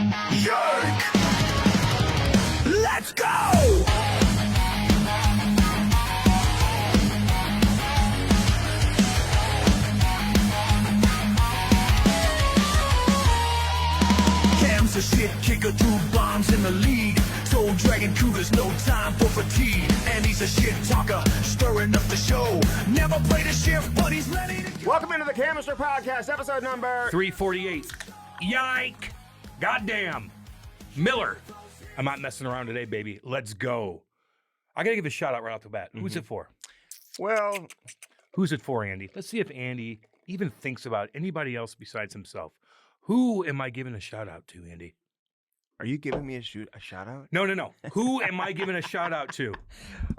Jerk! Let's go! Cam's a shit kicker, 2 bombs in the lead. Soul Dragon Cougar's no time for fatigue. And he's a shit talker, stirring up the show. Never played a shift, but he's ready to go. Welcome into the Canister Podcast, episode number 348. Yike! Goddamn! Miller. I'm not messing around today, baby. Let's go. I gotta give a shout out right off the bat. Who's it for? Well, Who's it for, Andy? Let's see if Andy even thinks about anybody else besides himself. Who am I giving a shout out to, Andy? are you giving me a shout out? No. Who am I giving a shout out to?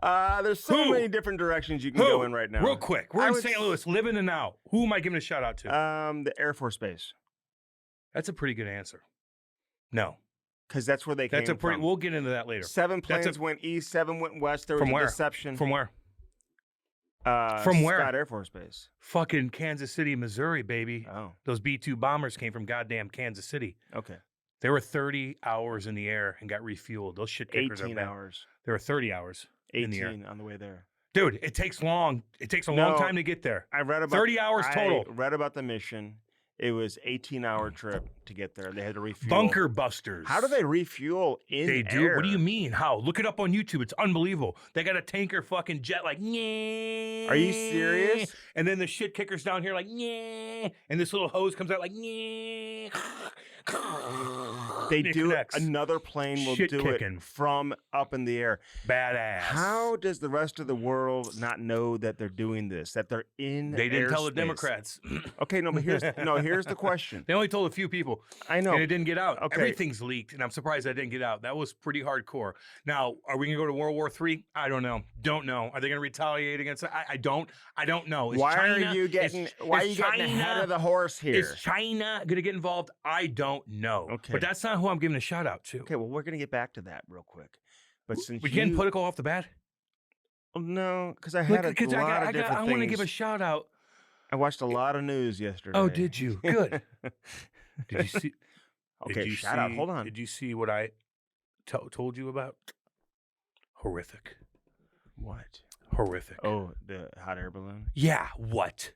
There's so Who? many different directions you can go in right now. Real quick. We're in St. Louis, living in now. Who am I giving a shout out to? The Air Force Base. That's a pretty good answer. No. Because that's where they came from. We'll get into that later. 7 planes went east, 7 went west. There was From a where? deception. From where? From where? Scott Air Force Base. Fucking Kansas City, Missouri, baby. Oh, Those B-2 bombers came from goddamn Kansas City. okay. They were 30 hours in the air and got refueled. Those shit kickers 18 are bad. hours. They were 30 hours in the air. 18 on the way there. Dude, it takes long. It takes a No, long time to get there. I read about 30 hours total. I read about the mission. It was 18-hour trip to get there. They had to refuel. Bunker busters. How do they refuel in They do? air? What do you mean? How? Look it up on YouTube. It's unbelievable. They got a tanker fucking jet like, Are you serious? And then the shit kickers down here like, and this little hose comes out like, They It do it. connects. Another plane will Shit do kicking. it from up in the air. Badass. How does the rest of the world not know that they're doing this? That they're in They didn't tell the airspace? Democrats. Okay, no, but here's the question. They only told a few people. I know. And it didn't get out. Okay. Everything's leaked, and I'm surprised that didn't get out. That was pretty hardcore. Now, are we going to go to World War III? I don't know. Don't know. Are they going to retaliate against it? I don't know. Is Why China, are you getting ahead of the horse here? Is China going to get involved? I don't know. Okay. But that's not who I'm giving a shout out to. Okay, well, we're gonna get back to that real quick. But since We getting political off the bat? Oh, no, because I had a lot of different things. I want to give a shout out. I watched a lot of news yesterday. Oh, did you? Good. Did you see? Okay, shout out. Hold on. Did you see what I told you about? Horrific. What? Horrific. Oh, the hot air balloon. Yeah, what?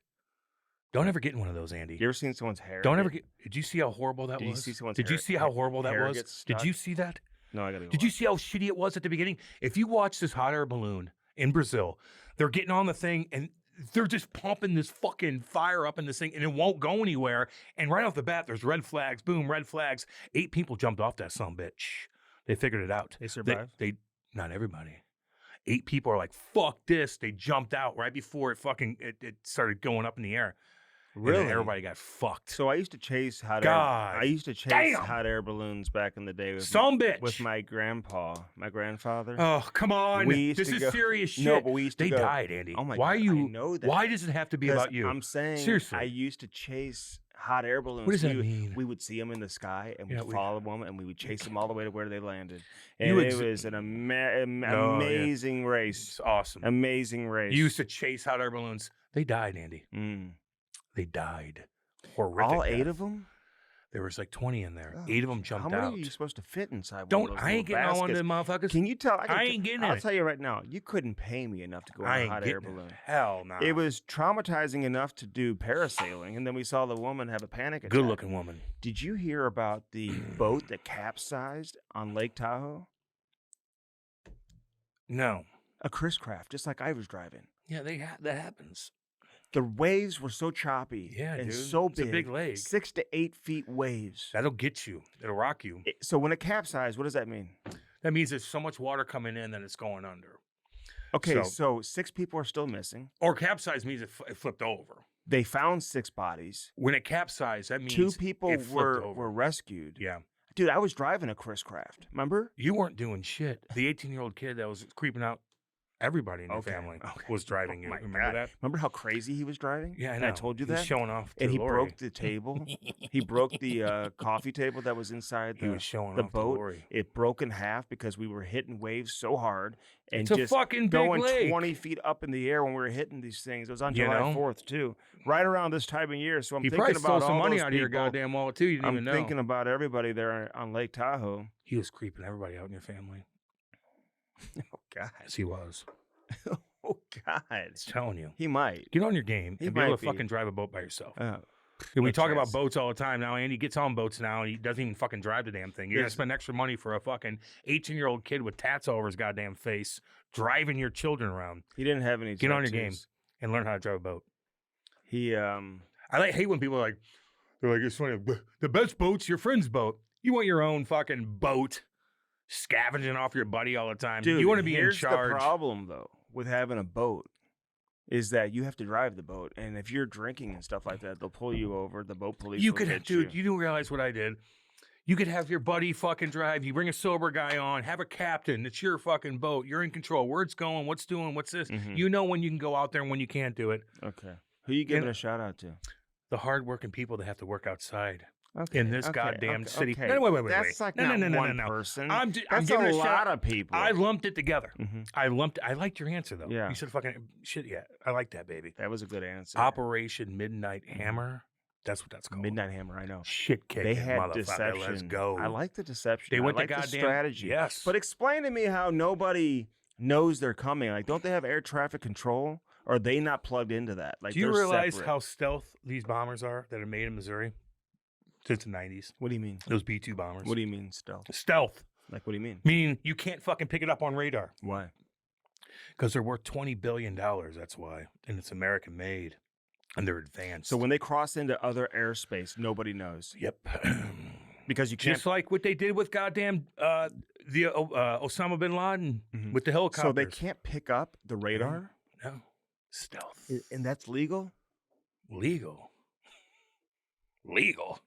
Don't ever get in one of those, Andy. You ever seen someone's hair? Don't ever get. Did you see how horrible that Did you was? see someone's Did you hair- see how horrible that hair was? gets Did stuck? you see that? No, I gotta go. Did you see how shitty it was at the beginning? If you watch this hot air balloon in Brazil, they're getting on the thing and they're just pumping this fucking fire up in this thing and it won't go anywhere. And right off the bat, there's red flags. Boom, red flags. 8 people jumped off that sumbitch. They figured it out. They survived? They not everybody. 8 people are like, fuck this. They jumped out right before it started going up in the air. And then Really? everybody got fucked. So I used to chase hot God air. I used to chase damn. hot air balloons back in the day with Sumbitch. with my grandfather. Oh, come on. We used This to is go- serious shit. No, but we used to They go- died, Andy. Oh my why God, you, I know that. Why does it have to be 'Cause about you? I'm saying, Seriously. I used to chase hot air balloons. What does that we mean? We would see them in the sky and Yeah, we'd follow them and we would chase them all the way to where they landed. You And it ex- was an yeah. amazing race. It's awesome. Amazing race. You used to chase hot air balloons. They died, Andy. Mm. They died. Horrific. All 8 death. of them? There was like 20 in there. Oh, 8 of them jumped How many out. are you supposed to fit inside one Don't. of those I ain't little getting on one of baskets? them motherfuckers. Can you tell? I ain't getting I'll it. tell you right now, you couldn't pay me enough to go on I a ain't hot air getting balloon. it. Hell no. It was traumatizing enough to do parasailing, and then we saw the woman have a panic attack. Good looking woman. Did you hear about the boat that capsized on Lake Tahoe? No. A Chris craft, just like I was driving. Yeah, that happens. The waves were so choppy Yeah, and dude. so It's a big lake. 6 to 8 feet waves. That'll get you. It'll rock you. So when it capsized, what does that mean? That means there's so much water coming in that it's going under. Okay, So- so 6 people are still missing. Or capsize means it flipped over. They found 6 bodies. When it capsized, that means 2 people it flipped over. were rescued. Yeah. Dude, I was driving a Chris craft. Remember? You weren't doing shit. The 18-year-old kid that was creeping out Everybody in your Okay, family okay. was driving you. My Remember God. that? Remember how crazy he was driving? Yeah, I And know. I told you He was that. showing off to And he Lori. broke the table. He broke the coffee table that was inside He was showing the off to boat. Lori. It broke in half because we were hitting waves so hard and It's a just fucking big going lake. 20 feet up in the air when we were hitting these things. It was on You July know? 4th too, right around this time of year. So I'm He thinking probably stole about some all money those out of your people. goddamn wallet too. You didn't I'm even know. thinking about everybody there on Lake Tahoe. He was creeping everybody out in your family. Oh God. Yes, he was. Oh God. I'm telling you. He might. Get on your game He and be able might to be. fucking drive a boat by yourself. Oh. We no talk about chance. boats all the time now. Andy gets on boats now, and he doesn't even fucking drive the damn thing. You're gonna Yes. spend extra money for a fucking 18-year-old kid with tats all over his goddamn face driving your children around. He didn't have any. Get on your game tattoos. and learn how to drive a boat. He I hate when people are like, it's funny. The best boat's your friend's boat. You want your own fucking boat, scavenging off your buddy all the time. Dude, you want to be in here's charge. the problem though with having a boat is that you have to drive the boat, and if you're drinking and stuff like that, they'll pull you over. The boat police. You will could, get dude. You don't realize what I did. You could have your buddy fucking drive. You bring a sober guy on. Have a captain. It's your fucking boat. You're in control. Where it's going. What's doing. What's this. Mhm. You know when you can go out there and when you can't do it. Okay. Who you giving And- a shout out to? The hardworking people that have to work outside Okay. in this okay, goddamn okay, city. Okay. No, wait. That's like no, not no, no, one no, no. person. I'm That's giving a a lot shout. of people. I lumped it together. Mhm. I liked your answer though. Yeah. You said fucking shit. Yeah, I like that, baby. That was a good answer. Operation Midnight Hammer. That's what that's called. Midnight Hammer. I know. Shit kicking. They had motherfucker. deception. Let's go. I like the deception. They went I like to the goddamn strategy. Yes. But explain to me how nobody knows they're coming. Like, don't they have air traffic control? Or are they not plugged into that? Like, do you they're realize separate. how stealth these bombers are that are made in Missouri since the 90s? What do you mean? Those B-2 bombers. What do you mean stealth? Stealth. Like, what do you mean? Meaning you can't fucking pick it up on radar Why? because they're worth $20 billion. That's why. And it's American made. And they're advanced. So when they cross into other airspace, nobody knows Yep. because you can't. Just like what they did with goddamn the Osama bin Laden Mhm. with the helicopters. So they can't pick up the radar, No. Stealth. and that's legal. Legal. Legal.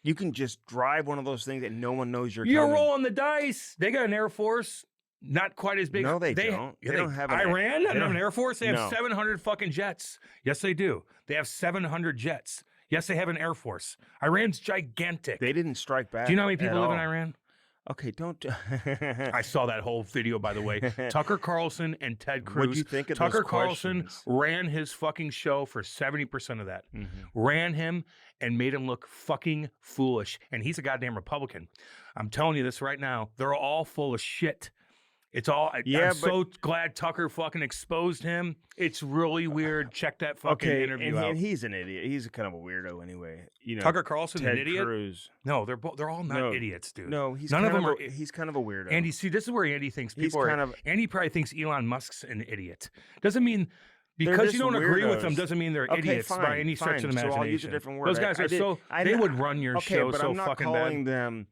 You can just drive one of those things and no one knows you're You're coming. rolling the dice. They got an Air Force, not quite as big. No, they don't. Yeah, They don't have an- Iran doesn't they have an don't- Air Force. They have No. 700 fucking jets. Yes, they do. They have 700 jets. Yes, they have an Air Force. Iran's gigantic. They didn't strike back. Do you know how many people at live in all. Iran? Okay, don't. I saw that whole video, by the way. Tucker Carlson and Ted Cruz. What'd you think of Tucker those Carlson questions? ran his fucking show for 70% of that. Mhm. Ran him and made him look fucking foolish. And he's a goddamn Republican. I'm telling you this right now. They're all full of shit. It's all. Yeah, I'm so glad Tucker fucking exposed him. It's really weird. Check that fucking Okay, interview and, out. and he's an idiot. He's kind of a weirdo anyway. You know, Tucker Carlson, Ted an idiot? Cruz. No, they're all not No, idiots, dude. No, he's None of kind them are. He's kind of a weirdo. Andy, see, this is where Andy thinks He's people are. kind of- Andy probably thinks Elon Musk's an idiot. Doesn't mean They're because you just don't agree with them weirdos. doesn't mean they're Okay, idiots by fine, any stretch of the fine. So imagination. I'll use a different word. Those guys I are did- so. I They know- would run your Okay, show but so I'm not fucking calling bad. them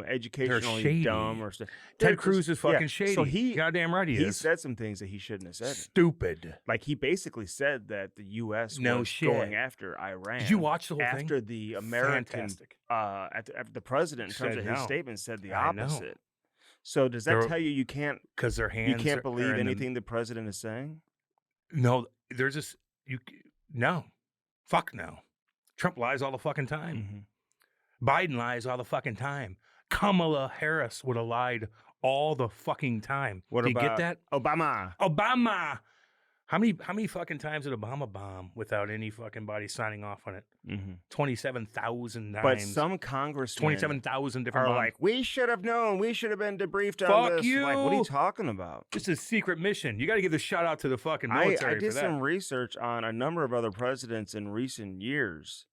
educationally shady. dumb or stuff. Ted Cruz is fucking shady. So he goddamn right he is. said some things that he shouldn't have said. Stupid. Like he basically said that the U.S. No was shit. going after Iran. Did you watch the whole thing? after the American Fantastic. after the president in terms Said of his no. statement said the I know. opposite. So does that They're- tell you can't Because their hands. you are can't believe in the- anything the president is saying? No, there's this. No, fuck no. Trump lies all the fucking time. Mhm. Biden lies all the fucking time. Kamala Harris would have lied all the fucking time. What Do you about get that? Obama? Obama. How many fucking times did Obama bomb without any fucking body signing off on it? Mm-hmm. 27,000 times. But some congressmen 27,000 different are bombs. like, we should have known. We should have been debriefed on Fuck this. Like, what are you. you talking about? This is a secret mission. You got to give the shout out to the fucking I military did for that. some research on a number of other presidents in recent years,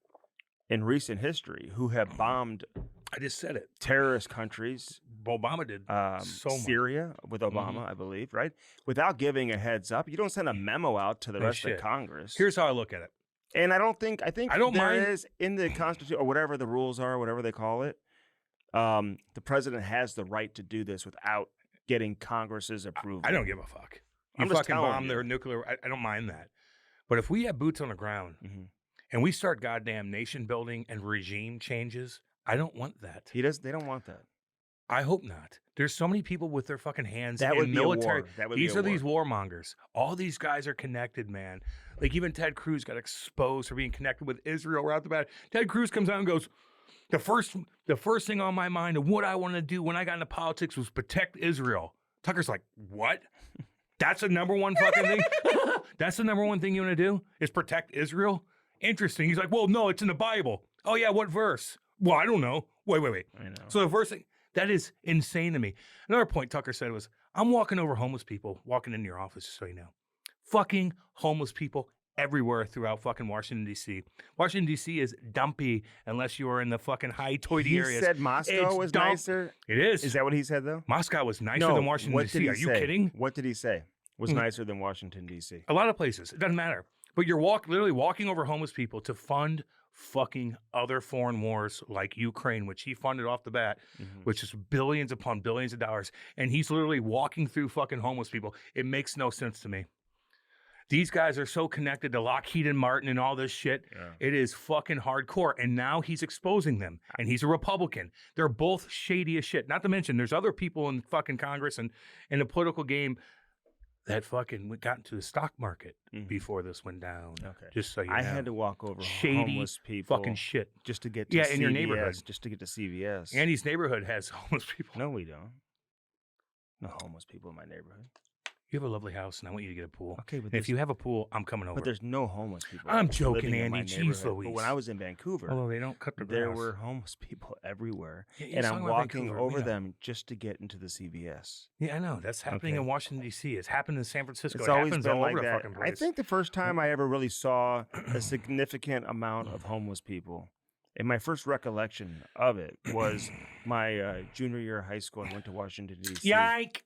in recent history, who have bombed I just said it. terrorist countries. Obama did so much. Syria with Obama, I believe, right? Without giving a heads up. You don't send a memo out to the No rest shit. of Congress. Here's how I look at it. And I think I don't there mind- is in the Constitution or whatever the rules are, whatever they call it. The president has the right to do this without getting Congress's approval. I don't give a fuck. You I'm just fucking telling bomb you. their nuclear. I don't mind that. But if we have boots on the ground Mhm. and we start goddamn nation building and regime changes, I don't want that. They don't want that. I hope not. There's so many people with their fucking hands That in would be military. a war. That would These be a are these war. warmongers. All these guys are connected, man. Like even Ted Cruz got exposed for being connected with Israel right off the bat. Ted Cruz comes out and goes, the first thing on my mind of what I want to do when I got into politics was protect Israel. Tucker's like, what? That's the number one fucking thing? That's the number one thing you want to do is protect Israel? Interesting. He's like, well, no, it's in the Bible. Oh, yeah, what verse? Well, I don't know. Wait. I know. So the verse thing, that is insane to me. Another point Tucker said was, I'm walking over homeless people, walking into your office, just so you know. Fucking homeless people everywhere throughout fucking Washington, D.C. Washington, D.C. is dumpy unless you are in the fucking high-toity He areas. said Moscow was nicer. It is. Is that what he said, though? Moscow was nicer No, than Washington, what D.C. did he Are you say? kidding? What did he say? Was nicer than Washington, D.C.? A lot of places. It doesn't matter. But you're literally walking over homeless people to fund fucking other foreign wars like Ukraine, which he funded off the bat, which is billions upon billions of dollars. And he's literally walking through fucking homeless people. It makes no sense to me. These guys are so connected to Lockheed and Martin and all this shit. Yeah. It is fucking hardcore. And now he's exposing them. And he's a Republican. They're both shady as shit. Not to mention, there's other people in fucking Congress and in the political game that fucking got into the stock market before this went down. Okay. Just so you know. I had to walk over Shady homeless people fucking shit. just to get to Yeah, CVS, in your neighborhood. just to get to CVS. Andy's neighborhood has homeless people. No, we don't. No homeless people in my neighborhood. You have a lovely house, and I want you to get a pool. Okay, but And if you have a pool, I'm coming over. but there's no homeless people. I'm joking, living in my Andy. Jeez neighborhood. Louise. But when I was in Vancouver, Although they don't cut the grass. there were homeless people everywhere, Yeah, and you're I'm talking about walking Vancouver, over we know. them just to get into the CVS. Yeah, I know. That's happening Okay. in Washington, D.C. It's happened in San Francisco. It's It always happens been all like over the that. fucking I place. think the first time I ever really saw a significant amount of homeless people, and my first recollection of it was my junior year of high school. I went to Washington, D.C. Yike!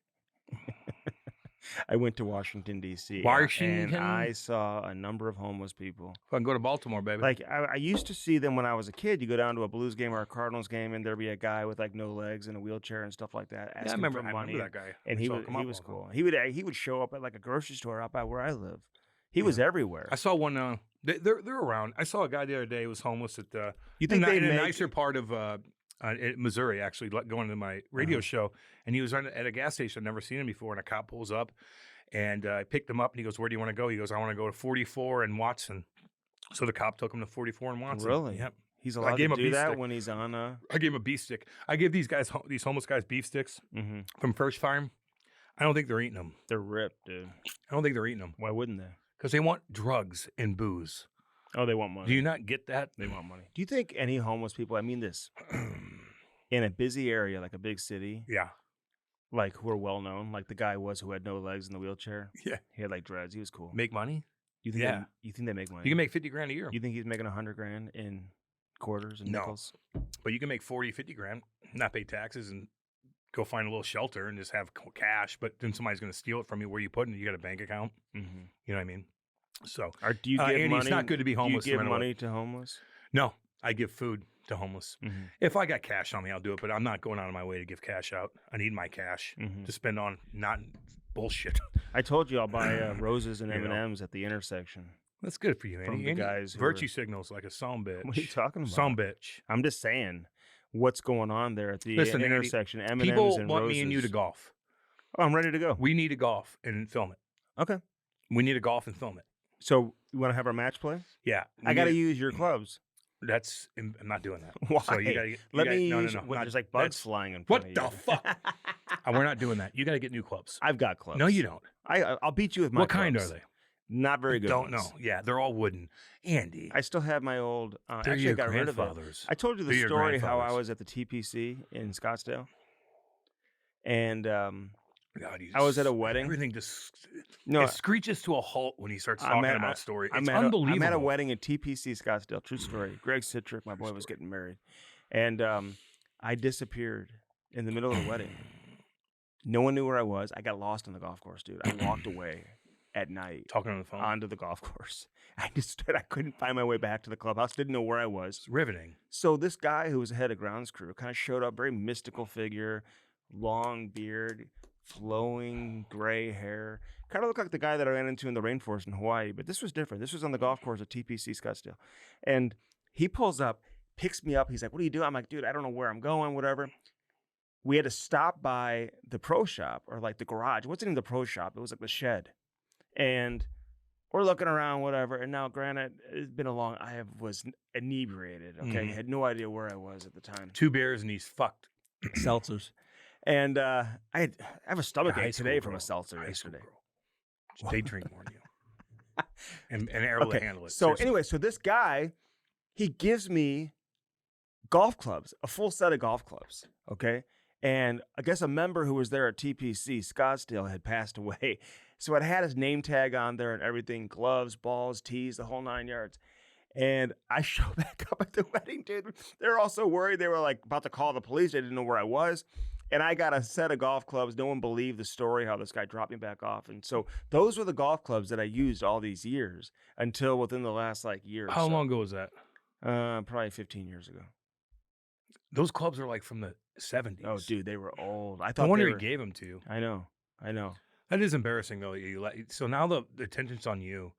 I went to Washington, D.C. Washington. And I saw a number of homeless people. Fucking go to Baltimore, baby. Like, I used to see them when I was a kid. You go down to a Blues game or a Cardinals game, and there'd be a guy with, like, no legs and a wheelchair and stuff like that asking yeah, I remember for money. that guy. And I he saw was, him come he up was all the time. cool. He would show up at, like, a grocery store out by where I live. He was everywhere. I saw one. They're around. I saw a guy the other day who was homeless at You think in they a make- nicer part of Missouri, actually, going to my radio show, and he was at a gas station. I'd never seen him before, and a cop pulls up, and I picked him up, and he goes, "Where do you want to go?" He goes, "I want to go to 44 and Watson." So the cop took him to 44 and Watson. Really? Yep. He's I allowed gave to him a do beef that stick. when he's on a... I gave him a beef stick. I give these homeless guys beef sticks from First Farm. I don't think they're eating them. They're ripped, dude. I don't think they're eating them Why wouldn't they? because they want drugs and booze. Oh, they want money. Do you not get that? They want money. Do you think any homeless people, I mean this, in a busy area like a big city, Yeah. like who are well known, like the guy was who had no legs in the wheelchair? Yeah. He had like dreads. He was cool. Make money? You think? yeah. You think they make money? You can make 50 grand a year. You think he's making $100,000 in quarters and No. nickels? But you can make 40, 50 grand, not pay taxes, and go find a little shelter and just have cash. But then somebody's going to steal it from you. Where you put it? You got a bank account. Mm-hmm. You know what I mean? So, Or do you give Andy, money? it's not good to be homeless Do no you give matter what. money to homeless? no, I give food to homeless. Mm-hmm. If I got cash on me, I'll do it. But I'm not going out of my way to give cash out. I need my cash Mhm. to spend on not bullshit. I told you I'll buy roses and You know. M&Ms at the intersection. That's good for you, From Andy. the Andy, guys who virtue are- signals like a son bitch. What are you talking about? Son bitch. I'm just saying what's going on there at the Listen, Andy, intersection. M&Ms People and want roses. me and you to golf. Oh, I'm ready to go. We need to golf and film it. Okay. We need to golf and film it. So you want to have our match play? Yeah, I got to use your clubs. I'm not doing that. Why? So you gotta, Let me no, use no, no. when not- there's like bugs that's- flying in front What of the you. fuck? We're not doing that. You got to get new clubs. I've got clubs. No, you don't. I'll beat you with my What kind clubs. are they? Not very good. Don't ones. know. Yeah, they're all wooden. Andy, I still have my old. they're Actually, I your got rid of it. grandfathers. I told you the They're your story how I grandfathers. was at the TPC in Scottsdale, and God, you I was at a just- wedding. Everything just no, it screeches to a halt when he starts I'm talking at- about story. I'm It's at unbelievable. I'm at a wedding in TPC Scottsdale. True story. Greg Citrick, my boy, was getting married, and I disappeared in the middle of the wedding. No one knew where I was. I got lost on the golf course, dude. I walked away at night Talking on the phone. onto the golf course. I couldn't find my way back to the clubhouse. Didn't know where I was. It's riveting. So this guy who was the head of grounds crew kind of showed up, very mystical figure, long beard, flowing gray hair. Kind of looked like the guy that I ran into in the rainforest in Hawaii, but this was different. This was on the golf course at TPC Scottsdale. And he pulls up, picks me up. He's like, "What are you doing?" I'm like, "Dude, I don't know where I'm going, whatever." we had to stop by the pro shop or like the garage. It wasn't even the pro shop. It was like the shed. And we're looking around, whatever. And now, granted, it's been a long, was inebriated. Okay. Mhm. Had no idea where I was at the time. 2 beers and he's fucked. Seltzers. And I have a stomach High ache today school from a girl. seltzer High school yesterday. girl. They drink more than you. And they're able to handle it. So seriously. anyway, so this guy, he gives me golf clubs, a full set of golf clubs. Okay. And I guess a member who was there at TPC, Scottsdale, had passed away. So it had his name tag on there and everything, gloves, balls, tees, the whole 9 yards. And I show back up at the wedding, dude. They're all so worried. They were like about to call the police. They didn't know where I was. And I got a set of golf clubs. No one believed the story, how this guy dropped me back off. And so those were the golf clubs that I used all these years until within the last like year or How so. long ago was that? Probably 15 years ago. Those clubs are like from the 70s. Oh, dude, they were old. I No thought wonder they he were, gave them to you. I know. That is embarrassing, though. So now the attention's on you.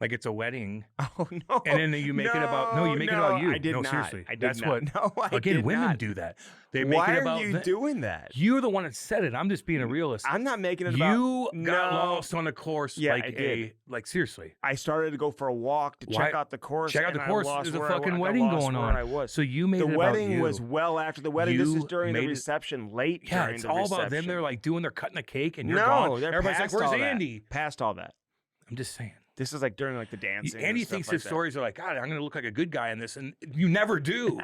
Like it's a wedding, Oh no! and then you make it about you make it about you. I did no, not. seriously, I did that's not. what. No, I Again, did women not. do that. They make Why it about. are you doing that? You're the one that said it. I'm just being a realist. I'm not making it about. You got No. lost on the course. Yeah, like I did. like seriously. I started to go for a walk to check Why- out the course. check out the and course. I lost There's a where I wa- fucking I wedding lost going where on. I was. So you made The it wedding about you. was well after the wedding. This You is during the made it- reception, late. Yeah, during it's the all reception. about them. They're like they're cutting the cake, and you're no, gone. they're Everybody's like, past "Where's all that. Andy?" Past all that. I'm just saying. This is like during like the dancing. Andy and thinks stuff like his that. stories are like, God, I'm going to look like a good guy in this, and you never do.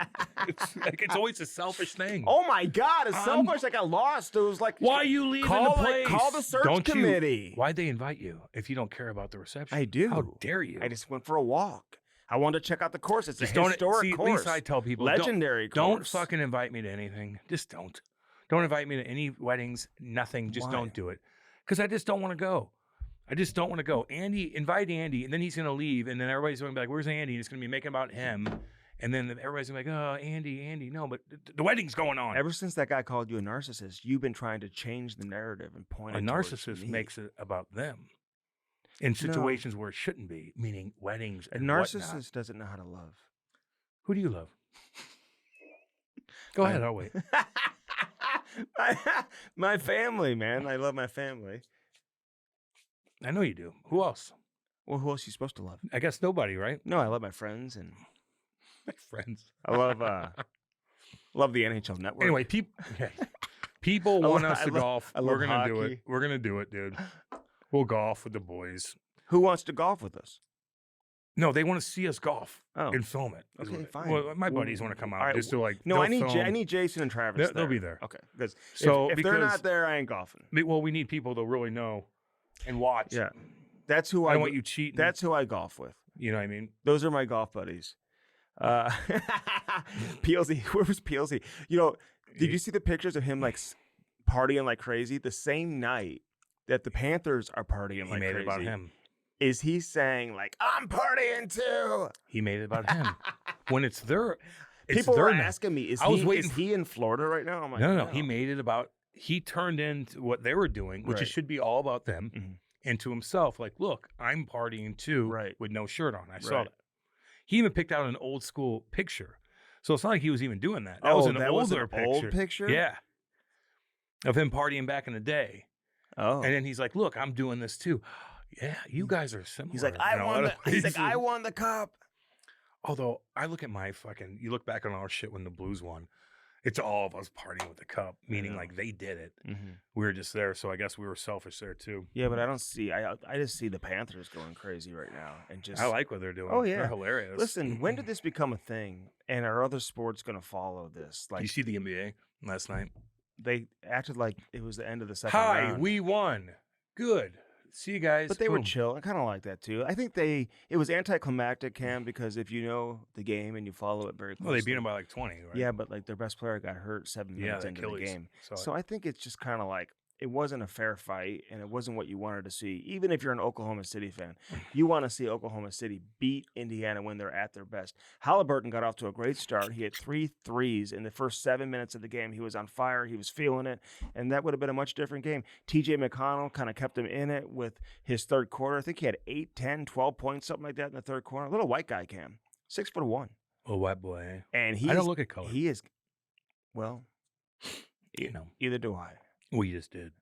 it's always a selfish thing. Oh my God! It's so I'm- much like I lost. It was like Why you leaving call the place? call the search Don't committee. Why'd they invite you if you don't care about the reception? I do. How dare you? I just went for a walk. I wanted to check out the course. It's Just a don't historic see, course. At least I tell people, legendary don't course. fucking invite me to anything. Just don't. Don't invite me to any weddings. Nothing. Just Why? don't do it. Because I just don't want to go. I just don't want to go. Andy, invite Andy, and then he's gonna leave, and then everybody's gonna be like, "Where's Andy?" And it's gonna be making about him, and then everybody's gonna be like, "Oh, Andy, no." But the wedding's going on. Ever since that guy called you a narcissist, you've been trying to change the narrative and point A it towards narcissist me. makes it about them in situations where it shouldn't be, meaning weddings. A And narcissist whatnot. doesn't know how to love. Who do you love? Go ahead. I'll wait. My family, man. I love my family. I know you do. Who else? Well, who else are you supposed to love? I guess nobody, right? No, I love my friends and My friends. I love love the NHL Network. Anyway, people want us to golf. I We're love gonna do it. hockey. We're gonna do it, dude. We'll golf with the boys. Who wants to golf with us? No, they want to see us golf Oh. and film it. is Okay, what- fine. Well, my buddies want to come out All right, just to like. No, they'll I need film. I need Jason and Travis. They'll be there. Okay, because So, if they're because- not there, I ain't golfing. Well, we need people to really know and watch. Yeah, that's who I I don't want you cheating. That's who I golf with. You know what I mean? Those are my golf buddies. PLZ, where was PLZ? You know, did you see the pictures of him like partying like crazy the same night that the Panthers are partying He like made crazy? it about him. Is he saying like I'm partying too? He made it about him. When it's their, it's People their were night. asking me, is I was he waiting is he in Florida right now? I'm like, No. He made it about. He turned into what they were doing, which it Right. should be all about them, Mhm. and to himself, like, look, I'm partying too, Right. with no shirt on. I saw Right. that. He even picked out an old school picture, so it's not like he was even doing that. That was an older picture. old picture. Yeah, of him partying back in the day, Oh. and then he's like, look, I'm doing this too. Yeah, you guys are similar. He's like, in I a won lot the. of He's like, ways." I won the cup. Although I look at my fucking, you look back on our shit when the Blues won, it's all of us partying with the cup, meaning know. like they did it. Mm-hmm. We were just there, so I guess we were selfish there too. Yeah, but I don't see. I just see the Panthers going crazy right now, and just. I like what they're doing. Oh, yeah. They're hilarious. Listen, when did this become a thing? And are other sports going to follow this? you Like see the NBA last night? they acted like it was the end of the second Hi, round. we won. Good. See you guys. But they were Boom. chill. I kind of like that too. I think it was anticlimactic, Cam, because if you know the game and you follow it very closely. Well, they beat them by like 20, right? Yeah, but like their best player got hurt 7 Yeah, minutes the into the Achilles. game. Saw it. So I think it's just kind of like it wasn't a fair fight, and it wasn't what you wanted to see. Even if you're an Oklahoma City fan, you want to see Oklahoma City beat Indiana when they're at their best. Halliburton got off to a great start. He had 3 threes in the first 7 minutes of the game. He was on fire. He was feeling it, and that would have been a much different game. TJ McConnell kind of kept him in it with his third quarter. I think he had 8, 10, 12 points, something like that in the third quarter. A little white guy, Cam, 6'1", Oh, white boy. and I don't look at color. He is, well. You know. Either do I. We just did.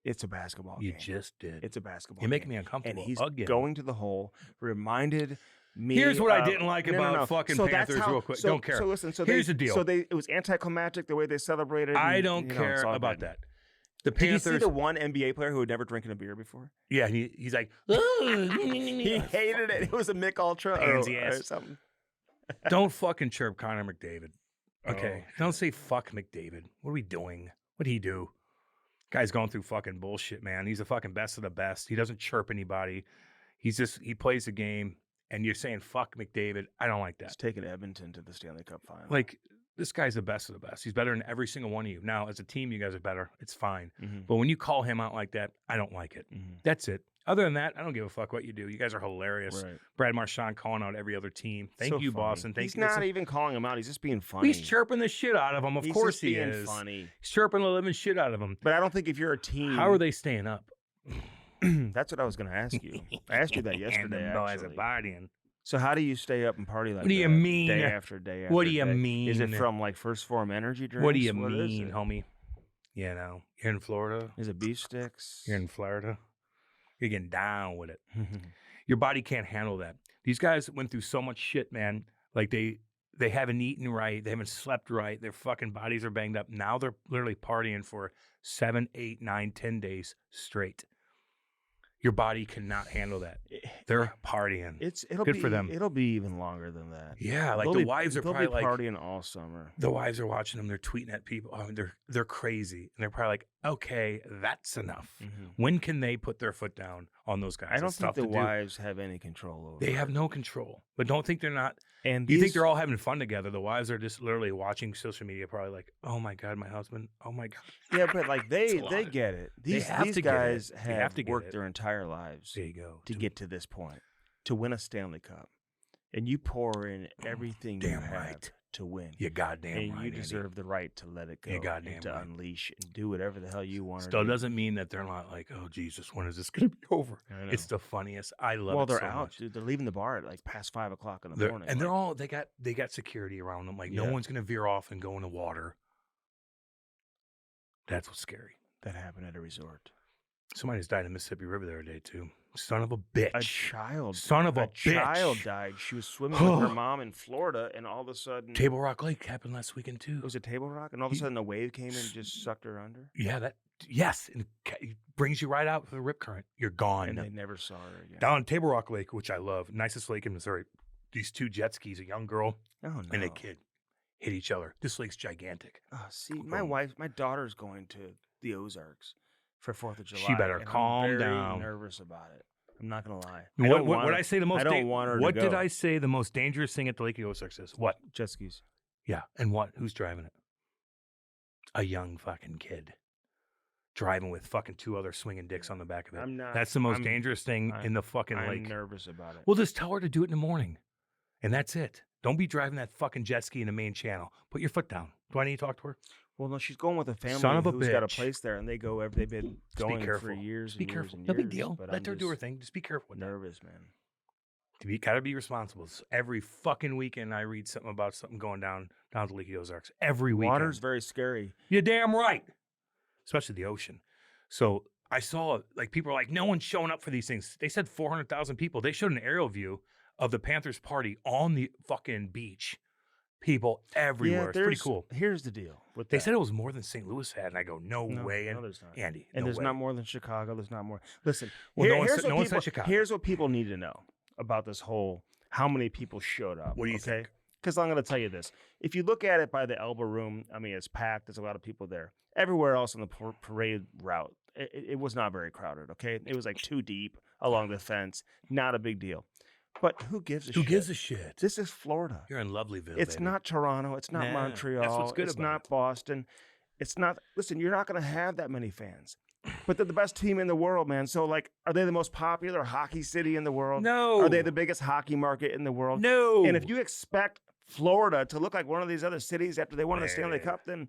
It's a basketball You game. just did. It's a basketball You're making game. me uncomfortable. And he's again. going to the hole. Reminded me. Here's what I of- didn't like no, no, about no. fucking So that's Panthers how- real quick. So, Don't care. So listen. So Here's they, the deal. So it was anticlimactic the way they celebrated. I and, don't you know, care it's all about good. that. The Did you Panthers. see the one NBA player who had never drinking a beer before? Yeah, he's like, He hated it. It was a Mick Ultra Pansy or ass. something. don't fucking chirp Connor McDavid. Okay, Oh, don't say fuck McDavid. What are we doing? What'd he do? Guy's going through fucking bullshit, man. He's the fucking best of the best. He doesn't chirp anybody. He plays the game, and you're saying fuck McDavid. I don't like that. He's taking Edmonton to the Stanley Cup final. Like, this guy's the best of the best. He's better than every single one of you. Now, as a team, you guys are better. It's fine. Mhm. But when you call him out like that, I don't like it. Mhm. That's it. Other than that, I don't give a fuck what you do. You guys are hilarious. Right. Brad Marchand calling out every other team. Thank So you, funny. Boston. Thank He's you. not even calling him out. He's just being funny. He's chirping the shit out of them. Of He's course just he being is. funny. He's chirping the living shit out of them. But I don't think if you're a team, How are they staying up? That's what I was going to ask you. I asked you that yesterday. And the boys are Actually. partying. So how do you stay up and party like that? What do you mean? Day after day after What do you day? mean? Is it from like First Form energy drinks? What do you What is mean, it? homie? You know, you're in Florida. Is it beef sticks? You're in Florida. You're getting down with it. Your body can't handle that. These guys went through so much shit, man. Like they haven't eaten right. They haven't slept right. Their fucking bodies are banged up. Now they're literally partying for 7, 8, 9, 10 days straight. Your body cannot handle that. They're partying. It'll Good be, for them. It'll be even longer than that. Yeah, like They'll the be- wives are they'll probably be like partying all summer. the wives are watching them. They're tweeting at people. I mean, they're crazy, and they're probably like, "Okay, that's enough." Mhm. When can they put their foot down on those guys? I don't It's think tough the to do. wives have any control over. They it. have no control. But don't think they're not. And You think these- they're all having fun together? The wives are just literally watching social media, probably like, "Oh my god, my husband! Oh my god!" Yeah, but like It's they a lot. get it. They These have to get it. guys They have have to get worked it. their entire lives There you go. to get to this point, to win a Stanley Cup, and you pour in everything you Damn have right. to win. You goddamn and right. you Andy. deserve the right to let it go. You're goddamn and to right. unleash and do whatever the hell you want to Still do. doesn't mean that they're not like, "Oh Jesus, when is this gonna be over?" I know. It's the funniest. I love well, it they're so out, much. dude. They're leaving the bar at like past 5 o'clock in the They're- morning. and they're like, all they got security around them. Like no Yeah. one's gonna veer off and go in the water. That's what's scary. that happened at a resort. Somebody just died in the Mississippi River the other day too. Son of a bitch. A child. Son of a child bitch. died. She was swimming with her mom in Florida, and all of a sudden, Table Rock Lake happened last weekend too. it was a Table Rock, and all of a sudden, a wave came and just sucked her under, Yeah, yes, and it brings you right out for the rip current. You're gone. and they never saw her again. Down Table Rock Lake, which I love, nicest lake in Missouri. These two jet skis, a young girl Oh no! and a kid, hit each other. This lake's gigantic. Oh, see, Boom. my daughter's going to the Ozarks for 4th of July. She better and calm I'm very down. Nervous about it. I'm not gonna lie. What I say the most? I don't want her to What did go. I say the most dangerous thing at the Lake of Ozarks is? What? Jet skis. Yeah, and what? Who's driving it? A young fucking kid driving with fucking 2 other swinging dicks on the back of it. I'm not. That's the most I'm- dangerous thing in the fucking I'm lake. nervous about it. Well, just tell her to do it in the morning, and that's it. Don't be driving that fucking jet ski in the main channel. Put your foot down. Do I need to talk to her? Well, no, she's going with a family Son of a who's got a bitch. place there, and they've been Just be going for careful. years Just be and years careful. and No big years, deal. but Let I'm her do her just thing. Just be careful with that. Nervous, man. Gotta be responsible. Every fucking weekend, I read something about something going down the Lake of the Ozarks. Every weekend. Water's very scary. You're damn right. Especially the ocean. So I saw, like, people are like, no one's showing up for these things. They said 400,000 people. They showed an aerial view of the Panthers party on the fucking beach. People everywhere. It's pretty cool. Here's the deal. With They that. said it was more than St. Louis had, and I go, no way. No, And there's not. Andy, And no there's way. not more than Chicago. There's not more. Listen, Well, no one here's said- what no one said people- Chicago. Here's what people need to know about this whole how many people showed up. What do you think? Because I'm going to tell you this. If you look at it by the Elba Room, I mean, it's packed. There's a lot of people there. Everywhere else on the parade route, it was not very crowded, okay? It was like 2 deep along the fence. Not a big deal. But who gives a Who shit? gives a shit? This is Florida. You're in Lovelyville. It's baby. not Toronto. It's not Nah, Montreal. that's what's good it's about not it. Boston. It's not. Listen, you're not going to have that many fans, but they're the best team in the world, man. So, like, are they the most popular hockey city in the world? No. Are they the biggest hockey market in the world? No. And if you expect Florida to look like one of these other cities after they won the Stanley Hey. Cup, then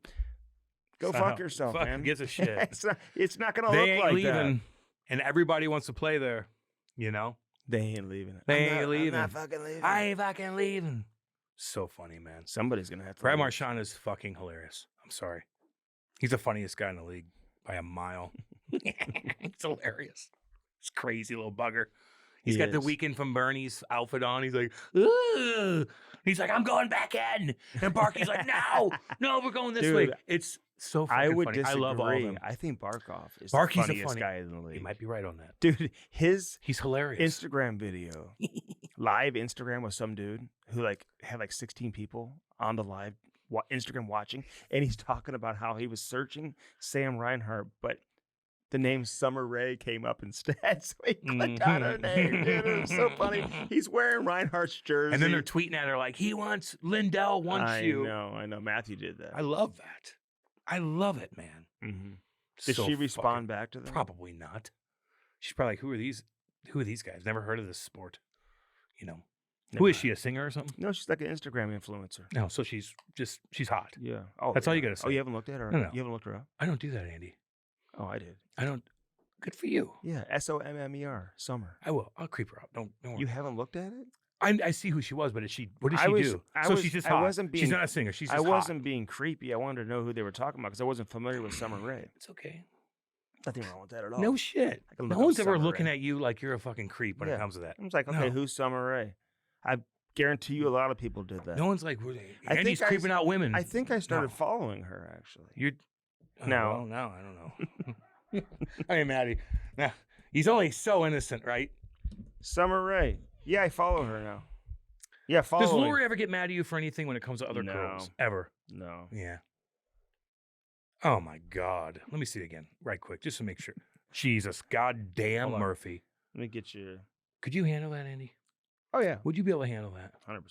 go So, fuck yourself, fuck man. gives a shit. It's not going to They look ain't like leaving, and everybody wants to play there. You know, that. They ain't leaving it. They I'm ain't leaving. I'm not fucking leaving. I ain't fucking leaving. So funny, man. Somebody's going to have to Brad leave. Marchand is fucking hilarious. I'm sorry. He's the funniest guy in the league by a mile. It's hilarious. It's crazy little bugger. He's got the Weekend from Bernie's outfit on. He's like, ooh. He's like, I'm going back in. And Barkey's like, no, we're going this way. It's so fucking I would funny. disagree. I love all of them. I think Barkov is Barkey's the the funniest guy in the league. You might be right on that. Dude, He's hilarious. Instagram video, live Instagram with some dude who like had like 16 people on the live Instagram watching, and he's talking about how he was searching Sam Reinhart, but the name Summer Rae came up instead, so he clicked on her name. Dude, it was so funny. He's wearing Reinhardt's jersey, and then they're tweeting at her like, Lindell wants you. I know. Matthew did that. I love that. I love it, man. Mm-hmm. Did she respond back to them? Probably not. She's probably like, who are these guys? Never heard of this sport. You know. Who is she, a singer or something? No, she's like an Instagram influencer. No, so she's hot. Yeah. Oh, that's all you got to say. Oh, you haven't looked at her? No. You haven't looked her up? I don't do that, Andy. Oh, I did. I don't. Good for you. Yeah, Sommer, Summer. I will. I'll creep her up. Don't worry. You haven't looked at it? I see who she was, but what did she do? She's just hot. She's not a singer. She's just I wasn't being creepy. I wanted to know who they were talking about because I wasn't familiar with Summer Rae. It's okay. Nothing wrong with that at all. No shit. No one's ever looking at you like you're a fucking creep when it comes to that. I was like, okay, who's Summer Rae? I guarantee you a lot of people did that. No one's like, Andy's creeping out women. I think I started following her, actually. No, I don't know. Hey, Maddie. Nah, he's only so innocent, right? Summer Rae. Yeah, I follow her now. Yeah, follow. Does Lori ever get mad at you for anything when it comes to other girls? Ever? No. Yeah. Oh, my God. Let me see it again right quick just to make sure. Jesus, goddamn Murphy. Let me get you. Could you handle that, Andy? Oh, yeah. Would you be able to handle that? 100%.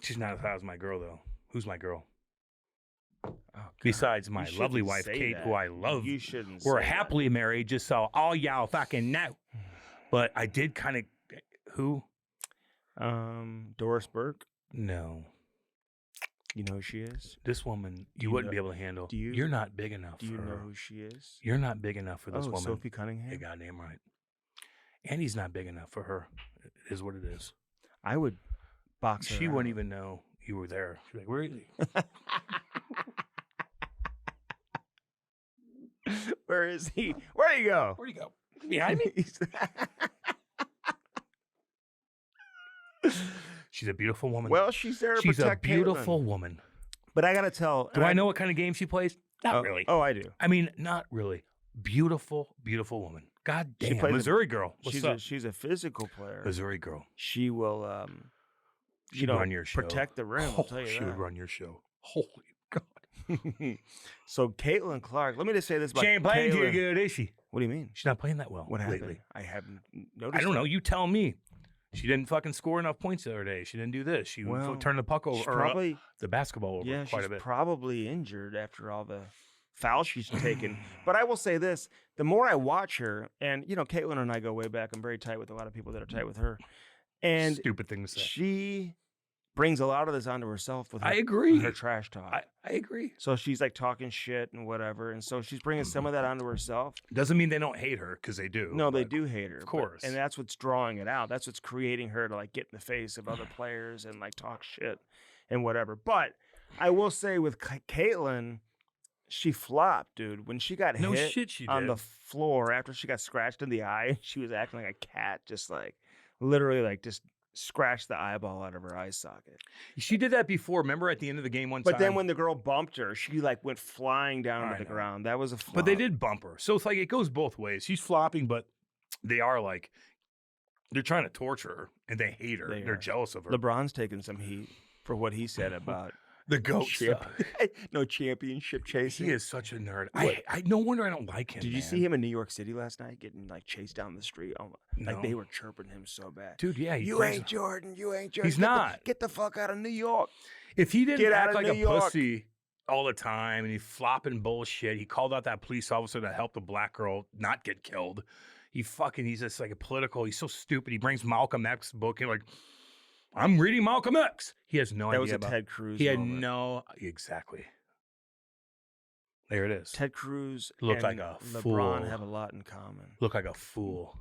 She's not as hot as my girl, though. Who's my girl? Oh, besides my lovely wife, Kate, who I love. You shouldn't. We're happily married, just so all y'all fucking know. But I did kind of. Who? Doris Burke. No. You know who she is? This woman, you wouldn't be able to handle. You're not big enough for her. Do you know who she is? You're not big enough for this woman. Sophie Cunningham? You got name right. And he's not big enough for her. It is what it is. I would box her. She wouldn't even know you were there. She's like, where is he? Where is he? Where'd he go? Where'd he go? Behind me? She's a beautiful woman. Well, she's there to protect She's a beautiful Caitlyn. woman. But I got to tell. Do I know what kind of game she plays? Not really. Oh, I do. I mean, not really. Beautiful, beautiful woman. God damn. Missouri girl. What's up? She's a physical player. Missouri girl. She will, run your show. Protect the rim. I'll tell you she that. would run your show. Holy God. So Caitlyn Clark, let me just say this about She ain't playing too Caitlyn. good, is she? What do you mean? She's not playing that well. What happened? lately. I haven't noticed. I don't know. You tell me. She didn't fucking score enough points the other day. She didn't do this. She turned the puck over, or the basketball over quite a bit. She's probably injured after all the fouls she's taken. But I will say this: the more I watch her, and Caitlyn and I go way back. I'm very tight with a lot of people that are tight with her. And stupid thing to say. She brings a lot of this onto herself with her, I agree. her trash talk. I agree. So she's like talking shit and whatever. And so she's bringing some of that onto herself. Doesn't mean they don't hate her, because they do. No, they do hate her. Of course. And that's what's drawing it out. That's what's creating her to like get in the face of other players and like talk shit and whatever. But I will say with Caitlyn, she flopped, dude. When she got hit on the floor after she got scratched in the eye, she was acting like a cat, just like literally like just scratched the eyeball out of her eye socket. She did that before. Remember at the end of the game one time? But then when the girl bumped her, she like went flying down to the ground. That was a flop. But they did bump her. So it's like it goes both ways. She's flopping, but they are like, they're trying to torture her and they hate her. They're jealous of her. LeBron's taking some heat for what he said about the GOAT stuff. No championship chasing. He is such a nerd. I no wonder I don't like him. Did you see him in New York City last night getting like chased down the street? Oh, like they were chirping him so bad. Dude, yeah. You ain't Jordan. You ain't Jordan. He's not. Get the fuck out of New York. If he didn't act like a pussy all the time and he flopping bullshit, he called out that police officer to help the black girl not get killed. He's just like a political. He's so stupid. He brings Malcolm X book and like, I'm reading Malcolm X. He has no idea. That was a Ted Cruz. He had exactly. There it is. Ted Cruz looked and like a LeBron fool. have a lot in common. Look like a fool.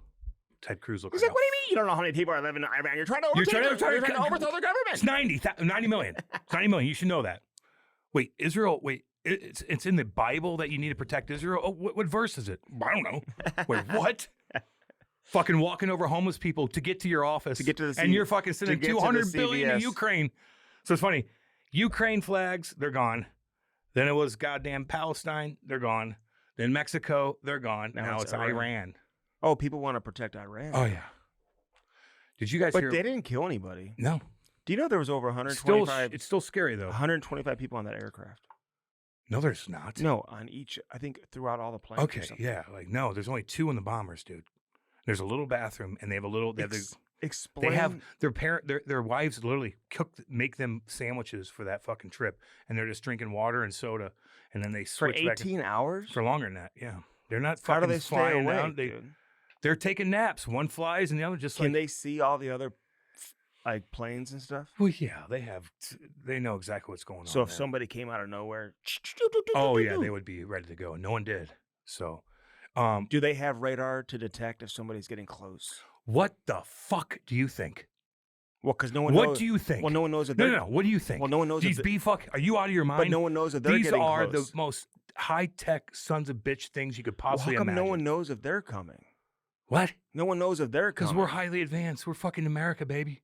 Ted Cruz looks He's like like, what do you mean? You don't know how many people are living in Iran. You're trying to overthrow the government. It's 90 million. It's 90 million. You should know that. Wait, Israel. Wait, it's in the Bible that you need to protect Israel. Oh, what verse is it? I don't know. Wait, what? Fucking walking over homeless people to get to your office, To get to the and you're fucking sending get to the 200 billion to CVS. Ukraine. So it's funny. Ukraine flags, they're gone. Then it was goddamn Palestine, they're gone. Then Mexico, they're gone. Now it's Iran. Oh, people want to protect Iran. Oh yeah. Did you guys But hear? they didn't kill anybody. No. Do you know there was over 125, It's still scary though. 125 people on that aircraft? No, there's not. No, on each, I think throughout all the planes. Okay, yeah, like no, there's only 2 in the bombers, dude. There's a little bathroom, and they have a little. Explain. They have their wives literally make them sandwiches for that fucking trip, and they're just drinking water and soda, and then they for switch back 18 hours? for longer than that. Yeah, they're not How fucking do they stay flying awake, down. dude? They're taking naps. One flies, and the other just Can like. they see all the other like planes and stuff? Well, yeah, they know exactly what's going on. So if there. somebody came out of nowhere, oh yeah, they would be ready to go. No one did. So, do they have radar to detect if somebody's getting close? what the fuck do you think? Well, because no one What knows. do you think? Well, no one knows that No, they're. no, no. What do you think? Well, no one knows. These B-fuck, are you out of your mind? But no one knows that they're These getting are close. the most high-tech sons of bitch things you could Well, possibly how come imagine. no one knows if they're coming? What? No one knows if they're Because coming. we're highly advanced. We're fucking America, baby.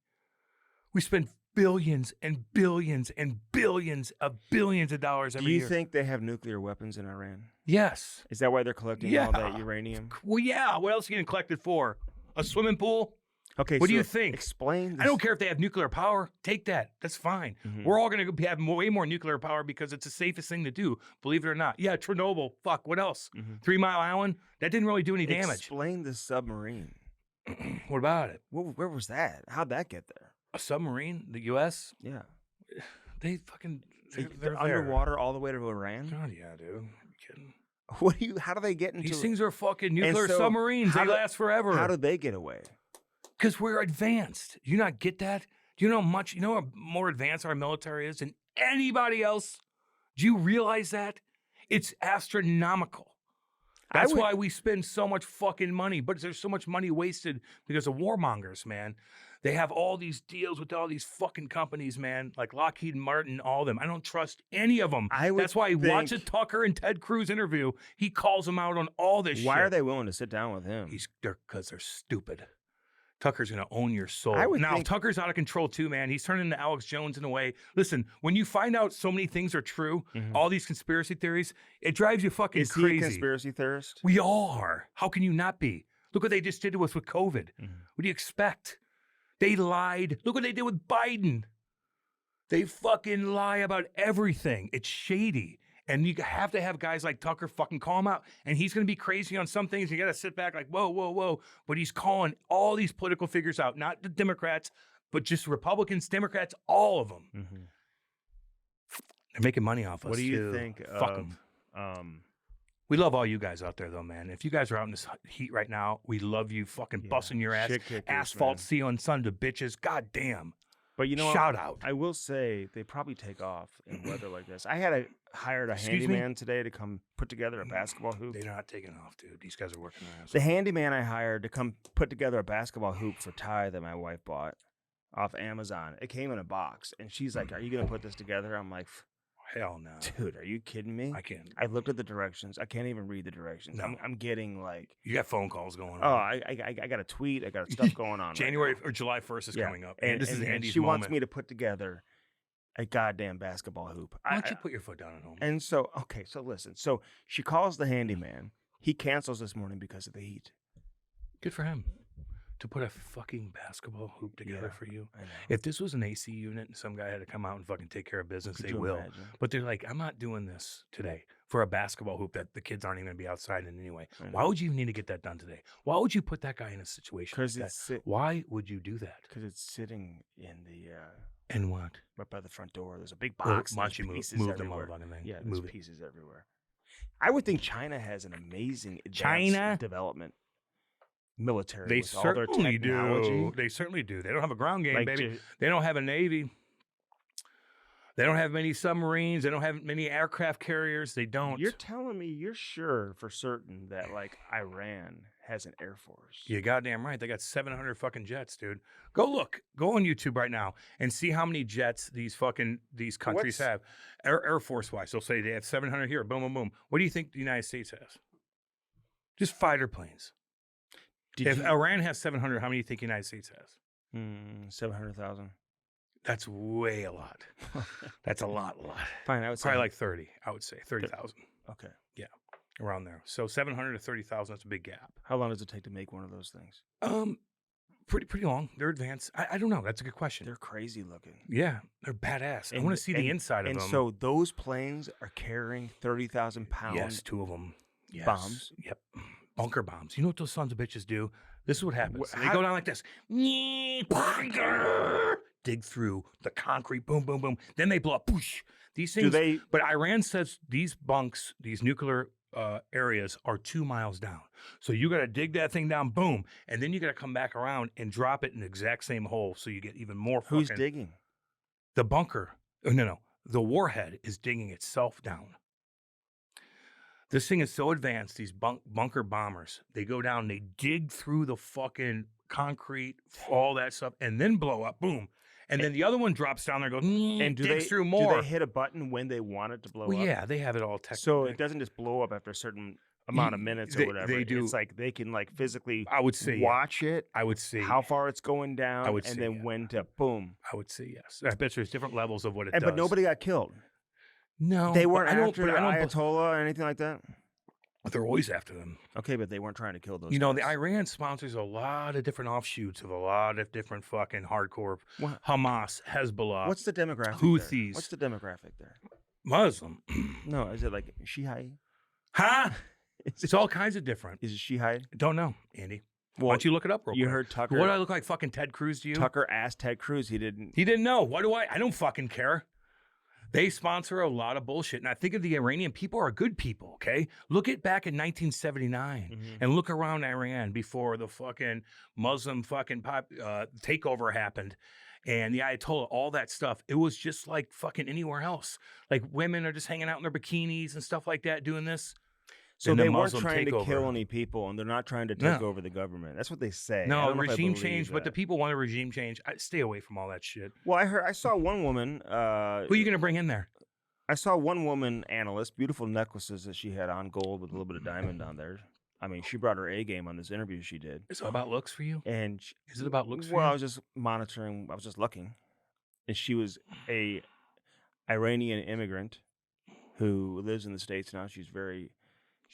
We spend billions and billions and billions of dollars Do every you year. think they have nuclear weapons in Iran? Yes. Is that why they're collecting Yeah. all that uranium? Well, yeah. What else are you getting collected for? A swimming pool? Okay. What do so you think? Explain. I don't care if they have nuclear power. Take that. That's fine. Mhm. We're all going to have way more nuclear power because it's the safest thing to do. Believe it or not. Yeah, Chernobyl. Fuck. What else? Mhm. 3 Mile Island. That didn't really do any damage. Explain the submarine. What about it? Where was that? How'd that get there? A submarine? The U.S. Yeah. They fucking. They're there. underwater all the way to Iran. God, yeah, dude. Are you kidding? What do you? How do they get into? These things are fucking nuclear so submarines. They how do- last forever. How do they get away? Because we're advanced. Do you not get that? Do you know how much? You know how more advanced our military is than anybody else? Do you realize that? It's astronomical. That's why we spend so much fucking money, but there's so much money wasted because of warmongers, man. They have all these deals with all these fucking companies, man, like Lockheed Martin, all of them. I don't trust any of them. That's why watch a Tucker and Ted Cruz interview. He calls them out on all this shit. Why are they willing to sit down with him? Because they're stupid. Tucker's going to own your soul. I would Now, think- Tucker's out of control too, man. He's turning into Alex Jones in a way. Listen, when you find out so many things are true, all these conspiracy theories, it drives you fucking Is he crazy. a conspiracy theorist? We are. How can you not be? Look what they just did to us with COVID. What do you expect? They lied. Look what they did with Biden. They fucking lie about everything. It's shady. And you have to have guys like Tucker fucking call him out. And he's going to be crazy on some things. You got to sit back like, whoa, whoa, whoa. But he's calling all these political figures out, not the Democrats, but just Republicans, Democrats, all of them. They're making money off us. What do you too. think Fuck of? 'em. We love all you guys out there, though, man. If you guys are out in this heat right now, we love you fucking busting your ass. shit kickers, Asphalt man. sealing sons of bitches. God damn. But you know what? Shout out. I will say they probably take off in weather like this. I had hired a Excuse me? handyman today to come put together a basketball hoop. They're not taking off, dude. These guys are working their ass The off. handyman I hired to come put together a basketball hoop for Ty that my wife bought off Amazon. It came in a box, and she's like, "Are you gonna put this together?" I'm like, Hell no. "Dude, are you kidding me?" I can't. I looked at the directions. I can't even read the directions. No. I'm getting like, You got phone calls going on. oh, I got a tweet. I got stuff going on. right January now. or July 1st is Yeah. coming up. and this is and Andy's she wants moment. me to put together a goddamn basketball hoop. Why don't you put your foot down at home? And so, okay, so listen. So she calls the handyman. He cancels this morning because of the heat. Good for him to put a fucking basketball hoop together Yeah, for you. I know. If this was an AC unit and some guy had to come out and fucking take care of business, Could they you will. imagine? But they're like, I'm not doing this today for a basketball hoop that the kids aren't even going to be outside in anyway. I Why know. would you even need to get that done today? Why would you put that guy in a situation like Because that? Why would you do that? it's sitting in the And what? right by the front door. There's a big Well, box. and why there's don't you pieces move the everywhere. motherfucking thing? Yeah, there's Move it. pieces everywhere. I would think China has an amazing advanced China? development military. They with all their certainly technology. do. They certainly do. They don't have a ground game, Like, baby. ju- They don't have a navy. They don't have many submarines. They don't have many aircraft carriers. They don't. You're telling me you're sure for certain that like Iran has an air force. You're goddamn right. They got 700 fucking jets, dude. Go look. Go on YouTube right now and see how many jets these countries have. Air Force wise. They'll say they have 700 here. Boom, boom, boom. What do you think the United States has? Just fighter planes. If Iran has 700, how many do you think the United States has? 700,000. That's way a lot. That's a lot. Fine, I would say Probably like 30, I would say. 30,000. Okay. Yeah, around there. So 700 to 30,000, that's a big gap. How long does it take to make one of those things? Pretty long. They're advanced. I don't know. That's a good question. They're crazy looking. Yeah, they're badass. I want to see the inside of them. And so those planes are carrying 30,000 pounds. Yes, 2 of them. Yes. Bombs. Yep. Bunker bombs. You know what those sons of bitches do? This is what happens. They how- go down like this. Dig through the concrete. Boom, boom, boom. Then they blow up. Poosh. These things. But Iran says these bunks, these nuclear areas are 2 miles down. So you got to dig that thing down. Boom. And then you got to come back around and drop it in the exact same hole. So you get even more fucking. Who's digging? The bunker. Oh, no. The warhead is digging itself down. This thing is so advanced, these bunker bombers, they go down, they dig through the fucking concrete, all that stuff, and then blow up, boom. And then the other one drops down there and goes, and digs through more. Do they hit a button when they want it to blow up? Yeah, they have it all technically. So it doesn't just blow up after a certain amount of minutes or whatever. They do. It's like they can like physically I would say watch it. I would say how far it's going down I would and say, then when to boom. I would say yes. I bet there's different levels of what it does. But nobody got killed. No. They weren't after the Ayatollah or anything like that? They're always after them. Okay, but they weren't trying to kill those You know, guys. the Iran sponsors a lot of different offshoots of a lot of different fucking hardcore What? Hamas, Hezbollah. What's the demographic Houthis. there? What's the demographic there? Muslim. No, is it like Shiite? Huh? It's all kinds of different. Is it Shiite? Don't know, Andy. Well, Why don't you look it up real quick? You heard Tucker. What do I look like, fucking Ted Cruz to you? Tucker asked Ted Cruz. He didn't. He didn't know. What do I don't fucking care. They sponsor a lot of bullshit. And I think of the Iranian people are good people, okay? Look at back in 1979 and look around Iran before the fucking Muslim fucking takeover happened. And the Ayatollah, all that stuff. It was just like fucking anywhere else. Like women are just hanging out in their bikinis and stuff like that doing this. So they weren't Muslim trying to takeover. kill any people, and they're not trying to take over the government. That's what they say. I No, don't know if I regime believe change, but the that. people want a regime change. Stay away from all that shit. Well, I saw one woman. Who are you going to bring in there? I saw one woman analyst, beautiful necklaces that she had on, gold with a little bit of diamond on there. I mean, she brought her A game on this interview she did. Is it about looks for you? And Is it about looks for well, you? I was just monitoring. I was just looking, and she was a Iranian immigrant who lives in the States now.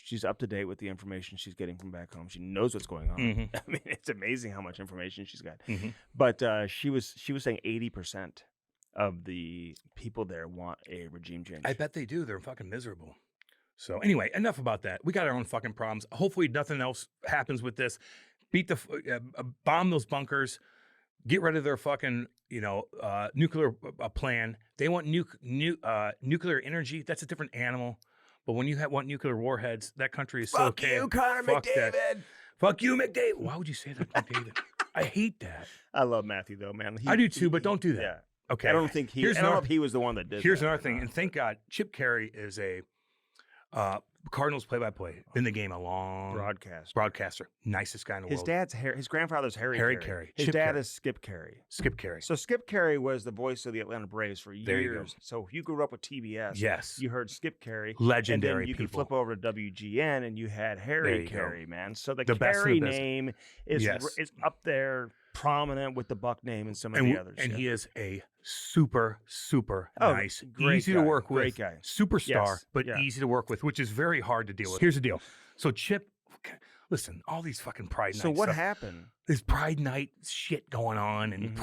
She's up to date with the information she's getting from back home. She knows what's going on. Mhm. I mean, it's amazing how much information she's got. Mhm. But she was saying 80% of the people there want a regime change. I bet they do. They're fucking miserable. So anyway, enough about that. We got our own fucking problems. Hopefully nothing else happens with this. Bomb those bunkers. Get rid of their fucking, nuclear plan. They want nuclear energy. That's a different animal. But when you want nuclear warheads, that country is so Fuck you, Connor Fuck McDavid. that. Fuck you, McDavid. Why would you say that, McDavid? I hate that. I love Matthew though, man. I do too, but don't do that. Yeah. Okay. I don't think he. I don't know if he was the one that did. Here's that. another thing, and thank God, Chip Carey is a Cardinals play-by-play. Been in the game a long broadcaster, nicest guy in the world. His grandfather's Harry Carey. His Chip dad Carey. is Skip Carey. Skip Carey. So Skip Carey was the voice of the Atlanta Braves for There you go. years. So if you grew up with TBS, Yes. you heard Skip Carey. Legendary and then you could people. flip over to WGN and you had There Harry you Carey, man. So the The best of Carey the best. name is up there, prominent with the Buck name and some of the others. And yeah. he is a super Oh, nice, great easy guy, to work great with, guy. superstar, Yes, but yeah. easy to work with, which is very hard to deal with. Here's the deal. So Chip, listen, all these fucking Pride Night So what stuff. happened? There's Pride Night shit going on, and Mhm.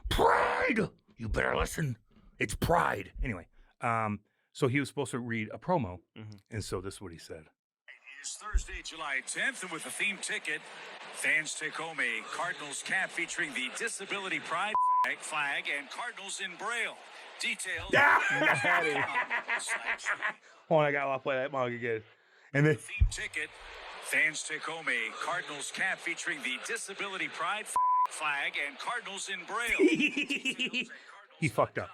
Pride. You better listen. It's Pride. Anyway, so he was supposed to read a promo, and so this is what he said. It is Thursday, July 10th, and with a theme ticket, fans take home a Cardinals cap featuring the Disability Pride flag and Cardinals in Braille. Details. Oh, I got to play that mug again. And then Theme ticket, fans take home a Cardinals cap featuring the Disability Pride flag and Cardinals in Braille. he fucked up.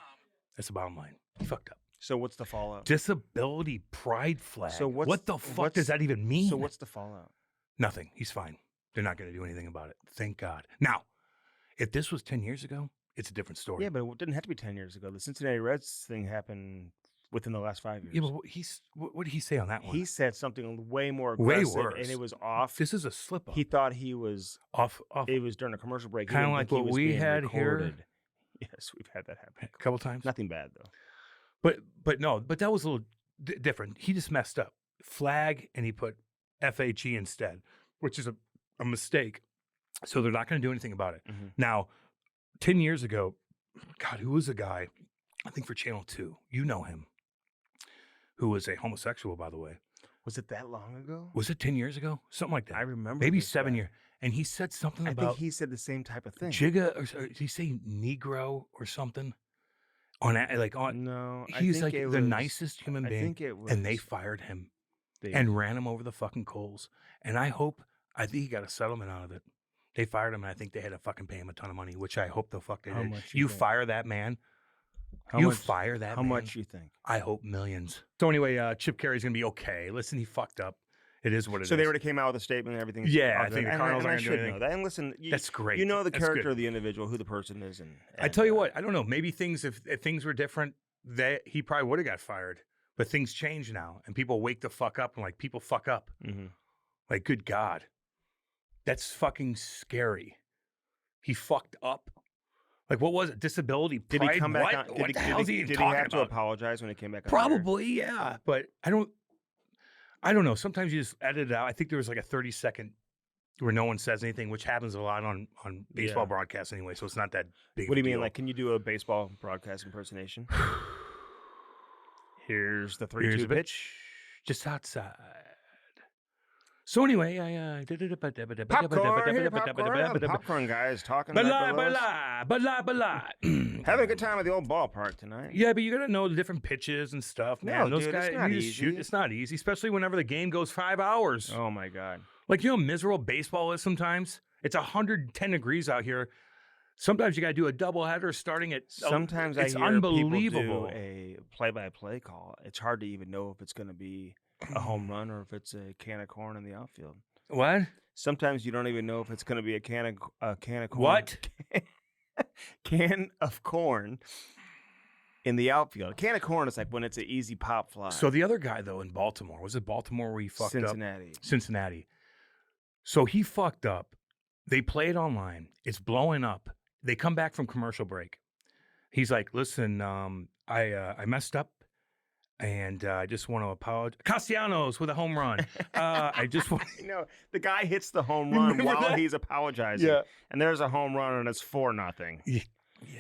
That's the bottom line. He fucked up. So what's the fallout? Disability Pride flag. So what the fuck does that even mean? So what's the fallout? Nothing. He's fine. They're not going to do anything about it. Thank God. Now, if this was 10 years ago, it's a different story. Yeah, but it didn't have to be 10 years ago. The Cincinnati Reds thing happened within the last 5 years. Yeah, but what did he say on that one? He said something way more Way aggressive, worse. and it was off. This is a slip up. He thought he was off. It was during a commercial break. He Kinda didn't like think he what was we being had here. recorded. Yes, we've had that happen. A couple times. Nothing bad though. But no, but that was a little different. He just messed up. Flag, and he put FHE instead, which is a mistake. So they're not going to do anything about it. Mm-hmm. Now, 10 years ago, God, who was a guy, I think for Channel 2, you know him, who was a homosexual, by the way. Was it that long ago? Was it 10 years ago? Something like that. I remember. Maybe this 7 guy. years. And he said something I about think he said the same type of thing. Jigga, or did he say Negro or something? No, I he's think like it the was- nicest human I being. think it was. And they fired him they- and ran him over the fucking coals. And I think he got a settlement out of it. They fired him, and I think they had to fucking pay him a ton of money, which I hope the fuck they How did. much you You think? fire that man. How you much- fire that How man. much you think? I hope millions. So anyway, Chip Carey's going to be okay. Listen, he fucked up. It is what it is. So they already came out with a statement and everything. Yeah, I all think good. the Cardinals and I aren't should gonna do know anything. that. And listen, That's great. You know the That's character good. of the individual, who the person is, and I tell you what, I don't know. Maybe things, if things were different, that he probably would have got fired. But things change now, and people wake the fuck up, and like, people fuck up. Mm-hmm. Like, good God, that's fucking scary. He fucked up. Like, what was it? Disability? Did Pride? he come back? What? On, What did the he, hell did is he he, even did he talking have to about? apologize when he came back? On the air? Probably, yeah. But I don't know. Sometimes you just edit it out. I think there was like a 30-second where no one says anything, which happens a lot on baseball Yeah. broadcasts anyway. So it's not that big. What do of you a mean? deal. Like, can you do a baseball broadcast impersonation? Here's the 3-2 Here's a pitch. just outside. So anyway, I Popcorn, here, popcorn. The popcorn guy is talking about blah. having a good time at the old ballpark tonight. Yeah, but you gotta know the different pitches and stuff, man. No, Those dude, it's guys, not you just shoot. easy. It's not easy, especially whenever the game goes 5 hours. Oh my God. Like, you know how miserable baseball is sometimes? It's 110 degrees out here. Sometimes you gotta do a doubleheader starting at. Sometimes it's I hear unbelievable. people do a play-by-play call. It's hard to even know if it's going to be a home run or if it's a can of corn in the outfield. What? Sometimes you don't even know if it's going to be a can of corn. What? Can of corn in the outfield. A can of corn is like when it's an easy pop fly. So the other guy though in Baltimore, was it Baltimore where he fucked up? Cincinnati. So he fucked up. They play it online. It's blowing up. They come back from commercial break. He's like, "Listen, I messed up, and I just want to apologize." Castellanos with a home run. I just want. No, the guy hits the home run Remember while that? he's apologizing. Yeah. And there's a home run and it's 4-0. Yeah.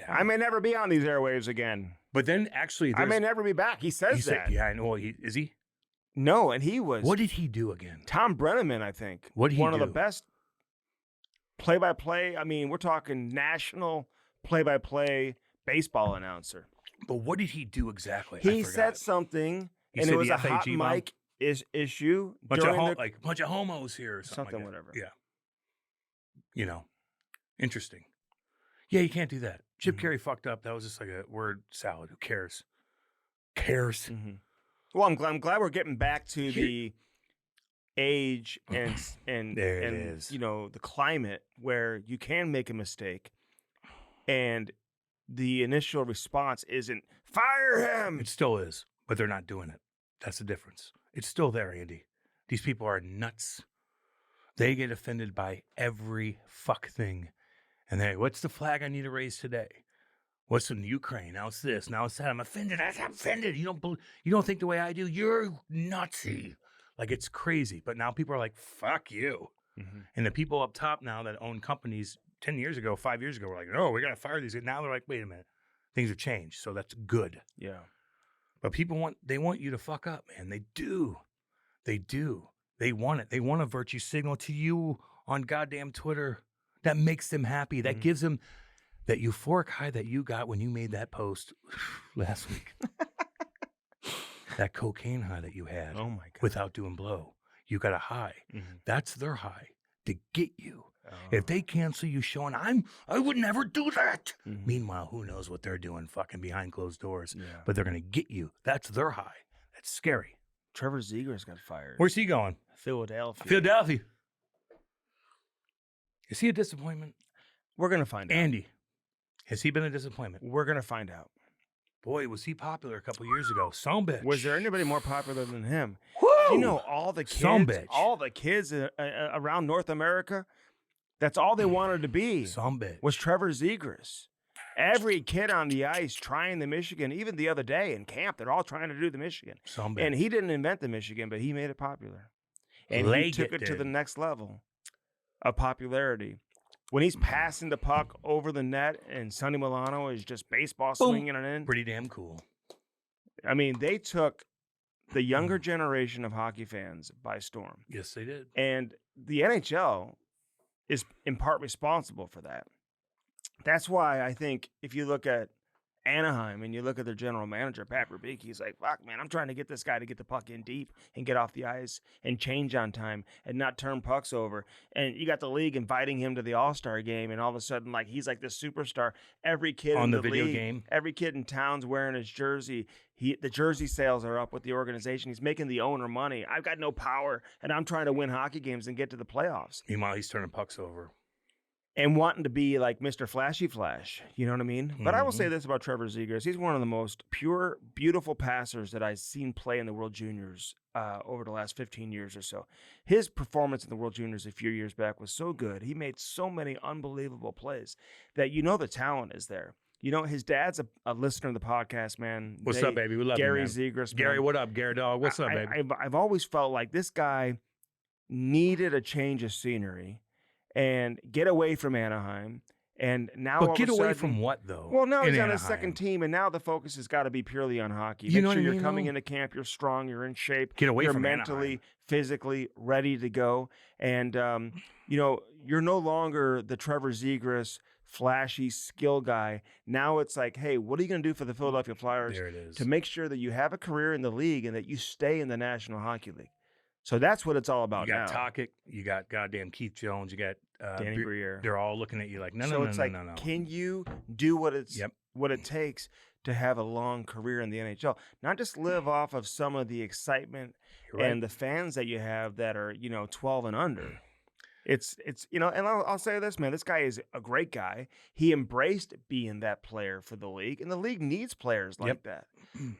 I may never be on these airwaves again. But then actually, I may never be back. He says that. Yeah, I know. Is he? No, and he was What did he do again? Tom Brenneman, I think. What'd he One of the do? best play-by-play. I mean, we're talking national play-by-play baseball announcer. But what did he do exactly? I He forgot. said something, He and said it was the a hot FAG bomb? mic issue bunch during of the like bunch of homos here or something, Something, like that. whatever. Yeah. You know, interesting. Yeah, you can't do that. Chip Mhm. Carey fucked up. That was just like a word salad. Who cares? Cares. Mhm. Well, I'm glad we're getting back to Here- the age and There it and is. you know, the climate where you can make a mistake, and the initial response isn't fire him. It still is, but they're not doing it. That's the difference. It's still there, Andy. These people are nuts. They get offended by every fuck thing. And they, what's the flag I need to raise today? What's in Ukraine? Now it's this. Now it's that. I'm offended. I'm offended. You don't think the way I do. You're nutsy. Like, it's crazy. But now people are like, fuck you. Mhm. And the people up top now that own companies 10 years ago, 5 years ago, were like, no, we got to fire these. And now they're like, wait a minute. Things have changed. So that's good. Yeah. But people want you to fuck up, man. They do. They do. They want it. They want a virtue signal to you on goddamn Twitter. That makes them happy. That Mhm. gives them that euphoric high that you got when you made that post last week. That cocaine high that you had Oh my god. without doing blow. You got a high. Mhm. That's their high to get you. Oh. If they cancel you showing, I would never do that. Mhm. Meanwhile, who knows what they're doing fucking behind closed doors. Yeah. But they're going to get you. That's their high. That's scary. Trevor Zegras got fired. Where's he going? Philadelphia. Philadelphia. Is he a disappointment? We're gonna find out. Andy, has he been a disappointment? We're gonna find out. Boy, was he popular a couple years ago. Some bitch. Was there anybody more popular than him? Woo! You know, all the Some kids, bitch. all the kids around North America, that's all they wanted to be. Some bitch. Was Trevor Zegras. Every kid on the ice trying the Michigan, even the other day in camp, they're all trying to do the Michigan. Some bitch. And he didn't invent the Michigan, but he made it popular. And he Leggett took it to did. the next level of popularity. When he's passing the puck over the net and Sonny Milano is just baseball Boom. swinging it in. Pretty damn cool. I mean, they took the younger generation of hockey fans by storm. Yes, they did. And the NHL is in part responsible for that. That's why I think if you look at Anaheim and you look at their general manager, Pat Verbeek, he's like, fuck, man, I'm trying to get this guy to get the puck in deep and get off the ice and change on time and not turn pucks over. And you got the league inviting him to the All-Star game, and all of a sudden, like, he's like this superstar. Every kid On in the the video league, game? every kid in town's wearing his jersey. The jersey sales are up with the organization. He's making the owner money. I've got no power, and I'm trying to win hockey games and get to the playoffs. Meanwhile, he's turning pucks over. And wanting to be like Mr. Flashy Flash, you know what I mean? But I will say this about Trevor Zegras. He's one of the most pure, beautiful passers that I've seen play in the World Juniors over the last 15 years or so. His performance in the World Juniors a few years back was so good. He made so many unbelievable plays that you know the talent is there. You know, his dad's a listener to the podcast, man. What's up, baby? We love Gary you, man. Zegras. Gary, man. what up, Gary dog? What's up, baby? I've always felt like this guy needed a change of scenery and get away from Anaheim. And now, But all get of a away sudden- from what, though? Well, now he's in on his Anaheim? second team, and now the focus has got to be purely on hockey. You Make know what sure I you're mean, coming though? into camp, you're strong, you're in shape. Get away you're from mentally, Anaheim. physically ready to go. And, you know, you're no longer the Trevor Zegras, flashy skill guy. Now it's like, hey, what are you going to do for the Philadelphia Flyers There it is. to make sure that you have a career in the league and that you stay in the National Hockey League? So that's what it's all about You got now. Tokic, you got goddamn Keith Jones, you got Danny Briere. They're all looking at you like, no, So no, no, it's no, like, no, no. can you do what Yep. what it takes to have a long career in the NHL? Not just live off of some of the excitement You're right. and the fans that you have that are 12 and under. It's and I'll say this, man. This guy is a great guy. He embraced being that player for the league, and the league needs players like Yep. that.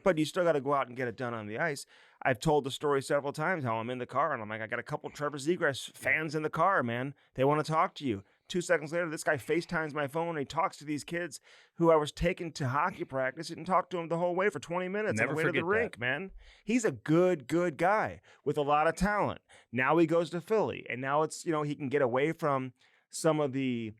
But you still got to go out and get it done on the ice. I've told the story several times how I'm in the car and I'm like, I got a couple Trevor Zegras fans in the car, man. They want to talk to you. 2 seconds later, this guy FaceTimes my phone and he talks to these kids who I was taking to hockey practice and talked to him the whole way for 20 minutes Never on the way to the forget rink, that. man. He's a good guy with a lot of talent. Now he goes to Philly, and now it's, he can get away from some of the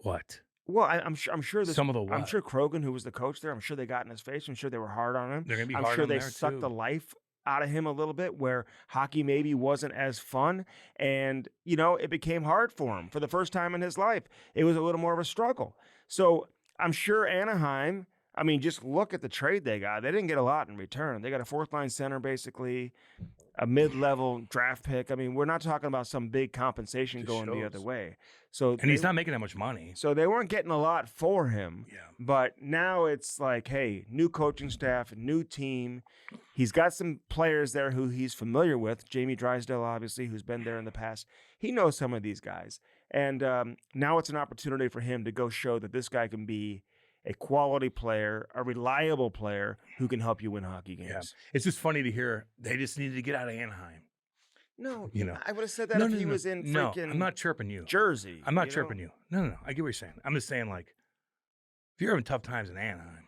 What? well, I'm sure this. Some of the I'm what? sure Krogan, who was the coach there, I'm sure they got in his face. I'm sure they were hard on him. They're gonna be I'm hard sure on they there, sucked too. the life out of him a little bit, where hockey maybe wasn't as fun, and it became hard for him for the first time in his life. It was a little more of a struggle. So I'm sure Anaheim. I mean, just look at the trade they got. They didn't get a lot in return. They got a fourth-line center, basically, a mid-level draft pick. I mean, we're not talking about some big compensation Just going the shows. other way. So And he's not making that much money. So they weren't getting a lot for him. Yeah. But now it's like, hey, new coaching staff, new team. He's got some players there who he's familiar with. Jamie Drysdale, obviously, who's been there in the past. He knows some of these guys. And now it's an opportunity for him to go show that this guy can be a quality player, a reliable player who can help you win hockey games. Yeah. It's just funny to hear they just needed to get out of Anaheim. No, You know. I would have said that if he was in freaking I'm not chirping you. Jersey. I'm not chirping you. No. I get what you're saying. I'm just saying, like, if you're having tough times in Anaheim,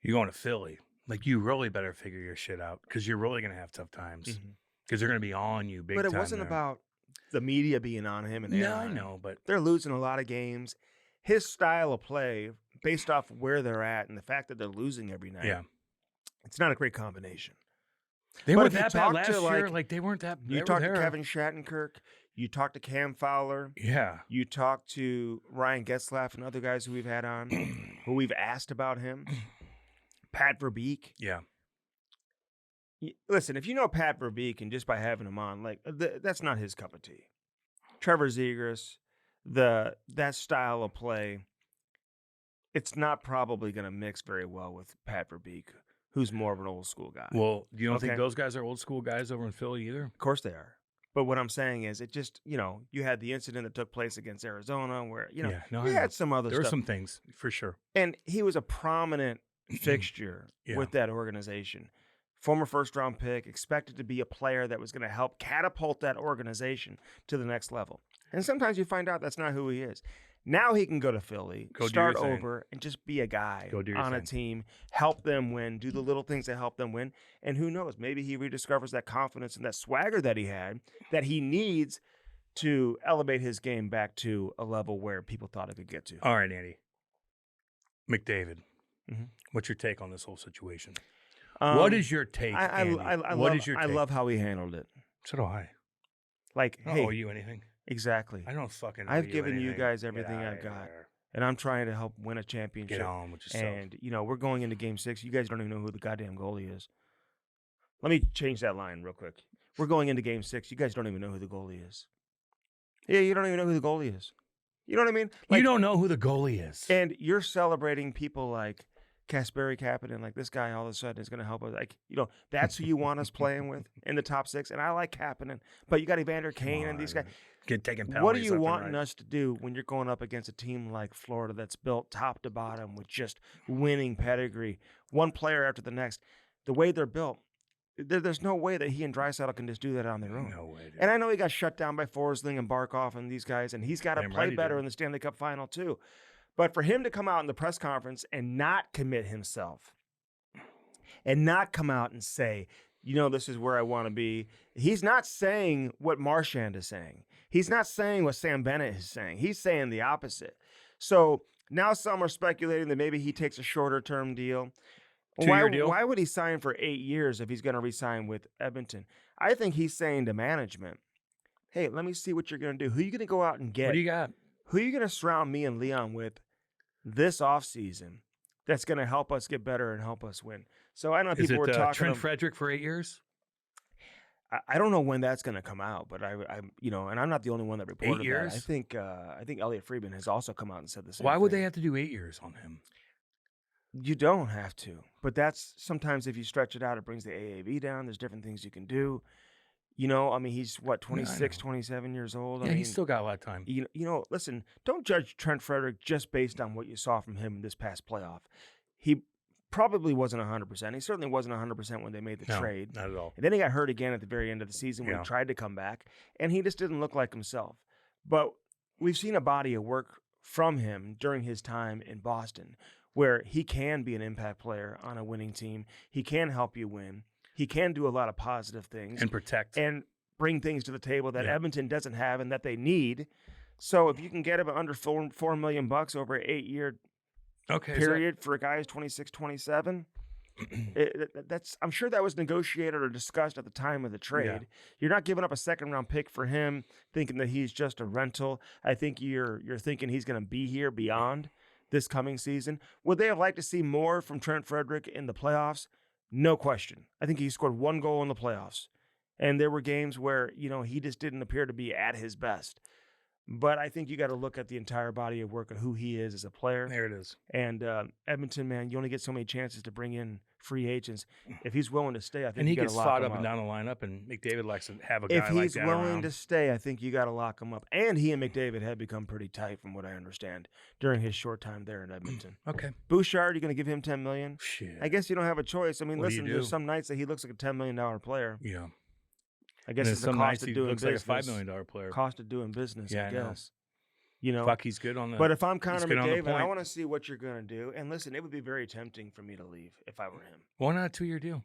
you're going to Philly. Like, you really better figure your shit out because you're really going to have tough times because they're going to be on you big But time. it wasn't there. about the media being on him. And No, I know, but they're losing a lot of games. His style of play, based off where they're at and the fact that they're losing every night, yeah, it's not a great combination. they But weren't if you that bad talk last to, year. like, Like they weren't that. You they talk were to there. Kevin Shattenkirk, you talk to Cam Fowler, Yeah, you talk to Ryan Getzlaff and other guys who we've had on, who we've asked about him, Pat Verbeek. yeah. Listen, if you know Pat Verbeek and just by having him on, like that's not his cup of tea. Trevor Zegras, that style of play, it's not probably going to mix very well with Pat Verbeek, who's more of an old school guy. Well, you don't think Okay. those guys are old school guys over in Philly either? Of course they are. But what I'm saying is, it just, you had the incident that took place against Arizona where, Yeah, no, you I know. had some other There are stuff. some things for sure. And he was a prominent fixture Yeah. with that organization. Former first-round pick, expected to be a player that was going to help catapult that organization to the next level. And sometimes you find out that's not who he is. Now he can go to Philly, Go do start your thing. over, and just be a guy Go do your on a thing. team, help them win, do the little things that help them win. And who knows, maybe he rediscovers that confidence and that swagger that he had that he needs to elevate his game back to a level where people thought it could get to. All right, Andy. McDavid, Mhm. what's your take on this whole situation? Um, What is your take, I Andy? What love, is your I take? love how he handled it. So do I. Like, I don't hey, owe you anything. exactly. I don't fucking owe I've you given you anything. guys Get everything outta I've got. here. And I'm trying to help win a championship. Get on with yourself. And, we're going into game 6. You guys don't even know who the goddamn goalie is. Let me change that line real quick. We're going into game 6. You guys don't even know who the goalie is. Yeah, you don't even know who the goalie is. You know what I mean? You don't know who the goalie is. And you're celebrating people like Kasperi Kapanen, like this guy all of a sudden is going to help us. Like, that's who you want us playing with in the top 6. And I like Kapanen. But you got Evander Kane and these guys. Get taking penalties. What are you left and wanting right. us to do when you're going up against a team like Florida that's built top to bottom with just winning pedigree, one player after the next? The way they're built, there's no way that he and Draisaitl can just do that on their own. No way, dude. And I know he got shut down by Forsling and Barkov and these guys, and he's got to Damn play right he better did. in the Stanley Cup final too. But for him to come out in the press conference and not commit himself and not come out and say, this is where I want to be. He's not saying what Marchand is saying. He's not saying what Sam Bennett is saying. He's saying the opposite. So now some are speculating that maybe he takes a shorter-term deal. Two-year deal? Why would he sign for 8 years if he's going to re-sign with Edmonton? I think he's saying to management, hey, let me see what you're going to do. Who are you going to go out and get? What do you got? Who are you going to surround me and Leon with this offseason that's going to help us get better and help us win? So I know Is people it were talking. Trent Frederick for 8 years? I don't know when that's going to come out, but I and I'm not the only one that reported 8 years? that. I think Elliot Friedman has also come out and said the same. Why would thing. they have to do 8 years on him? You don't have to, but that's sometimes if you stretch it out, it brings the AAV down. There's different things you can do. He's what, 26, 27 years old. Yeah, he's still got a lot of time. Listen, don't judge Trent Frederick just based on what you saw from him this past playoff. He probably wasn't 100%. He certainly wasn't 100% when they made the trade. Not at all. And then he got hurt again at the very end of the season when he tried to come back, and he just didn't look like himself. But we've seen a body of work from him during his time in Boston where he can be an impact player on a winning team. He can help you win. He can do a lot of positive things. And protect. And bring things to the table that Edmonton doesn't have and that they need. So if you can get him under $4 million over an 8-year period for a guy who's 26, 27, I'm sure that was negotiated or discussed at the time of the trade. Yeah. You're not giving up a second-round pick for him, thinking that he's just a rental. I think you're thinking he's going to be here beyond this coming season. Would they have liked to see more from Trent Frederick in the playoffs? No question. I think he scored 1 goal in the playoffs. And there were games where, he just didn't appear to be at his best. But I think you got to look at the entire body of work of who he is as a player. There it is. And Edmonton, man, you only get so many chances to bring in free agents. If he's willing to stay, I think And he you got gets to lock slot him up and down the lineup, and McDavid likes to have a guy If like he's that willing around. to stay, I think you got to lock him up. And he and McDavid had become pretty tight, from what I understand, during his short time there in Edmonton. Okay. Bouchard, you going to give him $10 million? Shit. I guess you don't have a choice. I mean, What do you listen, do? there's some nights that he looks like a $10 million player. Yeah. I guess And it's the some cost nights of he doing looks business. like a $5 million player. Cost of doing business, Yeah, I I know. guess. Fuck, he's good on the. But if I'm he's Connor good on the McDavid, I point. want to see what you're going to do. And listen, it would be very tempting for me to leave if I were him. Why not a 2-year deal?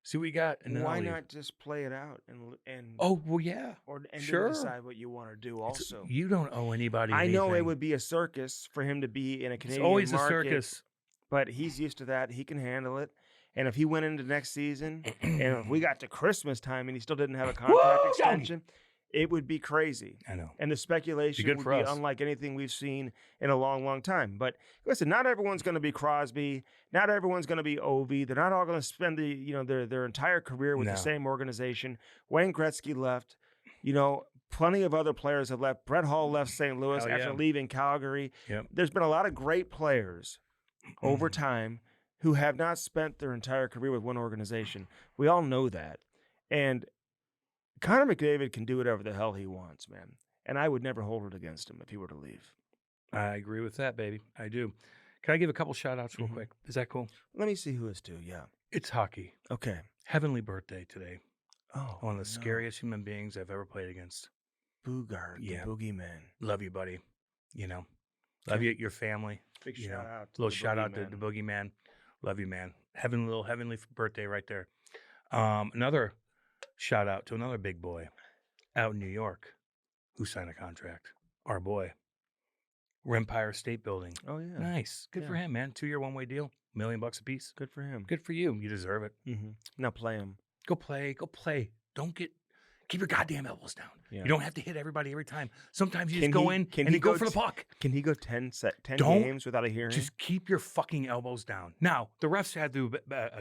See what you got, and then Why I'll leave. not just play it out and Oh well, yeah. then sure. decide what you want to do? Also, You don't owe anybody. I know it anything. would be a circus for him to be in a It's Canadian always market, a circus. but he's used to that. He can handle it. And if he went into next season, and if we got to Christmas time and he still didn't have a contract Whoa! extension, it would be crazy. I know. And the speculation good would for be us. unlike anything we've seen in a long, long time. But listen, not everyone's going to be Crosby. Not everyone's going to be Ovi. They're not all going to spend their entire career with No. the same organization. Wayne Gretzky left. Plenty of other players have left. Brett Hull left St. Louis Hell after yeah. leaving Calgary. Yep. There's been a lot of great players over time who have not spent their entire career with one organization. We all know that. And Connor McDavid can do whatever the hell he wants, man. And I would never hold it against him if he were to leave. I agree with that, baby. I do. Can I give a couple shout outs real Mhm. quick? Is that cool? Let me see who is too. Yeah. It's hockey. Okay. Heavenly birthday today. Oh, One of the no. scariest human beings I've ever played against. Boogard, Yeah. the boogeyman. Love you, buddy. You know, love you, your family. Big You know, shout out. To little the shout out to the boogeyman. Love you, man. Heavenly birthday right there. Another shout out to another big boy out in New York who signed a contract. Our boy, Empire State Building. Oh yeah. Nice. Good for Yeah. him, man. 2-year one-way deal. $1 million a piece. Good for him. Good for you. You deserve it. Mm-hmm. Now play him. Go play. Go play. Keep your goddamn elbows down. Yeah. You don't have to hit everybody every time. Sometimes you Can just go he- in can and he you go go for the t- puck. Can he go 10 Don't- games without a hearing? Just keep your fucking elbows down. Now, the refs had to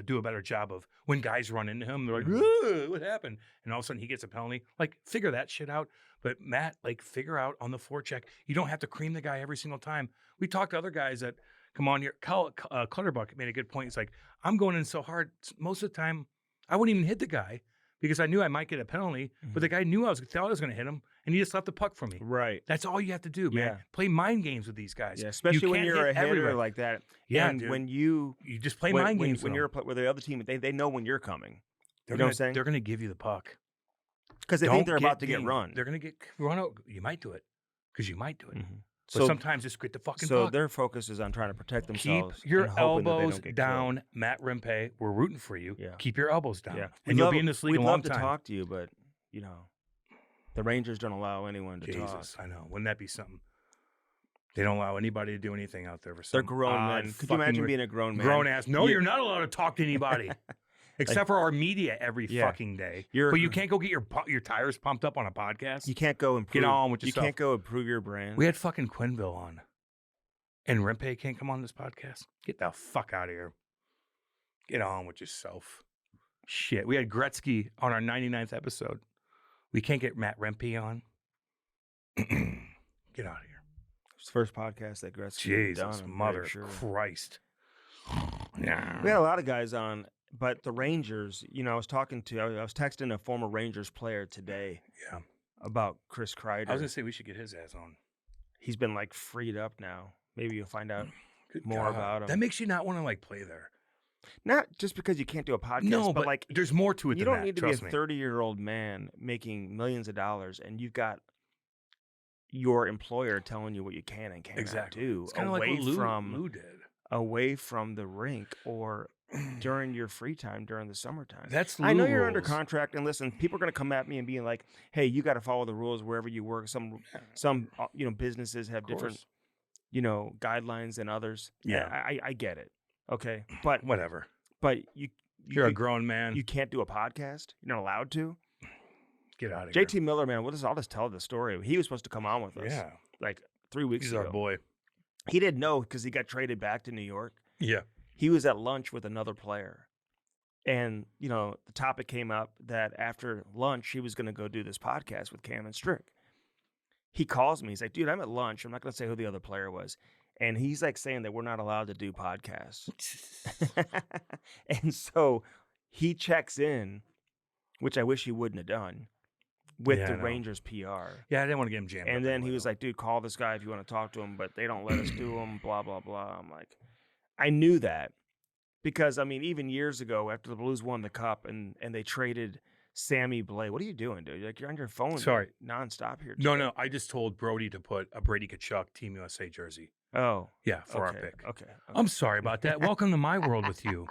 do a better job of when guys run into him, they're like, "Ugh, what happened?" And all of a sudden he gets a penalty. Like, figure that shit out. But Matt, like, figure out on the forecheck. You don't have to cream the guy every single time. We talked to other guys that come on here. Clutterbuck made a good point. He's like, I'm going in so hard. Most of the time, I wouldn't even hit the guy because I knew I might get a penalty. But the guy knew thought I was going to hit him, and he just left the puck for me. right. That's all you have to do, man. Yeah. Play mind games with these guys. Yeah, especially when can't you're a hit hitter everywhere. like that. Yeah, and dude. when you just play when, mind when, games when with you're them. with the other team, they know when you're coming. They're you know what I'm gonna- saying? They're going to give you the puck. Because they Don't think they're about to get dinged. run. They're going to get run out. You might do it because you might do it. Mhm. But sometimes just get the fucking so puck. their focus is on trying to protect Keep themselves. your and hoping that they elbows don't get down, Matt Rimpe. We're rooting for you. Yeah. Keep your elbows down. killed. Yeah, And you'll be in this league we'd a long love to time. talk to you, but you know, the Rangers don't allow anyone to talk. Jesus, I know. Wouldn't that be something? They don't allow anybody to do anything out there for They're some grown odd men. Could you imagine fucking being a grown man? grown ass? No, You- you're not allowed to talk to anybody except for our media every Yeah. fucking day. You're a But you gr- can't go get your tires pumped up on a podcast. You can't go improve. Get on with You yourself. can't go improve your brand. We had fucking Quinville on, and Rimpe can't come on this podcast. Get the fuck out of here. Get on with yourself. Shit, we had Gretzky on our 99th episode. We can't get Matt Rimpe on. Get out of here. It's the first podcast that Gretzky had done. Jesus, I'm mother pretty sure. Christ. Yeah. We had a lot of guys on, but the Rangers. You know, I was texting a former Rangers player today. Yeah. About Chris Kreider. I was gonna say we should get his ass on. He's been like freed up now. Maybe you'll find out Good more God. about him. That makes you not want to like play there. Not just because you can't do a podcast, No, but like there's more to it you than don't that. need to be Trust a me. 30-year-old man making millions of dollars, and you've got your employer telling you what you can and cannot Exactly. do It's kind of like away what from Lou did. away from the rink or during your free time during the summertime. That's I know Lou you're under rules. contract, and listen, people are going to come at me and being like, "Hey, you got to follow the rules wherever you work." Some businesses have different course. guidelines than others. Yeah. I get it. Okay, but Whatever. you're You're a grown man. you can't do a podcast. You're not allowed to. Get out of here. JT Miller, man, I'll just tell the story. He was supposed to come on with us Yeah. like 3 weeks He's ago. our boy. He didn't know because he got traded back to New York. Yeah. He was at lunch with another player. And, the topic came up that after lunch, he was going to go do this podcast with Cam and Strick. He calls me. He's like, dude, I'm at lunch. I'm not going to say who the other player was. And he's like saying that we're not allowed to do podcasts. And so he checks in, which I wish he wouldn't have done, with Yeah, I the know. Rangers PR. Yeah, I didn't want to get him jammed. And then he was like, dude, call this guy if you want to talk to him, but they don't let us do him, blah, blah, blah. I'm like, I knew that because, even years ago after the Blues won the Cup and they traded Sammy Blais. What are you doing, dude? You're on your phone Sorry. nonstop here. No, today. no. I just told Brody to put a Brady Tkachuk Team USA jersey. Oh. Yeah, for okay, our pick. Okay. I'm sorry about that. Welcome to my world with you.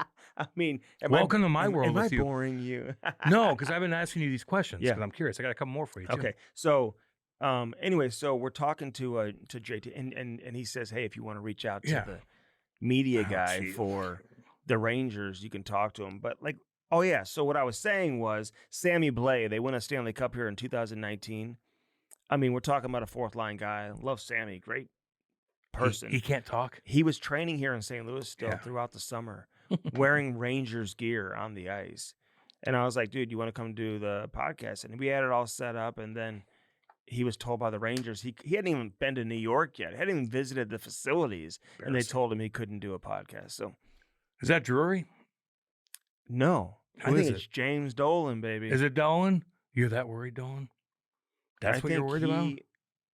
Welcome to my world am with I you. boring you? No, because I've been asking you these questions Yeah. because I'm curious. I got a couple more for you, too. Okay. So, anyway, so we're talking to JT, and he says, hey, if you want to reach out to Yeah. the media Oh, guy gee. for the Rangers, you can talk to him. But oh yeah. So what I was saying was Sammy Blais. They won a Stanley Cup here in 2019. We're talking about a fourth line guy. Love Sammy. Great person. He can't talk. He was training here in St. Louis still Yeah. throughout the summer, wearing Rangers gear on the ice. And I was like, dude, you want to come do the podcast? And we had it all set up. And then he was told by the Rangers, he hadn't even been to New York yet, hadn't even visited the facilities. And they Embarrassing. told him he couldn't do a podcast. So, Is that Drury? no. Who I think is it's James Dolan, baby. Is it Dolan? You're that worried, Dawn? I That's what you're think worried about?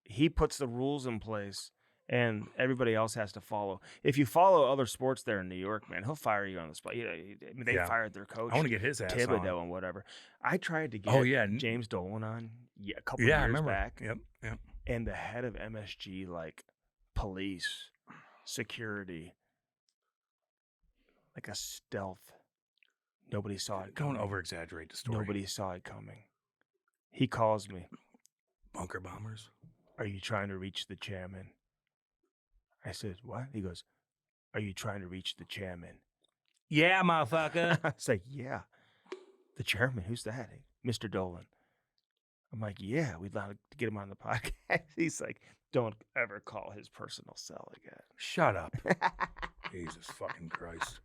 he puts the rules in place, and everybody else has to follow. If you follow other sports there in New York, man, he'll fire you on the spot. I mean, they Yeah. fired their coach. I want to get his ass Thibodeau on. and whatever. I tried to get Oh, yeah. James Dolan on a couple Yeah, I years remember. back, Yep. and the head of MSG, like police, security, like a stealth. Nobody saw it Don't coming. over-exaggerate the story. Nobody saw it coming. He calls me. Bunker bombers. Are you trying to reach the chairman? I said, what? He goes, are you trying to reach the chairman? Yeah, motherfucker. I was like, yeah. The chairman, who's that? Mr. Dolan. I'm like, yeah, we'd like to get him on the podcast. He's like, don't ever call his personal cell again. Shut up. Jesus fucking Christ.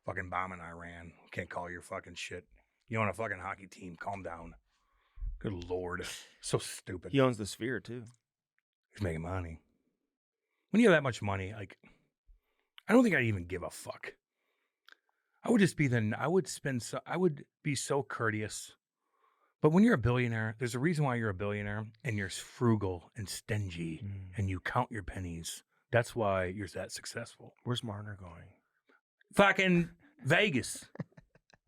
Fucking bombing Iran. Can't call your fucking shit. You own a fucking hockey team. Calm down. Good Lord. So stupid. He owns the Sphere, too. He's making money. When you have that much money, like, I don't think I'd even give a fuck. I would just be I would be so courteous. But when you're a billionaire, there's a reason why you're a billionaire, and you're frugal and stingy and you count your pennies. That's why you're that successful. Where's Marner going? Fucking Vegas.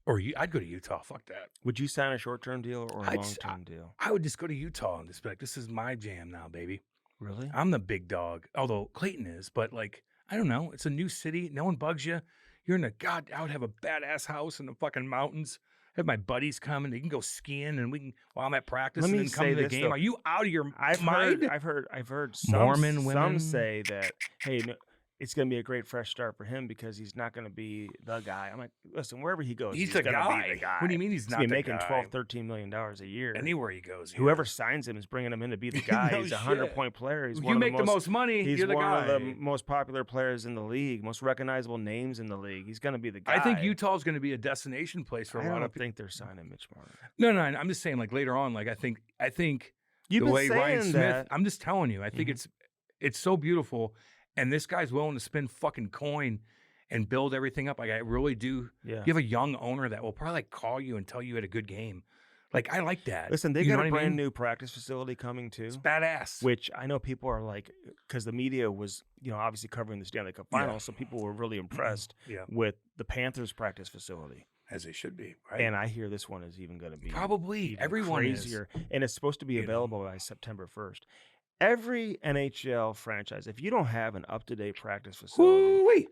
Or I'd go to Utah. Fuck that. Would you sign a short-term deal or a long-term deal? I would just go to Utah and just be like, this is my jam now, baby. Really? I'm the big dog. Although Clayton is, but like, I don't know. It's a new city. No one bugs you. You're in I would have a badass house in the fucking mountains. Have my buddies come and they can go skiing and we can, while I'm at practice, Let and me then come say to the this, game. though. Are you out of your I've mind? heard Mormon women. Some say that, hey, no, it's going to be a great fresh start for him because he's not going to be the guy. I'm like, listen, wherever he goes, He's he's the going to guy. be the guy. What do you mean he's He's not gonna be the making guy? $12-13 million a year. Anywhere he goes. Whoever signs him is bringing him in to be the guy. No He's a shit. 100-point player. He's You one of make the most money. He's You're the one guy. of the most popular players in the league, most recognizable names in the league. He's going to be the guy. I think Utah's going to be a destination place for I a lot don't of people. think they're signing Mitch Marner. No, I'm just saying, like, later on, like, I think You've the been way Ryan saying Smith, that. I'm just telling you, I think it's so beautiful. And this guy's willing to spend fucking coin and build everything up. Like, I really do. Yeah. You have a young owner that will probably like call you and tell you had a good game. Like, I like that. Listen, they You know got what a I brand mean? new practice facility coming too. It's badass. Which I know people are like, because the media was, obviously covering the Stanley Cup Finals, Yeah. so people were really impressed Yeah. with the Panthers practice facility. As they should be, right? And I hear this one is even going to be Probably. even Everyone crazier, and it's supposed to be available by September 1st. Every NHL franchise, if you don't have an up-to-date practice facility, Woo-wee.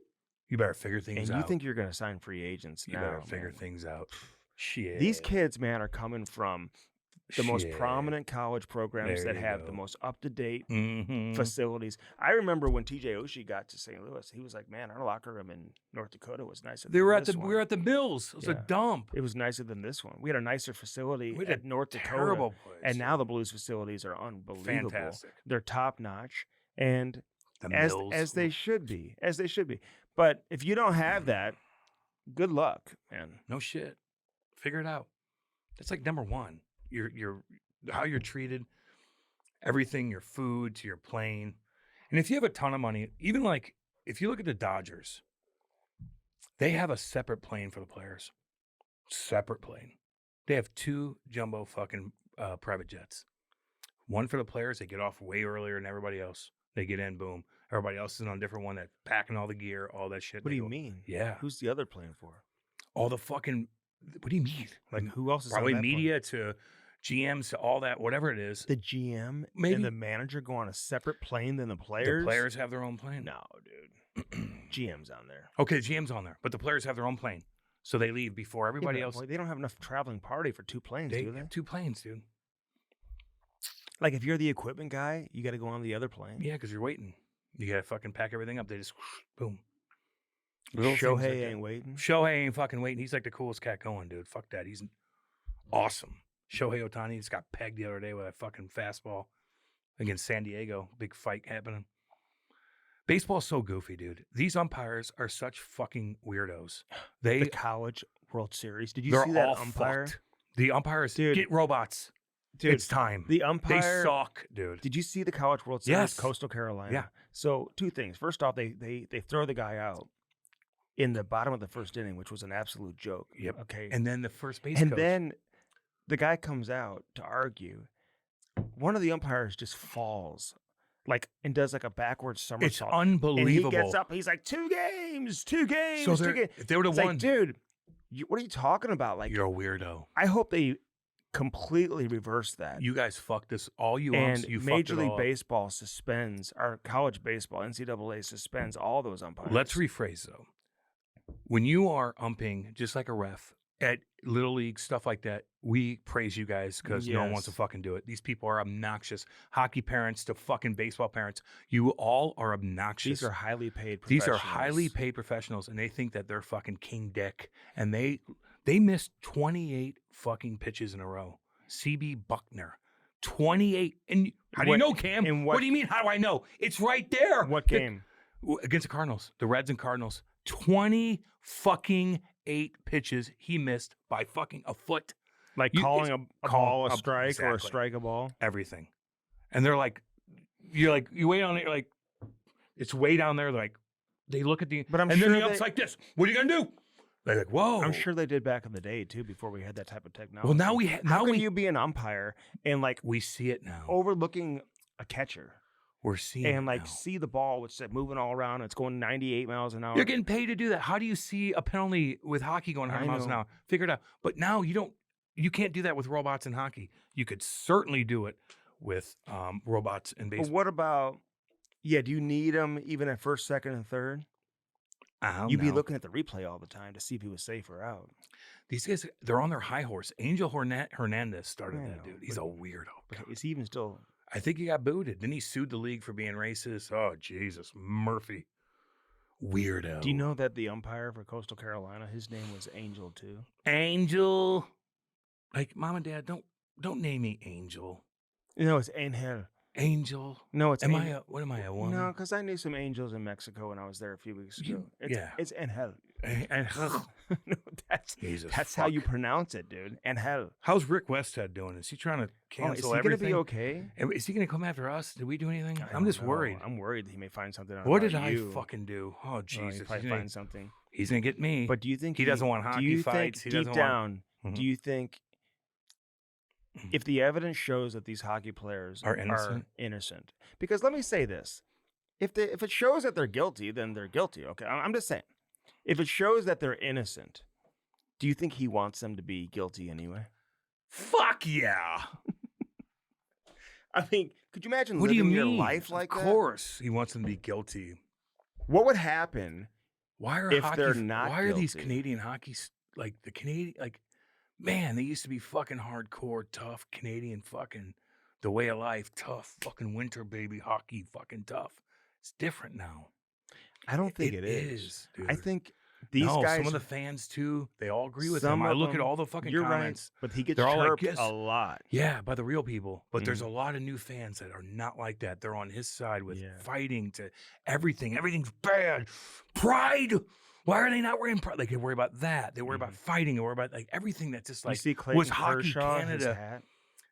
You better figure things and out. you think you're going to sign free agents you now, better figure man. things out. Shit. These kids, man, are coming from the most Shit. prominent college programs There that you have go. the most up-to-date Mhm. facilities. I remember when TJ Oshie got to St. Louis, he was like, man, our locker room in North Dakota was nicer We than were at this the one. we were at the Mills. It was a Yeah. dump. It was nicer than this one. We had a nicer facility We had at a North Dakota. terrible place. And now the Blues facilities are unbelievable. Fantastic. They're top-notch. And The as Mills. they should be. As they should be. But if you don't have that, good luck, man. No shit. Figure it out. That's like number one. You're how you're treated, everything, your food to your plane. And if you have a ton of money, even like if you look at the Dodgers, they have a separate plane for the players. Separate plane. They have 2 jumbo fucking private jets. One for the players, they get off way earlier than everybody else. They get in, boom. Everybody else is on a different one that's packing all the gear, all that shit. What They do you go- mean? Yeah. Who's the other playing for? All the fucking, what do you mean? Like, who else is Probably on that plane? media to GMs to all that, whatever it is. The GM Maybe. and the manager go on a separate plane than the The players? players have their own plane. No, dude. GM's on there. Okay, GM's on there, but the players have their own plane. So they leave before everybody Yeah, but, else. boy, they don't have enough traveling party for 2 planes, They do they? have 2 planes, dude. Like, if you're the equipment guy, you got to go on the other plane. Yeah, because you're waiting. You got to fucking pack everything up. They just, boom. Little things like Shohei that. ain't waiting. Shohei ain't fucking waiting. He's like the coolest cat going, dude. Fuck that. He's awesome. Shohei Ohtani just got pegged the other day with a fucking fastball against San Diego. Big fight happening. Baseball's so goofy, dude. These umpires are such fucking weirdos. The College World Series. Did you They're see that all umpire? fucked. The umpires, Dude. get robots. Dude, It's time. the They umpire. suck, dude. Did you see the College World Series? Yes. Coastal Carolina. Yeah. So 2 things. First off, they throw the guy out in the bottom of the first inning, which was an absolute joke. Yep. Okay. And then the first base And coach. then the guy comes out to argue. One of the umpires just falls, like, and does like a backwards somersault. It's unbelievable. And he gets up. He's like, two games. So 2 games. if they would have It's won, like, dude, what are you talking about? Like, you're a weirdo. I hope they completely reverse that. You guys fucked this. All you and umps, you Major fucked it League all up. Baseball suspends, or college baseball, NCAA suspends all those umpires. Let's rephrase though. When you are umping, just like a ref at Little League, stuff like that, we praise you guys because no one wants to Yes. fucking do it. These people are obnoxious. Hockey parents to fucking baseball parents. You all are obnoxious. These are highly paid These professionals. are highly paid professionals, and they think that they're fucking King Dick. And they missed 28 fucking pitches in a row. CB Buckner, 28. And how do you What- know, Cam? in What what- do you mean? How do I know? It's right there. What The- game? Against the Cardinals, the Reds and Cardinals. 20 fucking 8 pitches he missed by fucking a foot. Like You- calling it's- a call- ball a strike or a exactly. strike a ball? Everything. And they're like, you wait on it, you're like, it's way down there. They're like, they look at the, But I'm and sure then the they- ump's like this. What are you gonna do? They're like, whoa. I'm sure they did back in the day too, before we had that type of technology. Well, now we How now can we you be an umpire and like we see it now. overlooking a catcher We're seeing and it like now. see the ball, which is moving all around, it's going 98 miles an hour? You're getting paid to do that. How do you see a penalty with hockey going 100 I miles an know. hour? Figure it out. But now you can't do that with robots in hockey. You could certainly do it with robots in But baseball. what about? Yeah, do you need them even at first, second, and third? You'd be looking at the replay all the time to see if he was safe or out. These guys, they're on their high horse. Angel Hernandez started I that know, dude. He's a weirdo. But is he even still? I think he got booted. Then he sued the league for being racist. Oh, Jesus. Murphy. Weirdo. Do you know that the umpire for Coastal Carolina, his name was Angel too? Angel? Like, Mom and Dad, don't name me Angel. No, it's Angel. Angel? No, it's What am I, a woman? No, because I knew some angels in Mexico when I was there a few weeks ago. It's Angel. No, Jesus that's how you fuck. pronounce it, dude. Angel. How's Rick Westhead doing? Is he trying to Oh, cancel is he going to everything? be okay? Is he going to come after us? Did we do anything? I I'm just don't know. worried. I'm worried that he may find something out What about did you. I fucking do? Oh, Well, Jesus. he'll probably find something. He's going to get me. But do you think He doesn't want hockey do you fights. Think He deep doesn't want- down, Mhm. do you think if the evidence shows that these hockey players Are innocent? Because let me say this: if it shows that they're guilty, then they're guilty. Okay, I'm just saying. If it shows that they're innocent, do you think he wants them to be guilty anyway? Fuck yeah. I mean, could you imagine What do you living mean? your life like of that? course, he wants them to be guilty. What would happen? Why are If hockey, they're not Why are these guilty. Canadian hockey like the Canadian man? They used to be fucking hardcore, tough Canadian fucking the way of life, tough fucking winter baby hockey, fucking tough. It's different now. I don't think It it is. is, I dude. think these No, guys. some of the fans too, they all agree with some him. I of look at them- all the fucking You're comments. right, but he gets They're all like, chirped "Yes." a lot. Yeah, by the real people. But there's Mm. a lot of new fans that are not like that. They're on his side with Yeah. fighting to everything. Everything's bad. Pride. Why are they not wearing pride? Like they worry about that. They worry about fighting. They worry about like everything that's just You like see Clayton was Hockey Kershaw, his Canada. hat?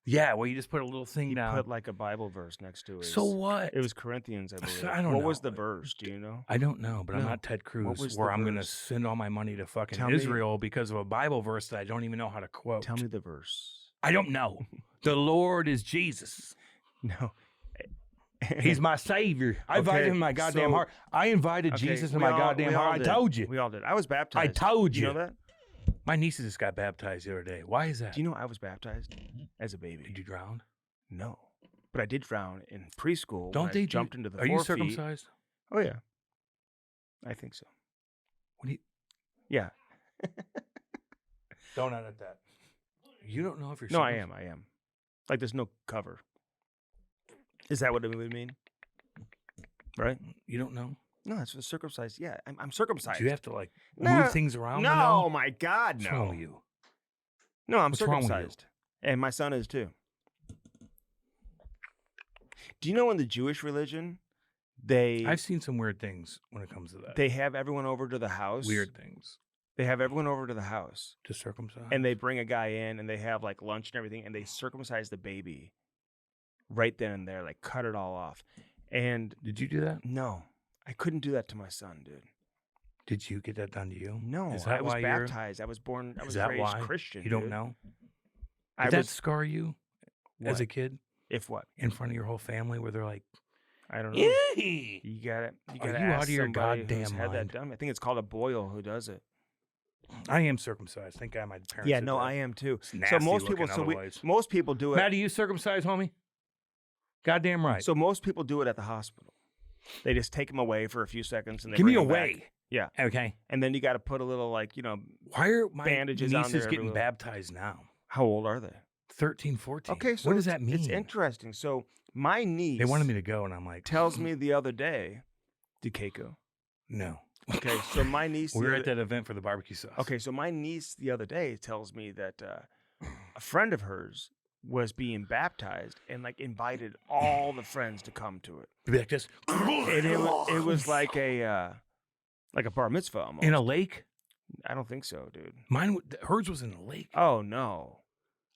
Yeah, well, you just put a little thing He down. put like a Bible verse next to it. So what? It was Corinthians, I believe. I don't what was know. the verse? Do you know? I don't know, but I'm No. not Ted Cruz was where the I'm going to verse? send all my money to fucking Tell me- Israel because of a Bible verse that I don't even know how to quote. Tell me the verse. I don't know. The Lord is Jesus. No. He's my savior. I invited Okay, him in my goddamn so- heart. I invited Okay, Jesus in we my all- goddamn we all heart. I did. told you. We all did. I was baptized. told Do you you. know that? My nieces just got baptized the other day. Why is that? Do you know I was baptized as a baby? Did you drown? No. But I did drown in preschool. Don't when they I jumped into the Are you 4 feet. circumcised? Oh yeah. I think so. What do you, Yeah. don't edit that. You don't know if you're No, I circumcised? am. Like there's no cover. Is that what it would mean? Right? You don't know? No, it's for circumcised. Yeah, I'm circumcised. Do you have to like No, move things around? to No, know? my God, What's wrong no. with you? No, I'm What's wrong with you? circumcised. And my son is too. Do you know in the Jewish religion, I've seen some weird things when it comes to that. they have everyone over to the house? Weird things. They have everyone over to the house. To circumcise? And they bring a guy in and they have like lunch and everything and they circumcise the baby right then and there, like cut it all off. And Did you do that? no, I couldn't do that to my son, dude. Did you get that done to you? No, Is that I was why you're- baptized. I was born, I Is was that raised why? Christian. You don't dude. know? Did that scar you as What? a kid If what? in front of your whole family where they're like, I don't know. "Eee!" You got it. You Are got to you out ask of your somebody who's goddamn had that mind? done. I think it's called a boil who does it. I am circumcised. Thank God my parents. Yeah, did no, that. I am too. It's So nasty most people, looking otherwise. most people do it. Matt, are you circumcised, homie? Goddamn right. So most people do it at the hospital. They just take them away for a few seconds and they Give me bring 'em away. back. Yeah, Okay. and then you got to put a little Why are my bandages on nieces there every getting little- baptized now? How old are they? 13, 14. Okay, so what does that mean? It's interesting. So my niece They wanted me to go, and I'm like, tells me the other day, Keiko. no. Okay, so my niece. We the were other- at that event for the barbecue sauce. Okay, so my niece the other day tells me that a friend of hers was being baptized and like invited all the friends to come to it. Be like this. And it was like a bar mitzvah almost. In a lake? I don't think so, dude. Hers was in a lake. Oh no.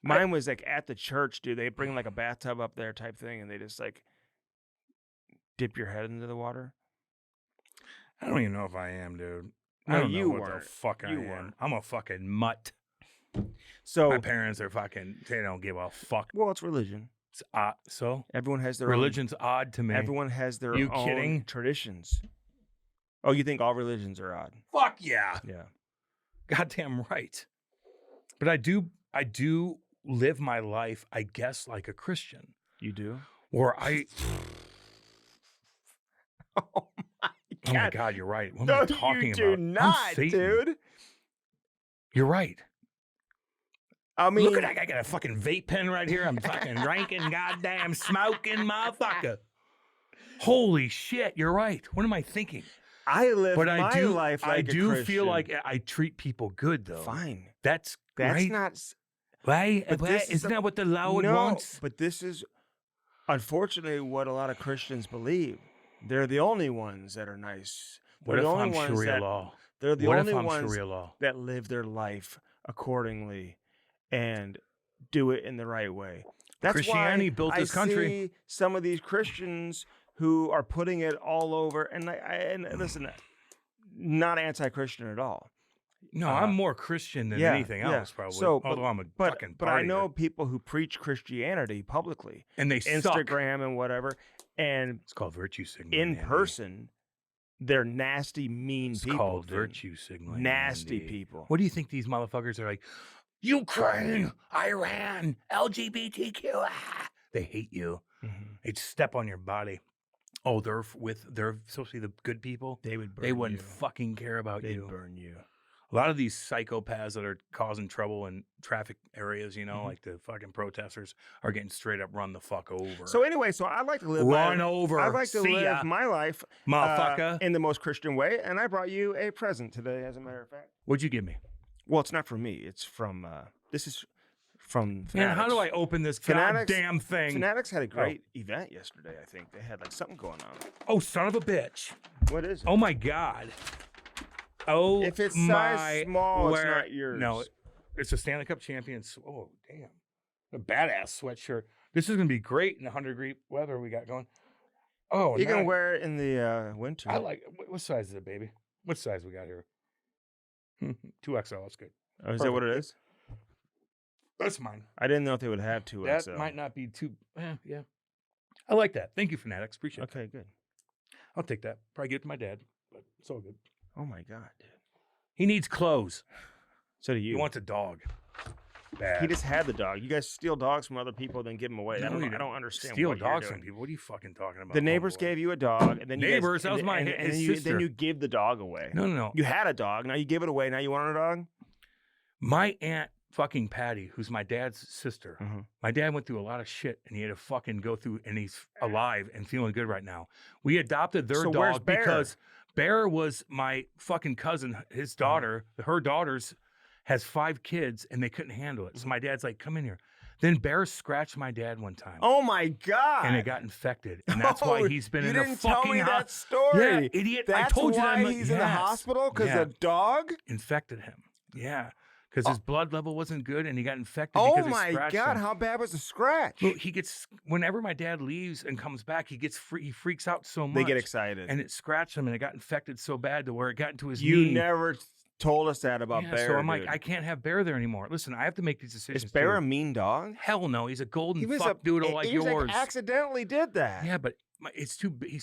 Mine was like at the church, dude. They bring like a bathtub up there type thing and they just like dip your head into the water. I don't even know if I am, dude. I No, don't know you what weren't. the fuck I You am. weren't. I'm a fucking mutt. So My parents are fucking, they don't give a fuck. well, it's religion. It's so? Everyone has their Religion's odd to me. own everyone has their You own kidding? traditions. Oh, you think all religions are odd? Fuck yeah. Yeah. Goddamn right. But I do live my life, I guess, like a Christian. You do? Or I Oh Oh my God, you're right. What am No, I talking you about? do I'm not, Satan. dude. You're right. I mean, Look at that. I got a fucking vape pen right here. I'm fucking drinking, goddamn smoking motherfucker. Holy shit, you're right. What am I thinking? I live But my life like I a do feel Christian. like I treat people good though. Fine. That's That's right. not. But this is Isn't that what the Lord no, wants? but this is unfortunately what a lot of Christians believe. They're the only ones that are nice. What They're if the only I'm ones Sharia that, law? They're the What only if I'm ones Sharia law? that live their life accordingly and do it in the right way. That's Christianity why built this I country. See some of these Christians who are putting it all over, and and listen, not anti-Christian at all. No, I'm more Christian than anything else, probably. So, although I'm a but, fucking but I partier. know people who preach Christianity publicly, and they suck. Instagram and whatever, and It's called virtue signaling. in Andy. person, they're nasty, mean It's people. called dude. virtue signaling. Nasty Andy. people. What do you think these motherfuckers are like? Ukraine, Iran, LGBTQ. They hate you. Mhm. They'd step on your body. Oh, they're supposed to be the good people. They would burn They wouldn't you. fucking care about They'd you. burn you. A lot of these psychopaths that are causing trouble in traffic areas, Mhm. like the fucking protesters, are getting straight up run the fuck over. So anyway, I like to live run over. I like to See live ya, my life motherfucker. in the most Christian way, and I brought you a present today, as a matter of fact. What'd you give me? Well, it's not from me. It's from this is from Fanatics. Man, how do I open this Fanatics- goddamn thing? Fanatics had a great event yesterday. I think they had like something going on. Oh, son of a bitch. What is it? Oh my God. Oh, If it's my size small, it's word. not yours. No, it's a Stanley Cup champions. Oh, damn. A badass sweatshirt. This is going to be great in the 100-degree weather we got going. Oh, You nice. can wear it in the winter. I like what size is it, baby? What size we got here? 2XL. That's good. Oh, is that what it perfect. is? That's mine. I didn't know if they would have 2XL. That might not be too. Yeah. I like that. Thank you, Fanatics. Appreciate it. Okay, good. I'll take that. Probably give it to my dad, but it's all good. Oh my God, dude. He needs clothes. So do you. He wants a dog. Bad. He just had the dog. You guys steal dogs from other people, then give them away. No, I you don't understand. Steal what you're dogs doing. from people. What are you fucking talking about? The neighbors homeboy? gave you a dog, and then Neighbors? You guys, That was my and his then sister. you give the dog away. No. You had a dog. Now you give it away. Now you want a dog? My aunt fucking Patty, who's my dad's sister. Mhm. My dad went through a lot of shit, and he had to fucking go through, and he's alive and feeling good right now. We adopted their So where's dog Bear? because Bear was my fucking cousin. His daughter, her daughter's, has 5 kids, and they couldn't handle it. So my dad's like, "Come in here." Then Bear scratched my dad one time. Oh my God! And it got infected, and that's why Oh, he's been you in the didn't fucking tell me ho- that story. Yeah, idiot! That's I told you why that. he's in the hospital because Yeah. the dog. Infected him. Yeah, because his blood level wasn't good, and he got infected Oh because it my scratched God! him. How bad was the scratch? Well, he gets whenever my dad leaves and comes back, he freaks out so much. They get excited. and it scratched him, and it got infected so bad to where it got into his you knee. never told us that about Yeah, Bear. so I'm like, dude. I can't have Bear there anymore. Listen, I have to make these decisions. Is Bear too. a mean dog? Hell no, he's a golden He was fuck doodle like he was yours. accidentally did that. Yeah, but he's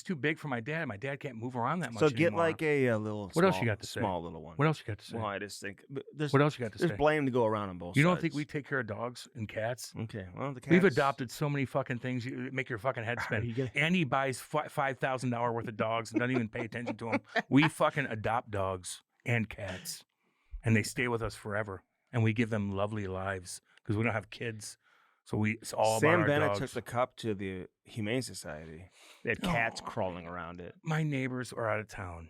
too big for my dad. My dad can't move around that much. So get anymore. like a little. What else you got to say? Small little one. What else you got to say? Well, I just think there's What else you got to say? there's blame to go around on both You sides. don't think we take care of dogs and cats? Okay, well the cats. We've adopted so many fucking things. You make your fucking head spin. You get- Andy buys $5,000 worth of dogs and doesn't even pay attention to them. We fucking adopt dogs and cats, and they stay with us forever. And we give them lovely lives because we don't have kids. So it's all Sam about our Bennett dogs. took the cup to the Humane Society. They had cats crawling around it. My neighbors are out of town,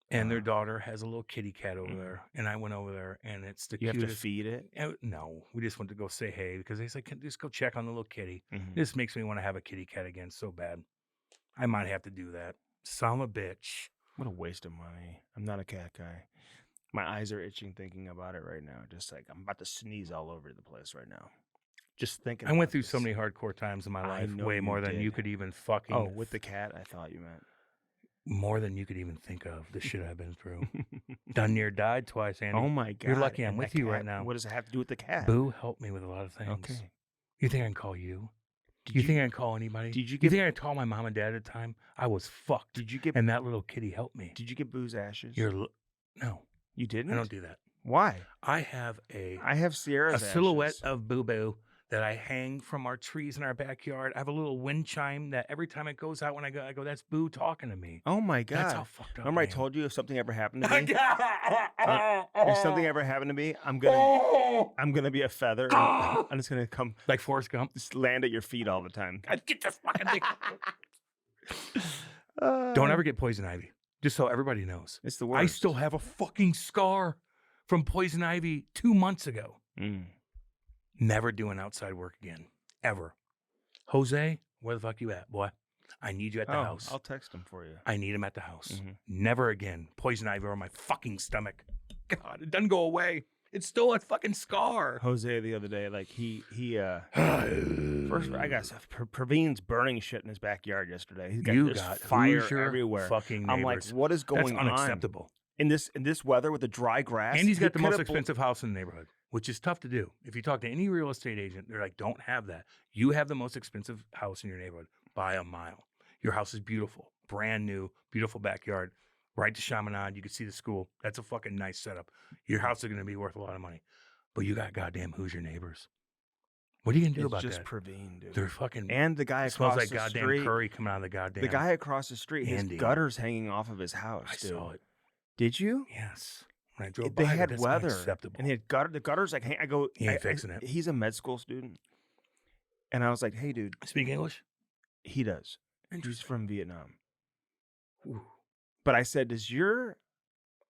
and their daughter has a little kitty cat over there. And I went over there, and it's the You have cutest. to feed it. No, we just went to go say hey because they said, just go check on the little kitty. Mhm. This makes me want to have a kitty cat again so bad. I might have to do that. Son of a bitch. What a waste of money. I'm not a cat guy. My eyes are itching thinking about it right now. Just like I'm about to sneeze all over the place right now. Just thinking. I went about through this. so many hardcore times in my I life, know way you more than did. you could even fucking. Oh, with the cat, I thought you meant. more than you could even think of. The shit I've been through. Done near died twice, Andy. Oh my god! You're lucky I'm And with that you right cat- now. What does it have to do with the cat? Boo helped me with a lot of things. Okay. You think I can call you? Did You think I can call anybody? Did you You get? think I can call my mom and dad at the time? I was fucked. Did you get? And that little kitty helped me. Did you get Boo's ashes? No, You didn't. I don't do that. Why? I have a I have Sierra's silhouette ashes. of Boo Boo that I hang from our trees in our backyard. I have a little wind chime that every time it goes out when I go, that's Boo talking to me. Oh my god! That's how fucked up. Remember I am. told you if something ever happened to me, if something ever happened to me, I'm gonna be a feather. And I'm just gonna come like Forrest Gump. just land at your feet all the time. God, get this fucking thing. Don't ever get poison ivy. Just so everybody knows. It's the worst. I still have a fucking scar from poison ivy 2 months ago. Mm. Never doing outside work again. Ever. Jose, where the fuck you at, boy? I need you at the house. I'll text him for you. I need him at the house. Mhm. Never again. Poison ivy over my fucking stomach. God, it doesn't go away. It's still a fucking scar. Jose the other day, like he first I got Praveen's burning shit in his backyard yesterday. He's got You this got fire who's your everywhere. fucking I'm like, neighbors? what is going That's unacceptable. on in this weather with the dry grass? And he's got the most could've bl- expensive house in the neighborhood, which is tough to do. If you talk to any real estate agent, they're like, don't have that. You have the most expensive house in your neighborhood by a mile. Your house is beautiful, brand new, beautiful backyard, right to Chaminade. You can see the school. That's a fucking nice setup. Your house is going to be worth a lot of money. But you got goddamn who's your neighbors? What are you going to do It's about just that? Praveen, dude. They're fucking, And the guy it smells across like the goddamn street. curry coming out of the goddamn. The guy across the street, his Andy. gutters hanging off of his house. I dude. saw it. Did you? Yes. When I drove by, They but had that's weather, unacceptable. and he had the gutters. Like, I go, He ain't fixing it. He's a med school student, and I was like, hey, dude, Speak English? he does. He's Interesting. from Vietnam. Ooh. But I said,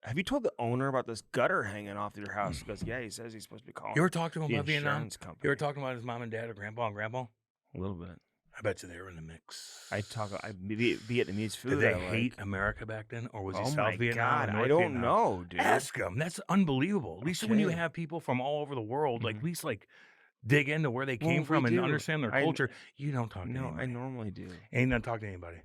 have you told the owner about this gutter hanging off your house? He goes, yeah, he says he's supposed to be calling You ever talked to him the about Vietnam? insurance company. You ever talked about his mom and dad or grandpa and grandpa? A little bit. I bet you they were in the mix. Vietnamese food. Did they I like. hate America back then, or was he Oh South my Vietnam? God, or I North don't Vietnam? know, dude. Ask them. That's unbelievable. At least when you Okay. have people from all over the world, like Mhm. at least like dig into where they came Well, from we and do. understand their I- culture. You don't talk to No, anybody. I normally do. Ain't none talk to anybody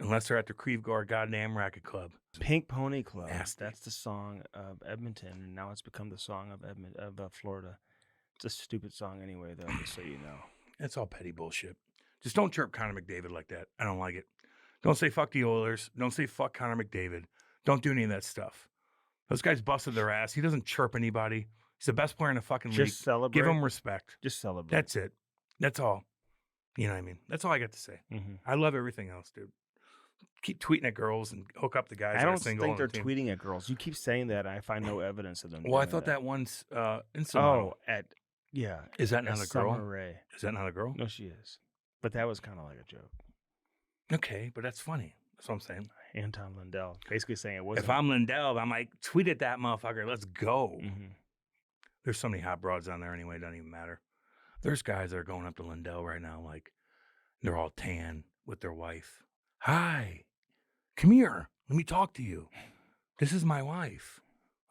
unless they're at the Creve goddamn racket club. Pink Pony Club. Nasty. That's the song of Edmonton, and now it's become the song of Florida. It's a stupid song anyway, though, just so you know. It's all petty bullshit. Just don't chirp Connor McDavid like that. I don't like it. Don't say fuck the Oilers. Don't say fuck Connor McDavid. Don't do any of that stuff. Those guys busted their ass. He doesn't chirp anybody. He's the best player in the fucking league. Just celebrate. Give him respect. Just celebrate. That's it. That's all. You know what I mean? That's all I got to say. Mhm. I love everything else, dude. Keep tweeting at girls and hook up the guys. I that are don't single think on they're the team. tweeting at girls. You keep saying that. I find no evidence of them. Well, I doing thought that once Insta Oh, yeah. is that not at a girl? Summer Rae. Is that not a girl? No, she is. But that was kind of like a joke. Okay, but that's funny. That's what I'm saying. Anton Lindell basically saying it wasn't. If I'm Lindell, I'm like, tweet at that motherfucker. Let's go. Mhm. There's so many hot broads on there anyway. It doesn't even matter. There's guys that are going up to Lindell right now, like they're all tan with their wife. Hi, come here. Let me talk to you. This is my wife.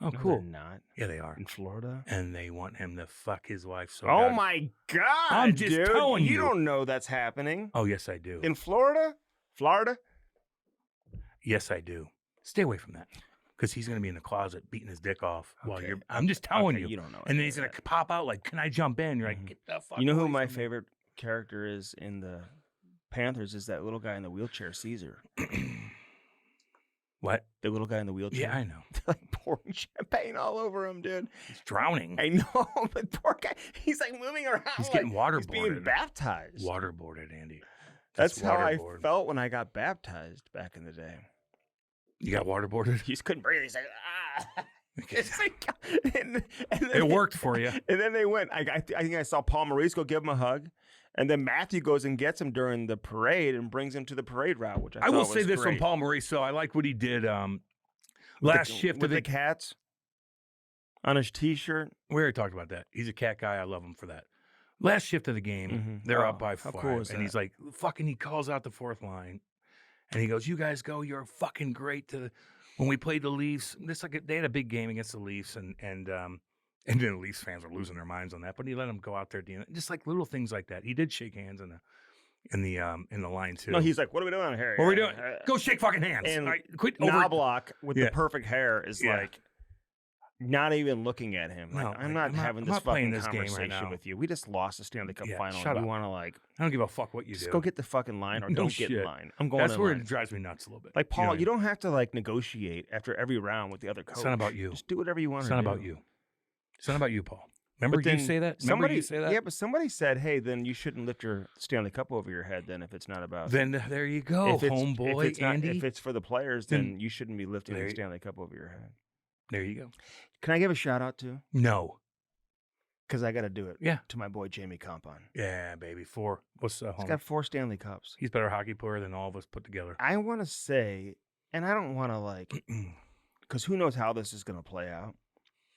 Oh, No, cool. they're not Yeah, they are. in Florida. And they want him to fuck his wife so Oh bad. my God! I'm just dude. telling you. You don't know that's happening Oh, yes, I do. in Florida. Florida. Yes, I do. Stay away from that. because he's going to be in the closet beating his dick off while Okay. you're. I'm just telling you. You don't know. And then any he's of going that. to pop out like, "Can I jump in?" You're like, Mhm. "Get the fuck." You know who away my from me." favorite character is in the Panthers is that little guy in the wheelchair, Caesar. What? The little guy in the wheelchair. Yeah, I know. Like pouring champagne all over him, dude. He's drowning. I know, but poor guy, he's like moving around. He's getting He's being waterboarded. baptized. Waterboarded, Andy. That's how I waterboard. felt when I got baptized back in the day. You got waterboarded. He just couldn't breathe. He's like, ah. It's like, and then It worked for you. And then they went. I think I saw Paul Maurice go give him a hug, and then Matthew goes and gets him during the parade and brings him to the parade route, which I will thought say was this great. on Paul Maurice. So I like what he did. Last shift with of the cats on his T-shirt. We already talked about that. He's a cat guy. I love him for that. Last shift of the game, Mhm. they're Oh, up by how 5. cool is and that? he's like, fucking, he calls out the fourth line. And he goes, "You guys go. You're fucking great." When we played the Leafs, they had a big game against the Leafs, and then the Leafs fans were losing their minds on that. But he let them go out there, just like little things like that. He did shake hands in the line too. No, he's like, "What are we doing here? What are we doing? Go shake fucking hands." And All right, quit over. Knobloch with Yeah. the perfect hair is Yeah. like not even looking at him. Like, No, I'm like, not I'm not- having I'm this not playing fucking this game right conversation now. with you. We just lost the Stanley Cup Yeah, final. shut You up. want to like I don't give a fuck what you just do. go get the fucking line or No don't get in shit. line. I'm going That's in where line. it drives me nuts a little bit. Like Paul, know you don't have to like negotiate after every round with the other coach. It's not about you. Just do whatever you want It's to not do. about you. It's not about you, Paul. Remember But you then say that? Remember Somebody you say that? Yeah, but somebody said, "Hey, then you shouldn't lift your Stanley Cup over your head. Then if it's not about Then there you go, if it's, homeboy, if it's not- Andy. if it's for the players, Then then you shouldn't be lifting there the you- Stanley Cup over your head." There you go. Can I give a shout out to? No. Because I got to do it. Yeah. To my boy Jamie Kompon. Yeah, baby. 4. What's He's home? got 4 Stanley Cups. He's a better hockey player than all of us put together. I want to say, and I don't want to like, because who knows how this is going to play out.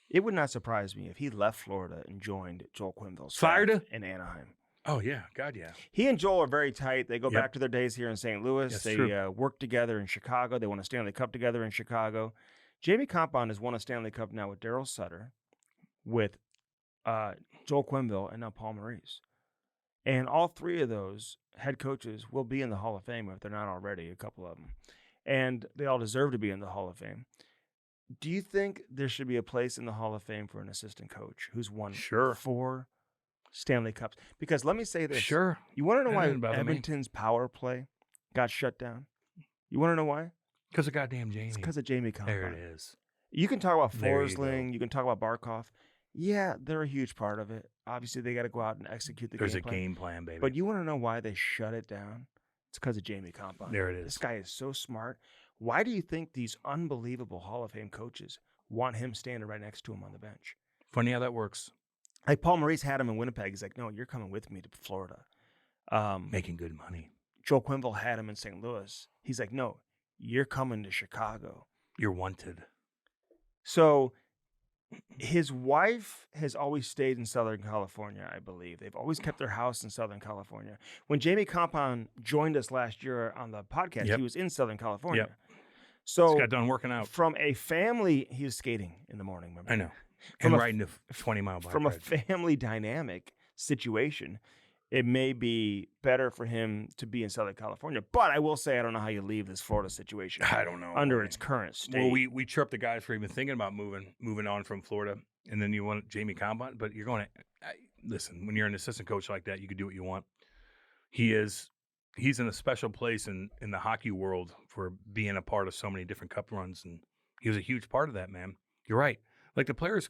It would not surprise me if he left Florida and joined Joel Quenneville's Fired staff in Anaheim. Oh yeah, God yeah. He and Joel are very tight. They go Yep. back to their days here in St. Louis. That's They true. work together in Chicago. They won a Stanley Cup together in Chicago. Jamie Kompon has won a Stanley Cup now with Daryl Sutter, with Joel Quenneville, and now Paul Maurice. And all 3 of those head coaches will be in the Hall of Fame if they're not already, a couple of them. And they all deserve to be in the Hall of Fame. Do you think there should be a place in the Hall of Fame for an assistant coach who's won Sure. 4 Stanley Cups? Because let me say this. Sure. You want to know That why doesn't bother me. Edmonton's power play got shut down? You want to know why? Because of goddamn Jamie. It's because of Jamie Kompon. There it is. You can talk about There you go. Forsling. You can talk about Barkov. Yeah, they're a huge part of it. Obviously, they got to go out and execute the There's game a plan. game plan, baby. But you want to know why they shut it down? It's because of Jamie Kompon. There it is. This guy is so smart. Why do you think these unbelievable Hall of Fame coaches want him standing right next to him on the bench? Funny how that works. Like Paul Maurice had him in Winnipeg. He's like, "No, you're coming with me to Florida." Making good money. Joel Quenneville had him in St. Louis. He's like, "No, you're coming to Chicago." You're wanted. So his wife has always stayed in Southern California, I believe. They've always kept their house in Southern California. When Jamie Kompon joined us last year on the podcast, Yep. he was in Southern California. Yep. So Just got done working out. from a family, he was skating in the morning. Remember? I know. From And a- riding a 20-mile bike From a ride. family dynamic situation, it may be better for him to be in Southern California. But I will say, I don't know how you leave this Florida situation I don't know. under man. its current state. Well, we chirped the guys for even thinking about moving on from Florida, and then you want Jamie Kompon, but you're going to listen. When you're an assistant coach like that, you can do what you want. He's in a special place in the hockey world for being a part of so many different cup runs, and he was a huge part of that. Man, you're right. Like the players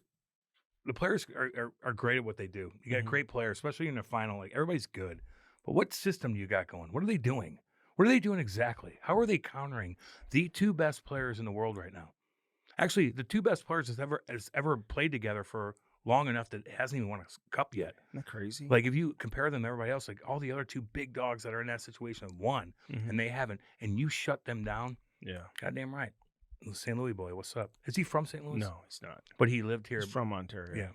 are great at what they do. You got Mhm. great players, especially in the final. Like everybody's good, but what system do you got going? What are they doing? What are they doing exactly? How are they countering the 2 best players in the world right now? Actually, the 2 best players has ever played together for long enough that it hasn't even won a cup yet. Isn't that crazy? Like if you compare them to everybody else, like all the other 2 big dogs that are in that situation have won, Mhm. and they haven't, and you shut them down. Yeah. Goddamn right. St. Louis boy, what's up? Is he from St. Louis? No, he's not. But he lived here. He's from Ontario. Yeah.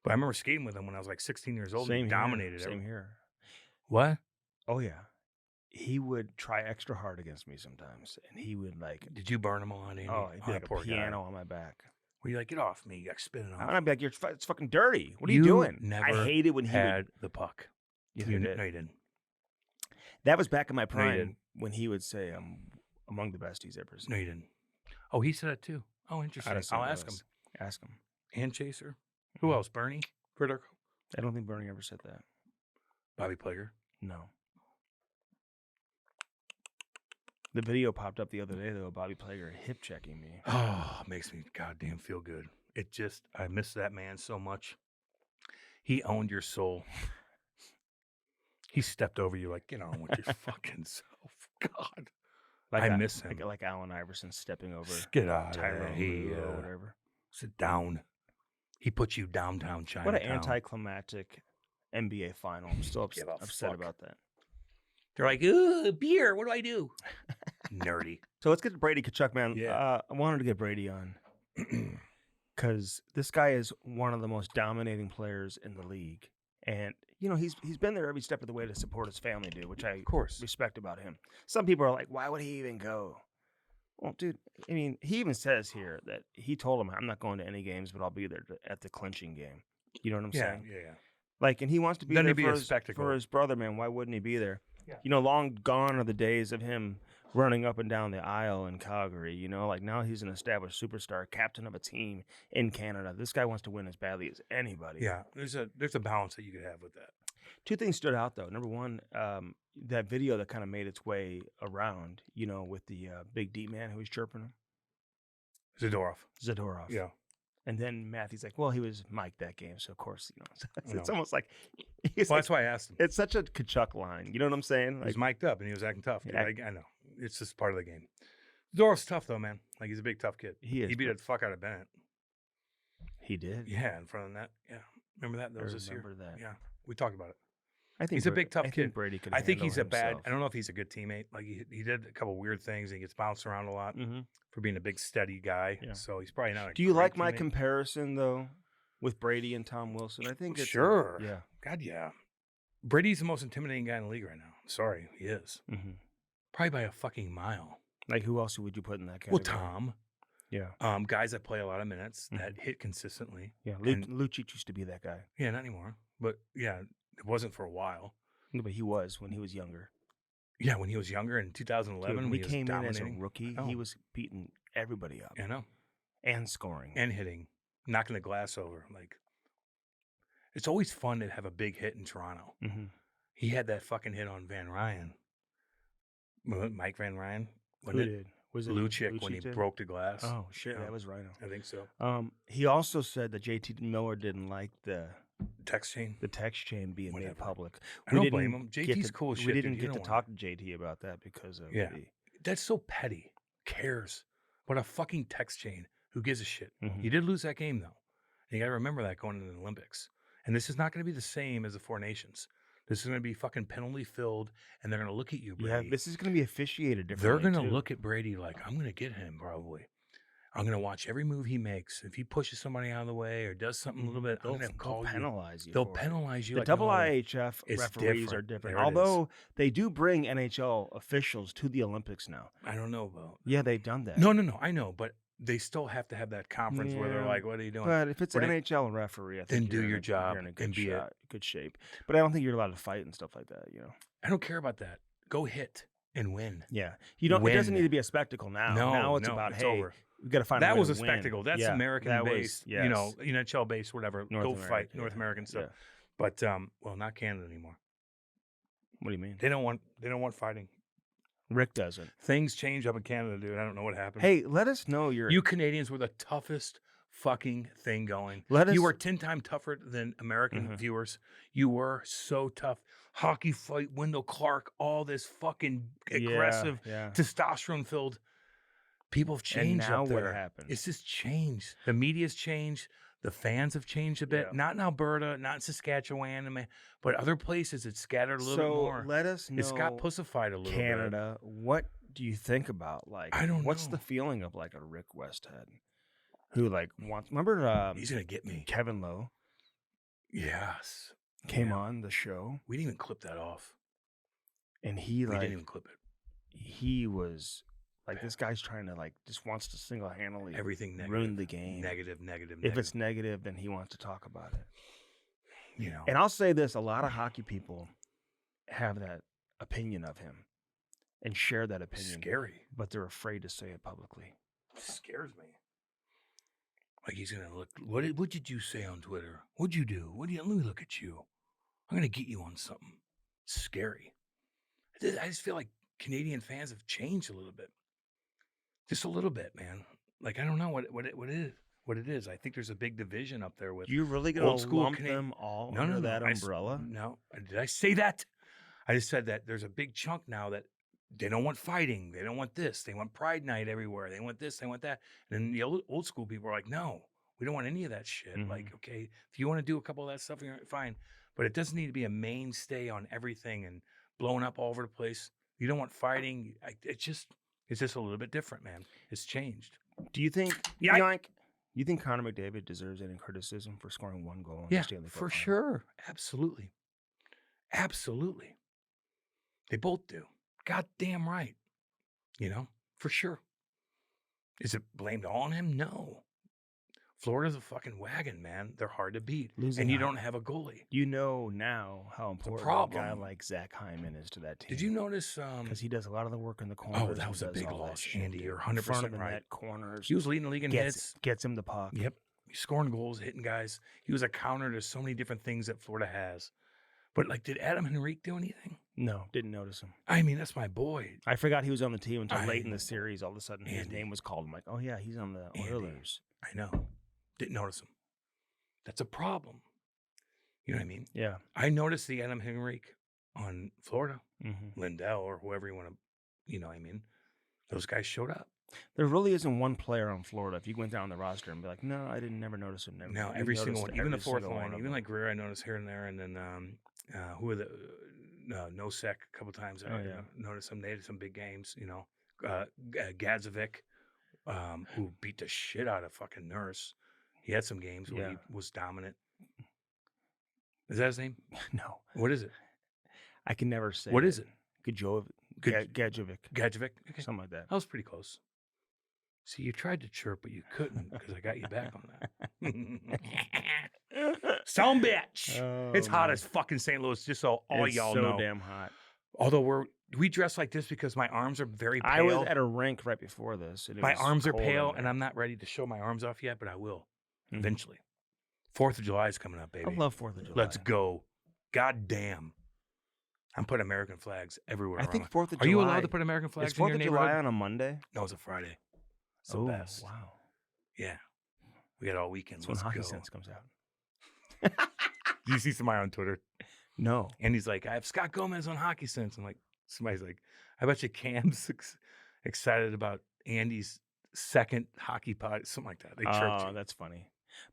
But I remember skating with him when I was like 16 years old. Same He here, dominated Same every- here. What? Oh yeah. He would try extra hard against me sometimes, and he would like, Did you burn him on, Andy? oh, he'd be like a poor piano on my back. Were you like, get off me? You like spinning off. And I'd be like, it's fucking dirty. What are you You doing? never I hated when he had would. the puck. Yes, you I did. No, you didn't. That was back in my you prime didn't. when he would say, "I'm among the best he's ever seen." No, you didn't. Oh, he said it too. Oh, Out interesting. of St. I'll ask him. Louis. Ask him. And Chaser. Who else? Bernie? Vertigo? I don't think Bernie ever said that. Bobby Plager? No. The video popped up the other day, though, Bobby Plager hip checking me. Oh, it makes me goddamn feel good. I miss that man so much. He owned your soul. He stepped over you like, get on with your fucking self. God. I miss him. Like Allen Iverson stepping over Get out Tyrone of Lue here. or whatever. Sit down. He put you downtown China. What an anticlimactic NBA final. I'm still Give a upset fuck. about that. They're like, ooh, beer. What do I do? Nerdy. So let's get to Brady Tkachuk, man. Yeah. I wanted to get Brady on because this guy is one of the most dominating players in the league. And, you know, he's been there every step of the way to support his family, dude, which I Of course. respect about him. Some people are like, why would he even go? Well, dude, I mean, he even says here that he told him, I'm not going to any games, but I'll be there at the clinching game. You know what I'm saying? Yeah. Like, and he wants to be Doesn't there it be for a his, spectacle? for his brother, man. Why wouldn't he be there? Yeah. You know, long gone are the days of him running up and down the aisle in Calgary. You know, like now he's an established superstar, captain of a team in Canada. This guy wants to win as badly as anybody. Yeah. There's a balance that you could have with that. Two things stood out, though. Number one, that video that kind of made its way around, you know, with the big D man who was chirping him. Zadorov. Yeah. And then Matthew's like, well, he was Mike that game, so of course, you know, it's know. almost like Well, that's why I asked him. it's such a Tkachuk line. You know what I'm saying? He was mic'd up and he was acting tough. Dude. Yeah. I know. It's just part of the game. Zadorov's tough, though, man. Like, he's a big, tough kid. He is, He beat but- the fuck out of Bennett. He did. Yeah, in front of that. Yeah. Remember that? That I was this year. remember that. Yeah. We talked about it. I think He's a big, tough I kid. think Brady could. I think he's a bad. himself. I don't know if he's a good teammate. Like he did a couple weird things. And he gets bounced around a lot Mm-hmm. for being a big, steady guy. Yeah. So he's probably not. Do you like my my comparison though with Brady and Tom Wilson? I think it's Sure. yeah. God, yeah. Brady's the most intimidating guy in the league right now. Sorry, he is. Mm-hmm. Probably by a fucking mile. Like who else would you put in that Well, category? Tom. Yeah. Guys that play a lot of minutes Mhm. that hit consistently. Yeah. And- Lucic used to be that guy. Yeah, not anymore. But yeah, it wasn't for a while. No, but he was when he was younger. Yeah, when he was younger in 2011, Dude, when when he he was came in as a dominating. rookie, Oh. he was beating everybody up I know. and scoring. And hitting, knocking the glass over. Like, it's always fun to have a big hit in Toronto. Mm-hmm. He had that fucking hit on Van Ryan. Mike Van Ryan? Who did? Was it Lucic when he did? broke the glass. Oh shit, Yeah. that was Rhino. I think so. He also said that JT Miller didn't like the Text chain. text chain being made Whatever. public. I don't didn't blame him. get JT's to- cool as We shit, dude. didn't You get don't to wanna- talk to JT about that because of Yeah. the That's so petty. Cares? What a fucking text chain. Who gives a shit? Mhm. You did lose that game, though. And you got to remember that going into the Olympics. And this is not going to be the same as the Four Nations. This is going to be fucking penalty filled, and they're going to look at you, Brady. Yeah, this is going to be officiated They're differently. going to too. look at Brady like, I'm going to get him probably. I'm going to watch every move he makes. If he pushes somebody out of the way or does something a little bit, I'm They'll, going to call you. penalize you. They'll for it. penalize you. The like double no other. IHF It's referees are different. different. There it is. Although they do bring NHL officials to the Olympics now. I don't know about. Yeah, they've done that. No, I know, but they still have to have that conference where they're Yeah. like, "What are you doing?" But if it's an When it- NHL referee, I think then do you're in your a- job you're in a and good be a- good shape. But I don't think you're allowed to fight and stuff like that. You know. I don't care about that. Go hit and win. Yeah, you don't. It doesn't Win. need to be a spectacle now. No, now it's no, about it's hey, over. we got to find. That way was to a win. spectacle. That's Yeah, American that was- based, yes. you know, NHL based, whatever. North Go America, fight North yeah. American stuff. Yeah. But well, not Canada anymore. What do you mean? They don't want fighting. Rick doesn't. Things change up in Canada, dude. I don't know what happened. Hey, let us know your. you Canadians were the toughest fucking thing going. Let us. You were 10 times tougher than American Mhm. viewers. You were so tough. Hockey fight, Wendell Clark, all this fucking aggressive, Yeah. testosterone filled. People have And changed now up there. what happened? It's just changed. The media's changed. The fans have changed a bit. Yeah. Not in Alberta, not in Saskatchewan, but other places it's scattered a little bit So more. let us know. It's got pussified a little bit. Canada. What do you think about like? I don't What's know. the feeling of like a Rick Westhead, who like wants? Remember He's gonna get me. Kevin Lowe Yes. came Yeah. on the show We didn't even clip that off. and he We like didn't even clip it. he was like this guy's trying to like just wants to single handedly Everything negative. ruin the game. Negative. If it's negative, then he wants to talk about it. you know, And I'll say this: a lot of hockey people have that opinion of him and share that opinion, scary. but they're afraid to say it publicly. scares me. Like he's gonna look. What did you say on Twitter? What'd you do? Let me look at you. I'm gonna get you on something. Scary. I just feel like Canadian fans have changed a little bit. Just a little bit, man. Like I don't know what it is. I think there's a big division up there with You really gonna old school lump them all No, under no, that I umbrella? No, did I say that? I just said that there's a big chunk now that they don't want fighting. They don't want this. They want Pride Night everywhere. They want this. They want that. And then the old school people are like, no, we don't want any of that shit. Mhm. Like, okay, if you want to do a couple of that stuff, you're fine. But it doesn't need to be a mainstay on everything and blowing up all over the place. You don't want fighting. It's just a little bit different, man. It's changed. Do you think? Yeah, Yoink, you think Connor McDavid deserves any criticism for scoring 1 goal in the Yeah, Stanley Cup for final? sure. Absolutely. Absolutely. They both do. God damn right. You know, for sure. Is it blamed all on him? No. Florida's a fucking wagon, man. They're hard to beat. Losing And you out. don't have a goalie. You know now how important a guy problem. like Zach Hyman is to that team. Did you notice? Because he does a lot of the work in the corners. Oh, that was a and does big all that loss, shit, Andy. dude. You're In front 100% of the right. net, corners. He was leading the league in hits. Gets him the puck. Yep. He's scoring goals, hitting guys. He was a counter to so many different things that Florida has. But, like, did Adam Henrique do anything? No, didn't notice him. I mean, that's my boy. I forgot he was on the team until late in I- the series. All of a sudden, his Andy. name was called. I'm like, oh yeah, he's on the Andy. Oilers. I know. Didn't notice him. That's a problem. You know what I mean? Yeah. I noticed the Adam Henrique on Florida, Mm-hmm. Lindell, or whoever you want to, you know what I mean? Those guys showed up. There really isn't one player on Florida. If you went down the roster and be like, no, I didn't never notice him. Never, Now, you every single noticed one, even the every fourth single line, of even them. like Greer, I noticed here and there. And then, who are the, Nosek a couple times. Oh, I yeah. noticed them. They had some big games, you know. Gadzovic, who beat the shit out of fucking Nurse. He had some games where Yeah. he was dominant. Is that his name? No, What is it? I can never say. What is it? Gadjovic. Gad- Gadjovic. Gadzovic? Okay. Something like that. That was pretty close. See, you tried to chirp, but you couldn't because I got you back on that. Sound bitch. It's hot as fucking St. Louis, just so all It's y'all so know. damn hot. Although we dress like this because my arms are very pale. I was at a rink right before this. And it My was arms are cold in pale, there. and I'm not ready to show my arms off yet, but I will Mhm. eventually. 4th of July is coming up, baby. I love 4th of July. Let's go. God damn. I'm putting American flags everywhere. I think around. 4th of Are July. you allowed to put American Is flags in 4th your of neighborhood? July on a Monday? No, it's a Friday. It's the Oh, best. wow. Yeah. We got all weekend. That's when Let's Hockey go. Sense comes out. Do you see somebody on Twitter? No. And he's like, I have Scott Gomez on Hockey Sense. I'm like, somebody's like, I bet you Cam's excited about Andy's second hockey pod, something like that. They chirped Oh, you. that's funny.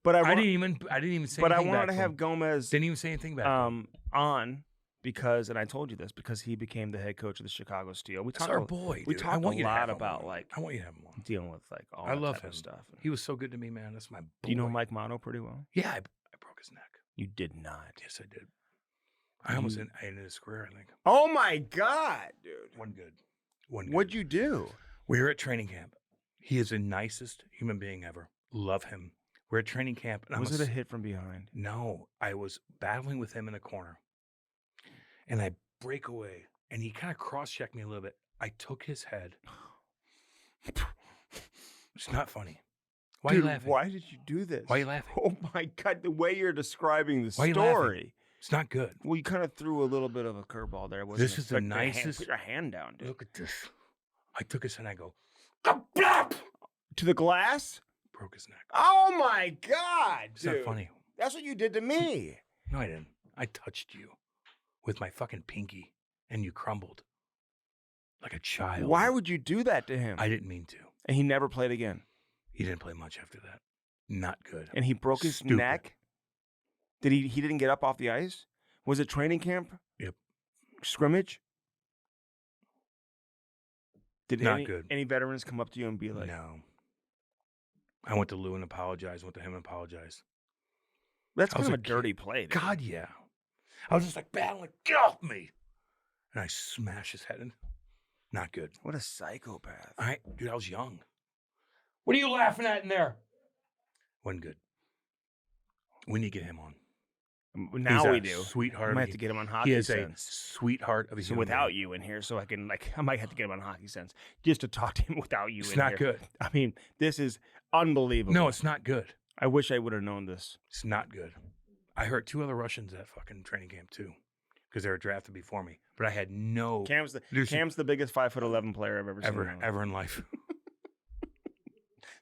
But I didn't even say But I anything wanted back to to have him. Gomez Didn't even say anything back to him. on because, and I told you this, because he became the head coach of the Chicago Steel. We That's talked our boy. we dude. talked I want a you to have lot him about on. like I want you to have him on. dealing with like all I that love type him. of stuff. He was so good to me, man. That's my boy. Do you know Mike Mono pretty well? Yeah, I broke his neck. You did not. Yes, I did. I almost ended his career, I think. Oh my God, dude! One good. What'd you do? We were at training camp. He is the nicest human being ever. Love him. We're at training camp. And Was it a hit from behind? No, I was battling with him in the corner. And I break away. And he kind of cross-checked me a little bit. I took his head. It's not funny. Why are you laughing? Why did you do this? Why are you laughing? Oh my God, the way you're describing the Why are you laughing? story. It's not good. Well, you kind of threw a little bit of a curveball there. This is the expecting a hand- nicest- Put your hand down, dude. Look at this. I took his head and I go, "Kablap!" To the glass? Broke his neck. Oh my God, It's dude. not funny. That's what you did to me. No, I didn't. I touched you with my fucking pinky and you crumbled like a child. Why would you do that to him? I didn't mean to. And he never played again. He didn't play much after that. Not good. And he broke his Stupid. neck. Did he didn't get up off the ice? Was it training camp? Yep. Scrimmage? Did Not good. any veterans come up to you and be like, No. I went to Lou and apologized. Went to him and apologized. that's I kind was of a a dirty play, dude. God, yeah. I was just like battling, get off me. And I smashed his head in. Not good. What a psychopath. Dude, I was young. What are you laughing at in there? Wasn't good. We need to get him on. Now we do. Sweetheart. I might of have to a- get him on He Hockey is a Sense. sweetheart of a So human without being. you in here, so I can I might have to get him on Hockey Sense just to talk to him without you It's in not here. good. I mean, this is unbelievable. No, it's not good. I wish I would have known this. It's not good. I hurt 2 other Russians at fucking training camp too, because they were drafted before me. But I had no Cam's There's- the biggest 5'11" player I've ever seen. ever in life.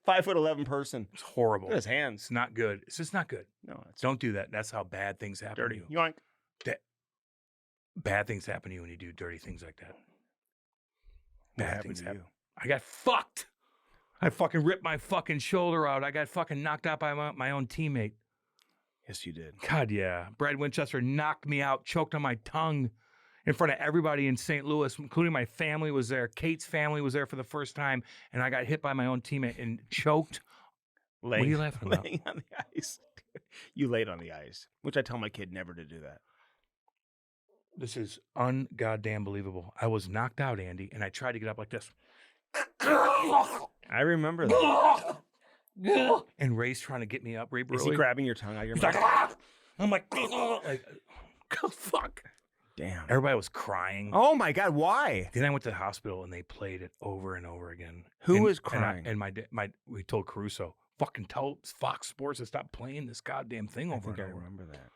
5'11" person. It's horrible. Look at his hands. It's not good. It's just not good. No, it's Don't do that. That's how bad things happen dirty. to you. Yoink. Bad things happen to you when you do dirty things like that. What Bad happened things to happen. you? I got fucked. I fucking ripped my fucking shoulder out. I got fucking knocked out by my own teammate. Yes, you did. God, yeah. Brad Winchester knocked me out, choked on my tongue in front of everybody in St. Louis, including my family was there. Kate's family was there for the first time, and I got hit by my own teammate and choked. What are you laughing about? Laying on the ice. You laid on the ice, which I tell my kid never to do that. This is ungoddamn believable. I was knocked out, Andy, and I tried to get up like this. I remember that. And Ray's trying to get me up. Ray Is Burley. he grabbing your tongue out of your He's mouth? like, "Ah!" I'm like, fuck. Damn. Everybody was crying. Oh my God! Why? Then I went to the hospital and they played it over and over again. Who and, was and I- crying? And we told Caruso, fucking tell Fox Sports to stop playing this goddamn thing I over think I and over. remember that.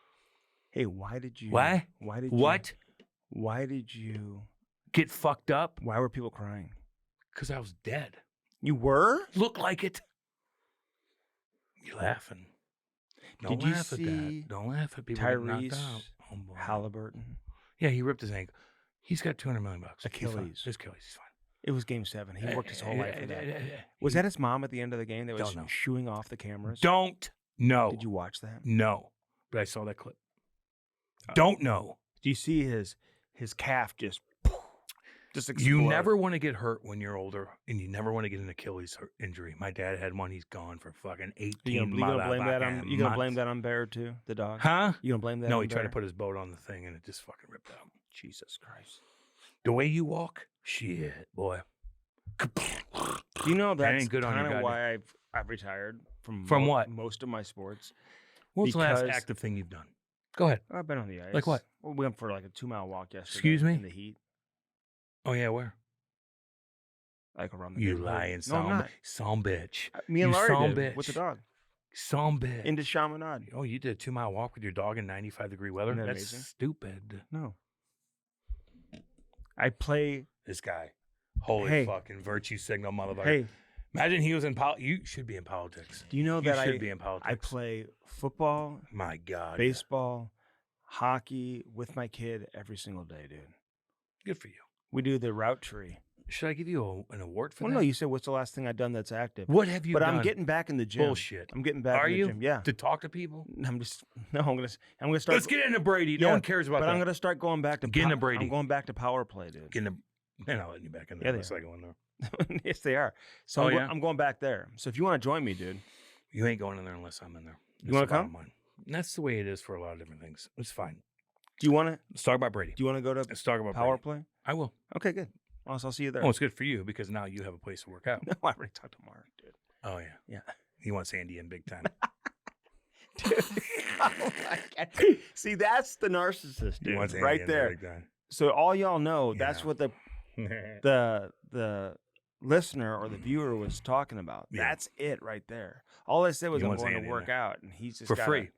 Hey, why did you? Why? Why did What? You, why did you? Get fucked up? Why were people crying? Because I was dead. You were? Look like it. You're laughing. Don't Did you laugh at see that. Don't laugh at people getting knocked Tyrese out. Oh, boy. Halliburton. Yeah, he ripped his ankle. He's got $200 million. He's fine. Achilles. His Achilles. He's fine. It was Game 7. He worked his whole life for that. Was He- that his mom at the end of the game that was Don't know. shooing off the cameras? Don't know. Did you watch that? No. But I saw that clip. Don't know. Do you see his calf just explode? You never want to get hurt when you're older, and you never want to get an Achilles injury. My dad had one. He's gone for fucking 18 You gonna blame that on? You gonna blame that on Bear too? The dog? Huh? You gonna blame that? No, on he tried to Bear? put his boat on the thing, and it just fucking ripped out. Jesus Christ! The way you walk, shit, boy. Do you know that's ain't good on your kind of goddamn- why I've retired from what? most of my sports. What's the last Because- active thing you've done? Go ahead. I've been on the ice. Like what? Well, we went for like a 2-mile walk yesterday. Excuse me? In the heat, Oh, yeah, where? like around the You neighborhood. lying No, I'm not. some bitch. Me and You Larry son did with the bitch. dog Some bitch. into Chaminade. Oh, you did a 2-mile walk with your dog in 95-degree weather? Isn't that That's amazing? stupid. No, I play. This guy. Holy Hey. fucking virtue signal, motherfucker. Hey, Imagine he was in politics. You should be in politics. do you know You that should be in politics. I play football, My God. baseball, hockey with my kid every single day, dude. Good for you. We do the route tree. Should I give you an award for Well, that? no, you said what's the last thing I've done that's active? What have you But done? I'm getting back in the gym. Bullshit. I'm getting back Are in the you? gym. Yeah. To talk to people? I'm gonna start. Let's get into Brady. No Yeah, one cares about But that. I'm gonna start going back to Get into Brady. I'm going back to power play, dude. Get into, man, I'll let you back in there Yeah, in they a second one, though. Yes, they are. So Oh, I'm, yeah? I'm going back there. So if you want to join me, dude, You ain't going in there unless I'm in there. You wanna That's the bottom come? line. And that's the way it is for a lot of different things. It's fine. do you want to? Let's talk about Brady. Do you want to go to Let's talk about power Brady. play? I will. Okay, good. Well, so I'll see you there. Oh, it's good for you because now you have a place to work out. No, I already talked to Mark, dude. Oh, yeah. Yeah. He wants Andy in big time. Dude. Oh my God. See, that's the narcissist, He dude, wants Andy right in there. big time. So all y'all know, that's Yeah. what the listener or the viewer was talking about. Yeah. That's it right there. All I said was He I'm wants going Andy to in work there. out, and he's just For gotta- free.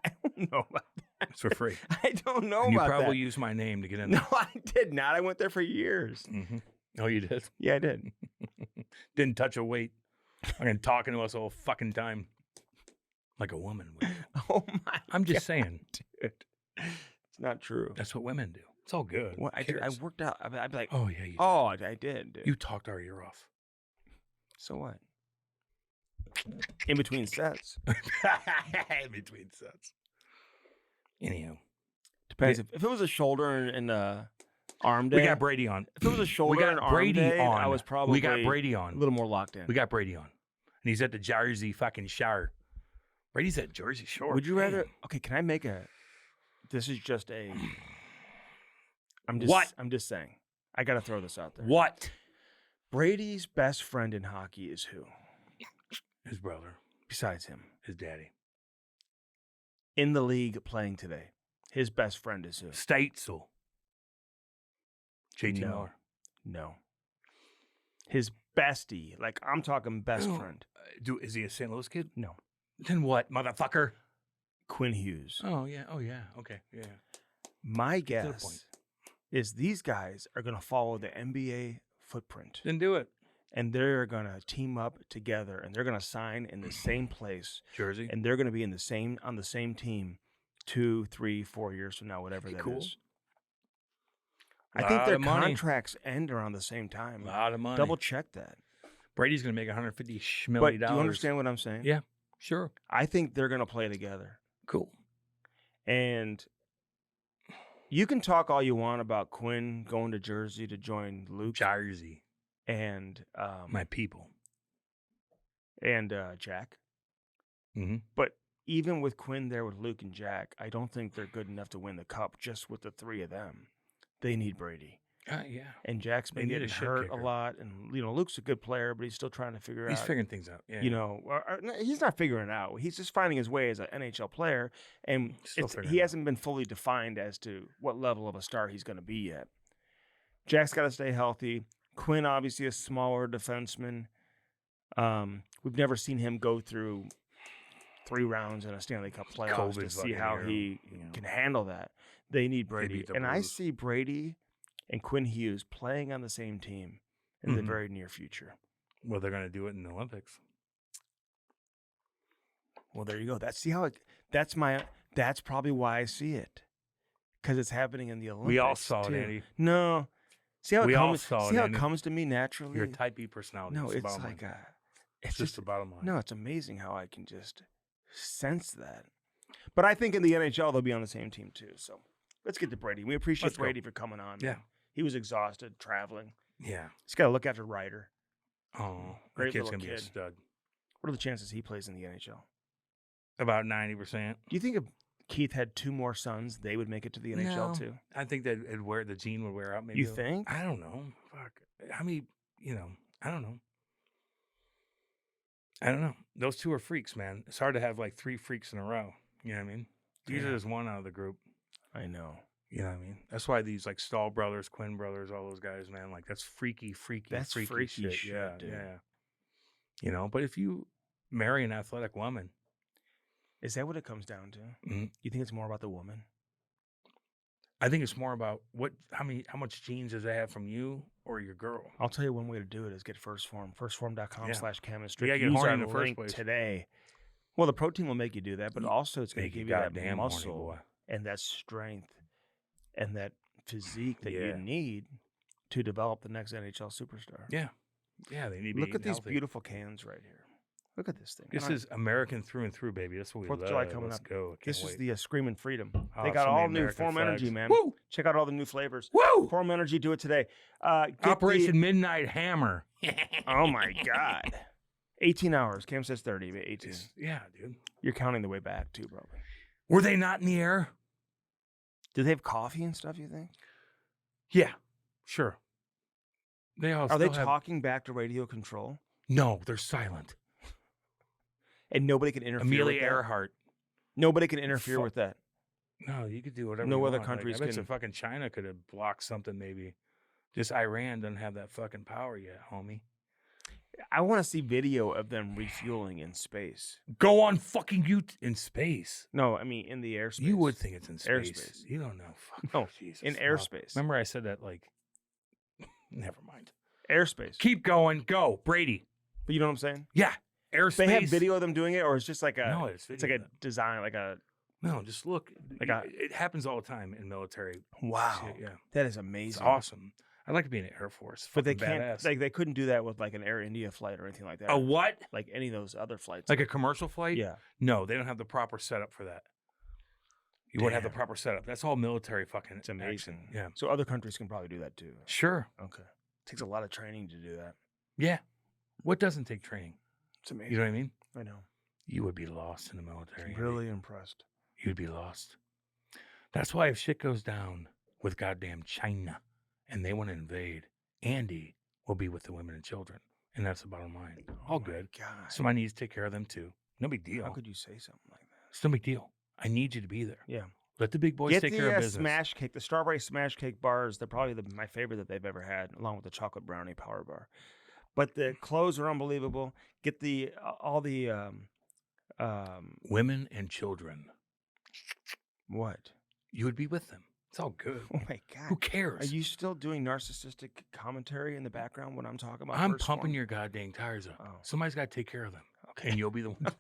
I don't know about that. It's for free. I don't know And you about probably that. used my name to get in No, there. I did not. I went there for years. Mm-hmm. Oh, you did? Yeah, I did. Didn't touch a weight. Fucking talking to us all fucking time. Like a woman would. Oh my! I'm just God, saying. dude. It's not true. That's what women do. It's all good. What Who I cares? worked out. I'd be like, Oh, yeah, you did. oh, I did. Dude. You talked our ear off. So what? In between sets. In between sets. Anyhow. Depends. If it was a shoulder and arm day, We got Brady on. if it was a shoulder We got and arm Brady day, on. I was probably We got Brady a on. little more locked in. We got Brady on. And he's at the Jersey fucking Shore. Brady's at Jersey Shore. Would you rather? Damn. Okay, can I make a? This is just a. What? I'm just saying. I got to throw this out there. What? Brady's best friend in hockey is who? His brother. Besides him. His daddy. in the league playing today. His best friend is who? Steitzel. JT No. Miller. No. His bestie, like I'm talking best friend. Is he a St. Louis kid? No. Then what, motherfucker? Quinn Hughes. Oh yeah. Okay. Yeah. My to the guess point. is these guys are going to follow the NBA footprint, Then do it. and they're going to team up together, and they're going to sign in the same place, Jersey. and they're going to be on the same team 2, 3, 4 years from now, whatever that is. cool. I think Lot their of money. contracts end around the same time. A lot of money. Double check that. Brady's going to make $150 But million. do you understand what I'm saying? Yeah. Sure. I think they're going to play together. Cool. And you can talk all you want about Quinn going to Jersey to join Luke Jersey. and My people. and Jack. Mm-hmm. But even with Quinn there with Luke and Jack, I don't think they're good enough to win the cup just with the three of them. They need Brady. Yeah. And Jack's been They need a getting shit hurt kicker. a lot. And, Luke's a good player, but he's still trying to figure He's out. figuring things out. Yeah. No, he's not figuring it out. He's just finding his way as an NHL player. And Still figuring he it out. hasn't been fully defined as to what level of a star he's going to be yet. Jack's got to stay healthy. Quinn, obviously, a smaller defenseman. We've never seen him go through 3 rounds in a Stanley Cup playoffs to COVID's see fucking how here, he you know. can handle that. They need Brady. beat the And I Blues. see Brady and Quinn Hughes playing on the same team in the Mhm. very near future. Well, they're going to do it in the Olympics. Well, there you go. That's probably why I see it. Because it's happening in the Olympics. We all saw it, too. Andy. No. See how We it all comes saw it, see how it Andy. comes to me naturally? You're a type B personality. No, the it's bottom like line. it's just the bottom line. No, it's amazing how I can just sense that. But I think in the NHL they'll be on the same team too. So let's get to Brady. We appreciate Let's go. Brady for coming on. Yeah. Man. He was exhausted traveling. Yeah. He's got to look after Ryder. Oh, Great that kid's little going to be a kid. stud. What are the chances he plays in the NHL? About 90%. Do you think if Keith had 2 more sons, they would make it to the NHL No. too? I think that the gene would wear out. Maybe You think? I don't know. Fuck. I mean, I don't know. I don't know. Those 2 are freaks, man. It's hard to have like 3 freaks in a row. You know what I mean? These Yeah. are just one out of the group. I know. You know what I mean? That's why these like Stahl brothers, Quinn brothers, all those guys, man, like that's freaky That's freaky shit, yeah, dude. yeah. But if you marry an athletic woman, Is that what it comes down to? Mhm. You think it's more about the woman? I think it's more about how much genes does they have from you or your girl. I'll tell you one way to do it is get First Form. Firstform.com/chemistry. You gotta get Use horny our in the first link place. today. Well, the protein will make you do that, but also it's going to Make you give you that goddamn horny, muscle boy. and that strength and that physique that Yeah. you need to develop the next NHL superstar. Yeah, they need to be Look at eating these healthy. beautiful cans right here. Look at this thing. This And is American through and through, baby. That's what we 4th love. of July coming Let's up. go. Can't This wait. is the Screaming Freedom. Oh, They got so many all new American Form Energy, flags. man. Woo! Check out all the new flavors. Woo! Form Energy, do it today. Get Operation Midnight Hammer. Oh my God. 18 hours. Cam says 30, but 18. Yeah, dude. You're counting the way back too, probably. Were they not in the air? Do they have coffee and stuff, you think? Yeah, sure. They all Are they still have- talking back to radio control? No, they're silent. And nobody can interfere Amelia with that? Earhart. Nobody can interfere Fuck. with that. No, you could do whatever. No you other want. countries Like, I bet can- you fucking China could have blocked something. Maybe just Iran doesn't have that fucking power yet, homie. I want to see video of them refueling in space. Go on fucking in space. No, I mean in the airspace. You would think it's in space. Airspace. You don't know. Fuck. No, Jesus. in No. airspace. Remember I said that like. Never mind. Airspace. Keep going. Go, Brady. But you know what I'm saying? Yeah, airspace. They have video of them doing it, or it's just like a. No, it's It's video like of a design, like a. No, just look. Like a- it happens all the time in military. Wow. shit, yeah, That is it's amazing. awesome. I'd like to be in the Air Force. But they Fucking can't. badass. Like they couldn't do that with like an Air India flight or anything like that. A what? Like any of those other flights. Like a commercial flight? yeah. No, they don't have the proper setup for that. You wouldn't have the Damn. proper setup. That's all military fucking. It's amazing. action. Yeah. So other countries can probably do that too. Sure. Okay. Takes a lot of training to do that. Yeah. What doesn't take training? It's amazing. You know what I mean? I know. You would be lost in the military. Andy. Really impressed. You'd be lost. That's why if shit goes down with goddamn China and they want to invade, Andy will be with the women and children. And that's the bottom line. All good. God. Somebody needs to take care of them too. No big deal. How could you say something like that? It's no big deal. I need you to be there. Yeah. Let the big boys Get take the care of business. smash cake, the strawberry smash cake bars. They're probably my favorite that they've ever had, along with the chocolate brownie power bar. But the clothes are unbelievable. Get all the Women and children. what? You would be with them. It's all good. Oh my God! Who cares? Are you still doing narcissistic commentary in the background when I'm talking about? I'm first pumping form? your goddamn tires up. Oh. Somebody's got to take care of them. Okay. And you'll be the one.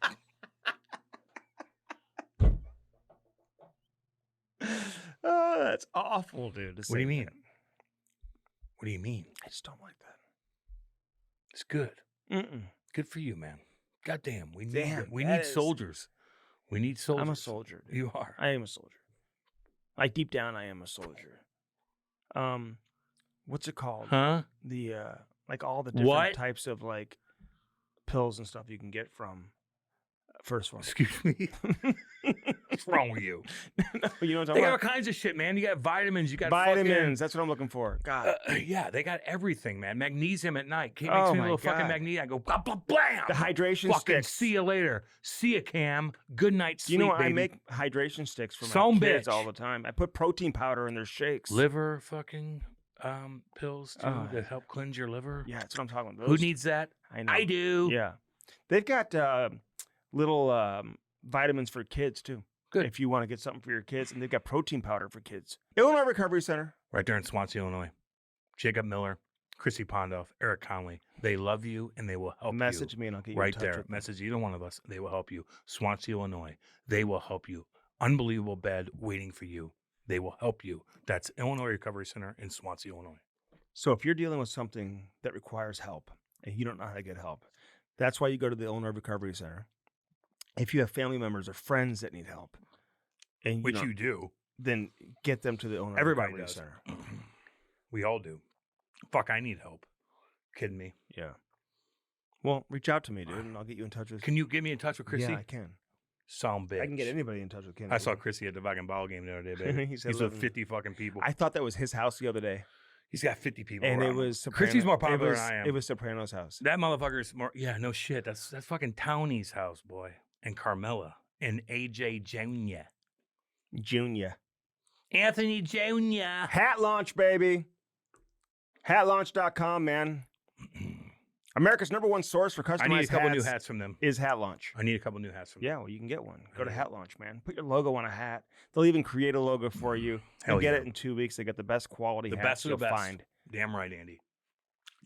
Oh, that's awful, dude. What do you mean? What do you mean? I just don't like that. It's good. Mm-mm. Good for you, man. Goddamn. We need Damn, we that need is- soldiers. We need soldiers. I'm a soldier. Dude. You are. I am a soldier. Like deep down, I am a soldier. What's it called? Huh? The like all the different What? types of like pills and stuff you can get from first form. Excuse me. What's wrong with you? No, you know what I'm They talking got all about? kinds of shit, man. You got vitamins. You got Vitamins. That's what I'm looking for. God. Yeah, they got everything, man. Magnesium at night. Kate Oh makes me a my little fucking God. magnesium. I go, blah, blah, blam. The hydration fucking sticks. see you later. See you, Cam. Good night, Do sleep, you know baby. I make hydration sticks for my Some kids bitch. all the time. I put protein powder in their shakes. liver fucking pills, too, Oh. to help cleanse your liver. Yeah, that's what I'm talking about. Who Those- needs that? I know. I do. Yeah. They've got little vitamins for kids too. Good. If you want to get something for your kids, and they've got protein powder for kids. Illinois Recovery Center. Right there in Swansea, Illinois. Jacob Miller, Chrissy Pondoff, Eric Conley. They love you and they will help Message you. me and I'll get you Right in touch there. with them. Message either one of us. They will help you. Swansea, Illinois. They will help you. Unbelievable bed waiting for you. They will help you. That's Illinois Recovery Center in Swansea, Illinois. So if you're dealing with something that requires help and you don't know how to get help, that's why you go to the Illinois Recovery Center. If you have family members or friends that need help, and Which don't, you do. then get them to the Illinois Everybody Recovery does. Center. We all do. Fuck, I need help. Kidding me? Yeah. Well, reach out to me, dude, and I'll get you in touch with. Can you get me in touch with Chrissy? Yeah, I can. Some bitch. I can get anybody in touch with Ken. I saw Chrissy at the fucking ball game the other day, baby. He said He's with living- 50 fucking people. I thought that was his house the other day, He's got 50 people. and it around him. was Soprano. Chrissy's more popular it was, than I am. It was Soprano's house. That motherfucker's more. Yeah, no shit. That's fucking Townie's house, boy. And Carmela. And AJ Jr. Junior. Anthony Jr. Hat launch, baby. Hatlaunch.com, man. America's #1 source for customized I need a couple hats new hats from them. is Hat Launch. I need a couple new hats from them. Yeah, well, you can get one. Go to Yeah. Hat Launch, man. Put your logo on a hat. They'll even create a logo for you. Hell You'll get yeah. it in 2 weeks. They got the best quality The hats best of you'll the best. find. Damn right, Andy.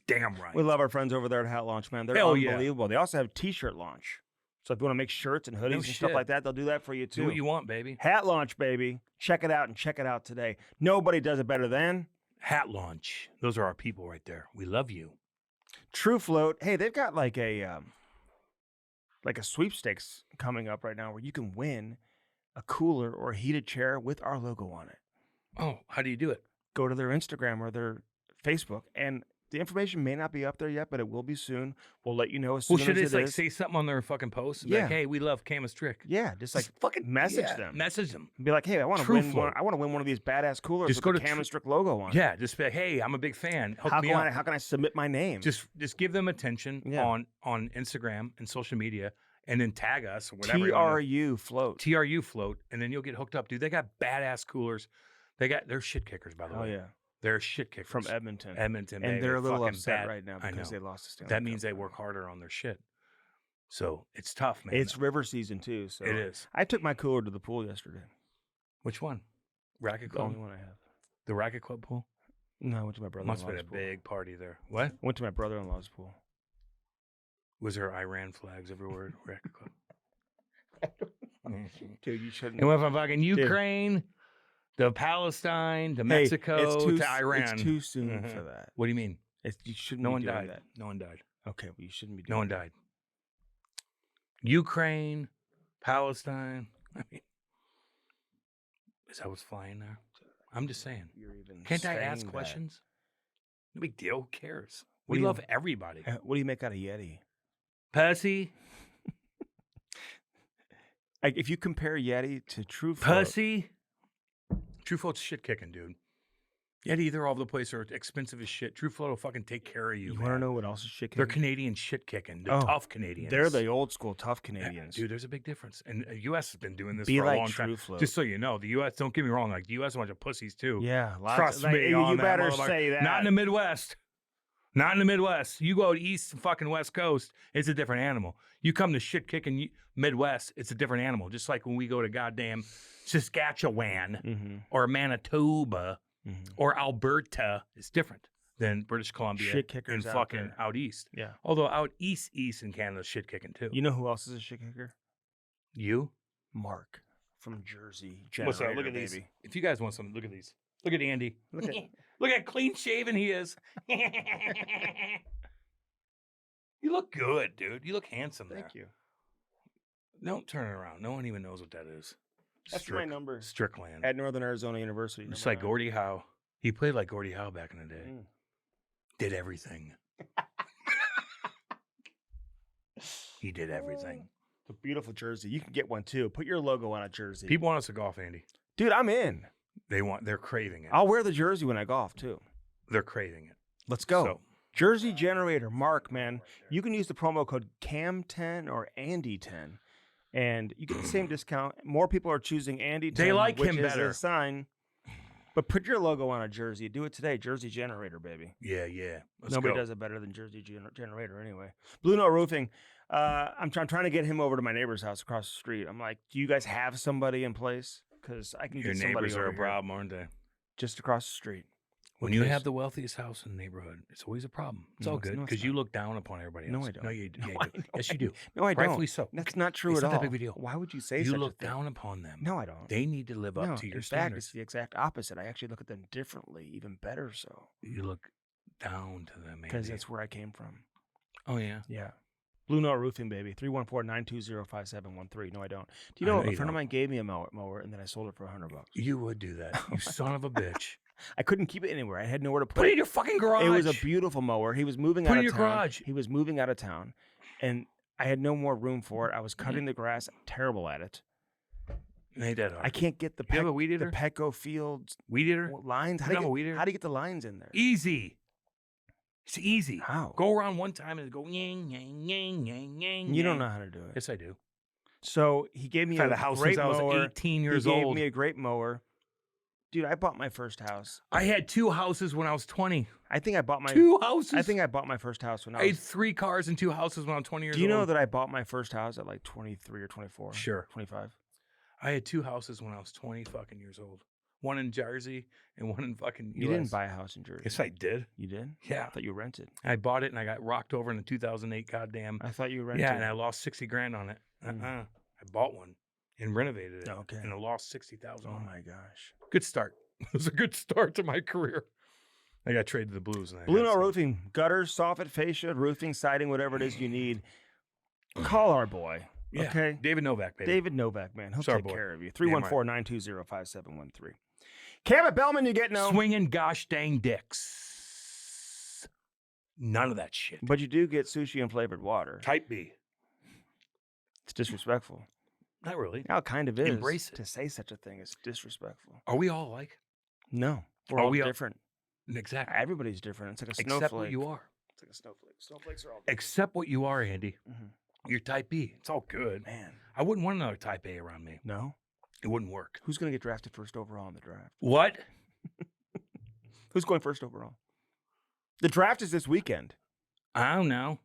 Damn right. We love our friends over there at Hat Launch, man. They're Hell yeah. unbelievable. They also have T-shirt launch. So if you want to make shirts and hoodies No and stuff shit. like that, they'll do that for you Do too. what you want, baby. Hat Launch, baby. Check it out and check it out today. Nobody does it better than Hat launch. Those are our people right there. We love you. True Float. Hey, they've got like a sweepstakes coming up right now where you can win a cooler or a heated chair with our logo on it. Oh, how do you do it? Go to their Instagram or their Facebook, and the information may not be up there yet, but it will be soon. We'll let you know as soon Well, should as they it like is. say something on their fucking post? Yeah. Like, hey, we love Camus Trick. Yeah, just like fucking message them. Message them. Be like, hey, I want to True win one. Float. I want to win one of these badass coolers Just with go the to Cam and Strick logo on. it. Yeah, just be like, hey, I'm a big fan. Hook How me can up. I submit my name? Just give them attention Yeah. on Instagram and social media, and then tag us or whatever. you wanna- TRU Float. TRU float, and then you'll get hooked up, dude. They got badass coolers. They're shit kickers, by the Oh way. yeah, They're shit kickers from Edmonton. Baby. and they're a little fucking upset bad. right now I because know. they lost the Stanley That means Cup. they work harder on their shit. So it's tough, man. It's river season too. So It is. I took my cooler to the pool yesterday. Which one? Racket The Club? only one I have. The Racket Club pool? No, I went to my Must have brother-in-law's been a pool. big party there. What? I went to my brother-in-law's pool. Was there Iran flags everywhere at Racket Club? Dude, you shouldn't. It went from fucking Ukraine to Palestine to Hey, Mexico it's too, to Iran. It's too soon Mhm. for that. What do you mean? You shouldn't. No be one doing died. That. No one died. Okay, well, you shouldn't be doing. No one died. Ukraine, Palestine. I mean, is that what's flying there? I'm just saying. You're even. Can't I saying ask that. questions? No big deal. Who cares? What We do you- love everybody. What do you make out of Yeti? Pussy, Like if you compare Yeti to True Float, pussy. True Float's shit kicking, dude. Yet either all over the place are expensive as shit. True Flow will fucking take care of you. You man. want to know what else is shit They're kicking? Canadian shit kicking. The Oh, tough Canadians. They're the old school tough Yeah, Canadians. dude, there's a big difference. And the U.S. has been doing this Be for like a long time. True Flow. Just so you know, the U.S., don't get me wrong, like the U.S. is a bunch of pussies too. Yeah, Trust me you on that, better motherfucker. say that. Not in the Midwest. Not in the Midwest. You go to East and fucking West Coast, it's a different animal. You come to shit kicking Midwest, it's a different animal. Just like when we go to goddamn Saskatchewan or Manitoba or Alberta, it's different than British Columbia Shit kickers and out fucking there. out east. Yeah. Although out east in Canada, shit kicking too. You know who else is a shit kicker? You? Mark from Jersey. What's up? Generator, Look at these. baby. If you guys want some, look at these. Look at Andy. Look at Look at clean shaven he is. You look good, dude. You look handsome there. Thank you. Don't turn it around. No one even knows what that is. That's my number. Strickland. At Northern Arizona University. Just number like 9. Gordie Howe. He played like Gordie Howe back in the day. Mm. Did everything. He did everything. It's a beautiful jersey. You can get one too. Put your logo on a jersey. People want us to golf, Andy. Dude, I'm in. They're craving it. I'll wear the jersey when I golf too. They're craving it. Let's go. So, Jersey Generator, Mark, man. You can use the promo code CAM10 or Andy10, and you get the same discount. More people are choosing Andy10. They like which him is better. A sign. But put your logo on a jersey. Do it today. Jersey Generator, baby. yeah. Let's Nobody go. does it better than Jersey Generator anyway. Blue Note Roofing. I'm trying to get him over to my neighbor's house across the street. I'm like, do you guys have somebody in place? Because I can Your get somebody neighbors are over a here problem, aren't they? just across the street. When you have the wealthiest house in the neighborhood, it's always a problem. It's No, all it's- good no, it's because you not. look down upon everybody else. No, I don't. No, you, No, yeah, you I do. know Yes, I you do. No, I Rightfully don't. so. That's not true It's at not all. that big a deal. Why would you say You such look a thing? down upon them. No, I don't. They need to live up to your in fact, standards. it's the exact opposite. I actually look at them differently, even better so, You look down to them, because Andy. that's where I came from. Oh, yeah. Yeah. Blue Note Roofing, baby. 314-920-5713. No, I don't. Do you I know, know a you friend of don't. mine gave me a mower and then I sold it for $100. You would do that. You son of a bitch. I couldn't keep it anywhere. I had nowhere to put Put it it. in your fucking garage. It was a beautiful mower. He was moving Put out it of in your town. garage. He was moving out of town, and I had no more room for it. I was cutting the grass. I'm terrible at it. Ain't that hard. I can't get the You have a weed eater? the Petco Fields Weed eater? lines. You don't have a weed eater? How do you get the lines in there? Easy. It's easy. How? Go around one time and go yang, yang, yang, yang, yang. You don't yang. know how to do it. Yes, I do. So he gave me I've had a a house great since I was mower. 18 years he gave old. me a great mower. Dude, I bought my first house. I had 2 houses when I was 20. I think I bought my 2 houses? I think I bought my first house when I I had was 3 cars and 2 houses when I was 20 years Do you old. know that I bought my first house at like 23 or 24? Sure. 25. I had 2 houses when I was 20 fucking years old. One in Jersey and one in fucking You US. didn't buy a house in Jersey. Yes, I did. You did? Yeah. I thought you rented. I bought it and I got rocked over in the 2008 goddamn. I thought you rented. Yeah, and I lost 60 grand on it. Mm. I bought one and renovated it. Okay. And I lost 60,000 Oh on it. my gosh. Good start. It was a good start to my career. I got traded to the Blues. And I Blue had Note some- Roofing, gutters, soffit, fascia, roofing, siding, whatever it is you need. Call our boy. Yeah. Okay. David Novak, baby. David Novak, man. He'll It's our take boy. care of you. Damn right. 314-920-5713. Cam at Bellman, you get no. Swinging gosh dang dicks. None of that shit. But you do get sushi and flavored water. Type B. It's disrespectful. Not really. Now it kind of is. Embrace it. To say such a thing is disrespectful. Are we all alike? No. We're Are all we all- different. Exactly. Everybody's different. It's like a snowflake. Accept what you are. It's like a snowflake. Snowflakes are all different. Accept what you are, Andy. Mhm. You're type B. It's all good. Man. I wouldn't want another type A around me. No? It wouldn't work. Who's going to get drafted first overall in the draft? What? Who's going first overall? The draft is this weekend. I don't know.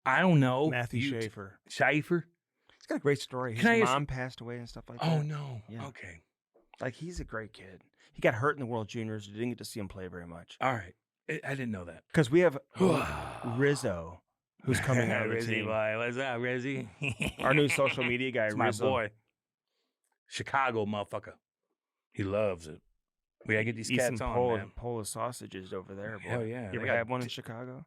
I don't know. Matthew You- Schaefer. Schaefer? He's got a great story. His Can I ask- mom passed away and stuff like that. Oh, no. Yeah. Okay. Like, he's a great kid. He got hurt in the World Juniors. Didn't get to see him play very much. All right. I didn't know that. Because we have Rizzo, who's coming out of the Rizzy, team. boy. What's up, Rizzy? Our new social media guy, It's my Rizzo. boy. Chicago motherfucker. He loves it. We gotta get these Eat cats some on, man. Polish sausages over there. Boy. Hell yeah. You They ever got had one in Chicago?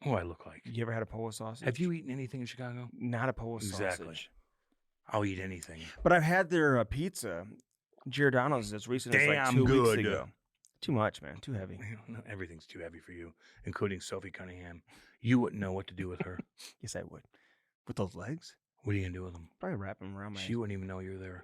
What do I look like? You ever had a Polish sausage? Have you eaten anything in Chicago? Not a Polish Exactly. sausage. I'll eat anything. But I've had their pizza, Giordano's, as recent as like Damn 2 good. weeks ago. Too much, man. Too heavy. No, everything's too heavy for you, including Sophie Cunningham. You wouldn't know what to do with her. Yes, I would. With those legs? What are you gonna do with them? Probably wrap them around my She wouldn't even know you're there.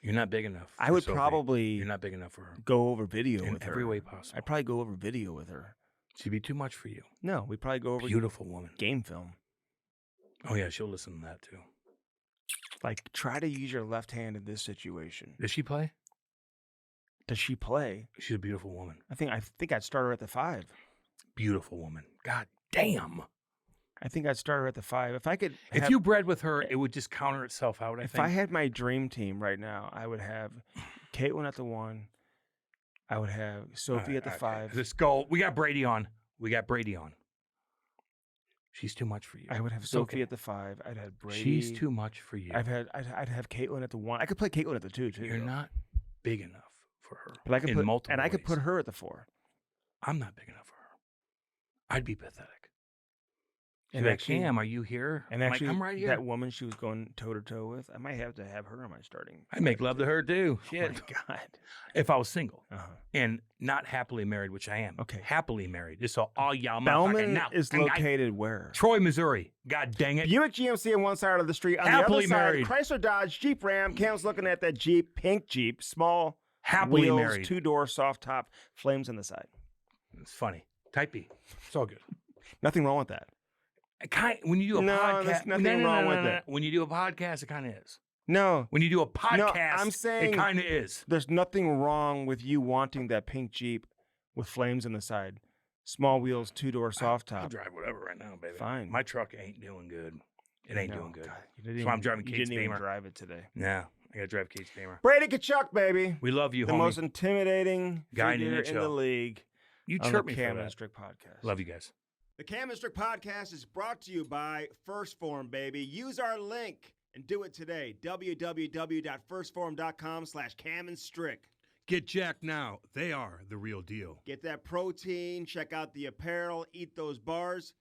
You're not big enough. I for would Sophie. probably You're not big enough for her. go over video In with her. every way possible. I'd probably go over video with her. She'd be too much for you. No, we'd probably go over Beautiful woman. game film. Oh, yeah, she'll listen to that, too. Like, try to use your left hand in this situation. Does she play? Does she play? She's a beautiful woman. I think I'd start her at the 5. Beautiful woman. God damn. I think I'd start her at the 5. If I could, If you bred with her, it would just counter itself out, I if think. I had my dream team right now, I would have Caitlyn at the 1. I would have Sophie at the 5. Let's go. We got Brady on. She's too much for you. I would have Sophie at the 5. I'd have Brady. She's too much for you. I'd have Caitlyn at the 1. I could play Caitlyn at the 2 too. You're not big enough for her. But I could in put multiple and I could put ways. her at the 4. I'm not big enough for her. I'd be pathetic. And She'd be like, actually- Cam, are you here? And I'm actually, like, I'm right here. that woman she was going toe to toe with, I might have to have her in my starting. I'd make love to her too. Oh Shit. my God. If I was single Uh-huh. and not happily married, which I am. Okay. Happily married. Just so all y'all motherfucking Bellman now. is located where? Troy, Missouri. God dang it. Buick GMC on one side of the street. On Happily the other married. side, Chrysler Dodge, Jeep Ram. Cam's looking at that Jeep, pink Jeep, small Happily wheels, married. 2-door, soft top, flames on the side. It's funny. Type B. It's all good. Nothing wrong with that. When you do a No, podcast, there's nothing wrong with it. When you do a podcast, it kind of is. No, When you do a podcast, I'm saying- it kind of is. there's nothing wrong with you wanting that pink Jeep with flames on the side. Small wheels, 2-door, soft I'll top. drive whatever right now, baby. Fine. My truck ain't doing good. It ain't No, doing good. God, you didn't That's why I'm even- driving you Kate's didn't even Beamer. drive it today. Yeah, I gotta drive Kate's Beamer. Brady Tkachuk, baby. We love you, The homie. most intimidating Guy in the figure in the NHL. league You on chirp the me for Cam that. and Strick podcast. Love you guys. The Cam and Strick podcast is brought to you by First Form, baby. Use our link and do it today. www.firstform.com/Cam and Strick. Get jacked now. They are the real deal. Get that protein, check out the apparel, eat those bars,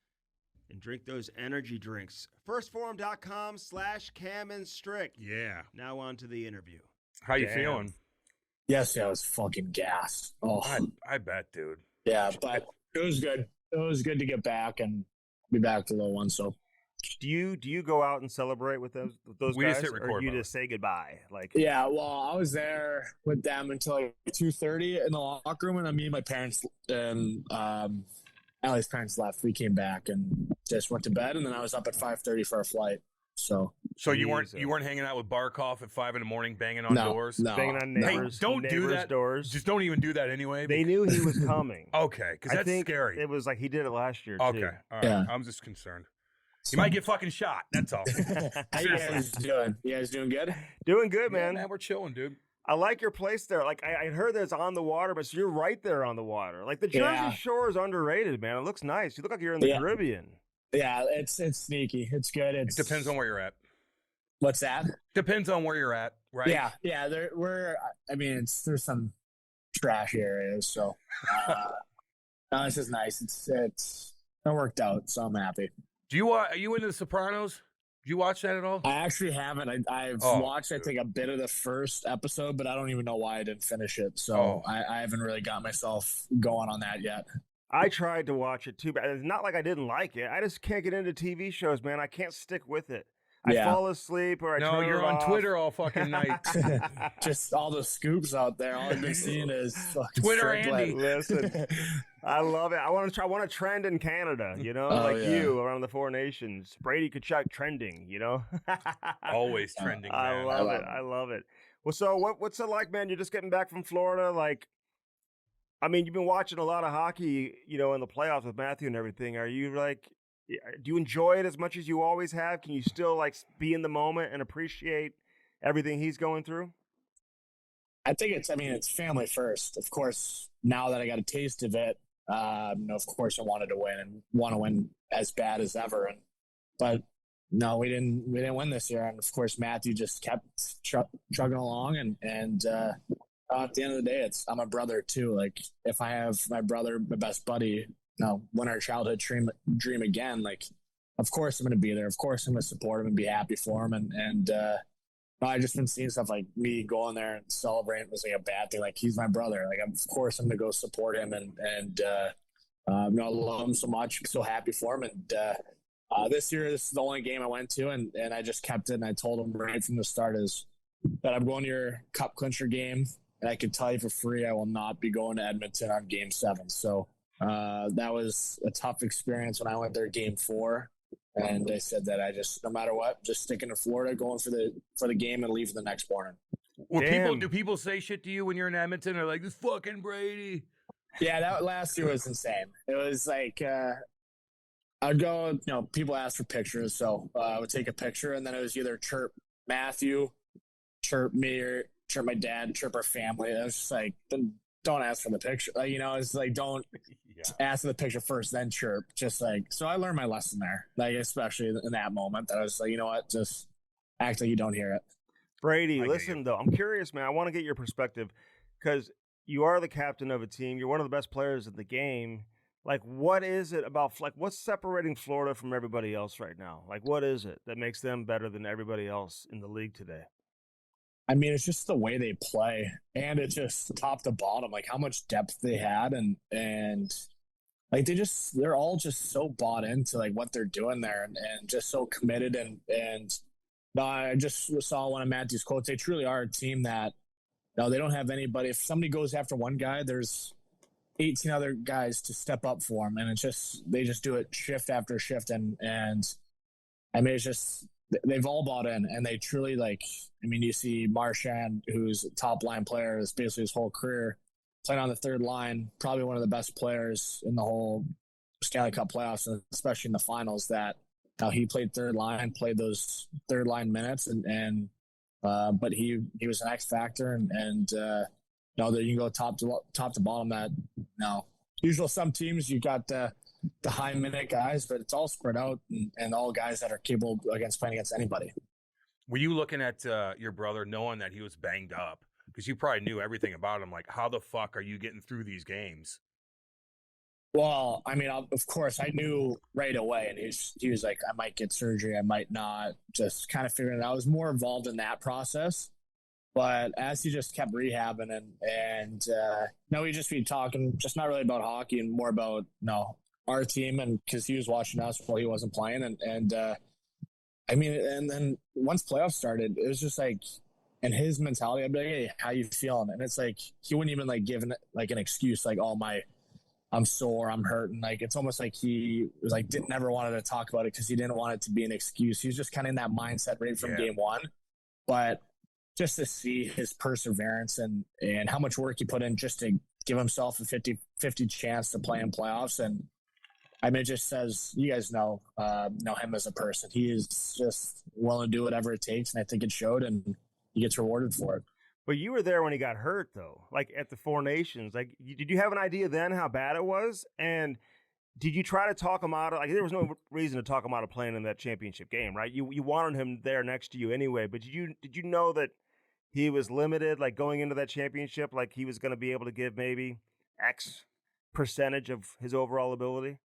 and drink those energy drinks. Firstform.com/Cam and Strick. Yeah. Now on to the interview. How you Damn. feeling? Yesterday I was fucking gassed. Oh, I bet, dude. yeah, but it was good. It was good to get back and be back to the one. So Do you go out and celebrate with those We guys, just hit or record you mode. just say goodbye? Like, yeah, well, I was there with them until like 2:30 in the locker room, and then me and my parents and Allie's parents left. We came back and just went to bed, and then I was up at 5:30 for our flight. So You weren't Jesus. hanging out with Barkov at 5 a.m. banging on no, doors? no, banging on no. neighbors, Don't do neighbors' that. doors. Just don't even do that anyway. They knew he was coming. Okay, because I that's think scary. It was like he did it last year. Okay, too. all right. Yeah. I'm just concerned. You might get fucking shot. That's all. How you guys doing? You guys doing good? Doing good, Yeah, man. we're chilling, dude. I like your place there. Like I heard that it's on the water, but so you're right there on the water. Like the Jersey Yeah. Shore is underrated, man. It looks nice. You look like you're in the Yeah. Caribbean. Yeah, it's sneaky. It's good. It depends on where you're at. What's that? Depends on where you're at, right? Yeah. There's some trash areas, so no, this is nice. It worked out, so I'm happy. Do you are you into The Sopranos? Did you watch that at all? I actually haven't. I've Oh, watched, I dude. think, a bit of the first episode, but I don't even know why I didn't finish it. So Oh. I haven't really got myself going on that yet. I tried to watch it too, but it's not like I didn't like it. I just can't get into TV shows, man. I can't stick with it. I Yeah. fall asleep or I No, turn you're it on off. Twitter all fucking night. Just all the scoops out there. All I've been seeing is fucking Twitter Strickland. Andy. Listen, I love it. I want to trend in Canada, you know, Oh, like yeah. you around the Four Nations. Brady Tkachuk trending, you know. Always trending, I man. love love it. it. I love it. Well, so what's it like, man? You're just getting back from Florida. Like, I mean, you've been watching a lot of hockey, you know, in the playoffs with Matthew and everything. Are you like, do you enjoy it as much as you always have? Can you still like be in the moment and appreciate everything he's going through? I think it's family first. Of course, now that I got a taste of it, of course I wanted to win and want to win as bad as ever. But no, we didn't win this year. And of course, Matthew just kept chugging along. And at the end of the day, I'm a brother too. Like if I have my brother, my best buddy, win our childhood dream again, like, of course I'm going to be there. Of course I'm going to support him and be happy for him. And I just been seeing stuff like me going there and celebrating was like a bad thing. Like he's my brother. Like of course I'm going to go support him and I love him so much. I'm so happy for him. And this year, this is the only game I went to and I just kept it. And I told him right from the start is, that I'm going to your cup clincher game, and I can tell you for free, I will not be going to Edmonton on Game 7. So that was a tough experience when I went there Game 4. And they said that I just, no matter what, just sticking to Florida, going for the game and leaving the next morning. Do people say shit to you when you're in Edmonton? They're like, this fucking Brady. Yeah, that last year was insane. It was like I'd go, people ask for pictures, so I would take a picture, and then it was either chirp Matthew, chirp me, or chirp my dad, chirp our family. It was just like, don't ask for the picture. Like, it's like, don't ask for the picture first, then chirp. Just like, so I learned my lesson there, like, especially in that moment, that I was like, you know what, just act like you don't hear it. Brady, listen, though, I'm curious, man. I want to get your perspective because you are the captain of a team. You're one of the best players in the game. Like, what is it about, like, what's separating Florida from everybody else right now? Like, what is it that makes them better than everybody else in the league today? I mean, it's just the way they play, and it's just top to bottom, like how much depth they had, and like they're all just so bought into like what they're doing there, and just so committed, and I just saw one of Matthew's quotes. They truly are a team that they don't have anybody. If somebody goes after one guy, there's 18 other guys to step up for them, and it's just they just do it shift after shift, and I mean, it's just they've all bought in, and they truly, like, I mean, you see Marchand, who's a top line player, is basically his whole career playing on the third line, probably one of the best players in the whole Stanley Cup playoffs, and especially in the finals, that he played third line, played those third line minutes, and but he was an X factor, and that you can go top to bottom. That usually some teams you got the high minute guys, but it's all spread out, and all guys that are capable against playing against anybody. Were you looking at your brother knowing that he was banged up? Because you probably knew everything about him. Like, how the fuck are you getting through these games? Well, I mean, of course, I knew right away, and he was like, I might get surgery, I might not, just kind of figuring it out. I was more involved in that process. But as he just kept rehabbing, and we'd just be talking, just not really about hockey, and more about our team, and because he was watching us while he wasn't playing, and I mean, and then once playoffs started, it was just like, and his mentality, I'd be like, hey, how you feeling? And it's like he wouldn't even like give like an excuse, like, oh, I'm sore, I'm hurting. Like, it's almost like he was like never wanted to talk about it because he didn't want it to be an excuse. He was just kind of in that mindset right from game one. But just to see his perseverance and how much work he put in just to give himself a 50-50 chance to play in playoffs. And I mean, it just says, you guys know him as a person. He is just willing to do whatever it takes. And I think it showed, and he gets rewarded for it. But you were there when he got hurt, though, like at the Four Nations. Like, did you have an idea then how bad it was? And did you try to talk him out of, like, there was no reason to talk him out of playing in that championship game, right? You wanted him there next to you anyway, but did you know that he was limited, like, going into that championship, like he was going to be able to give maybe X percentage of his overall ability?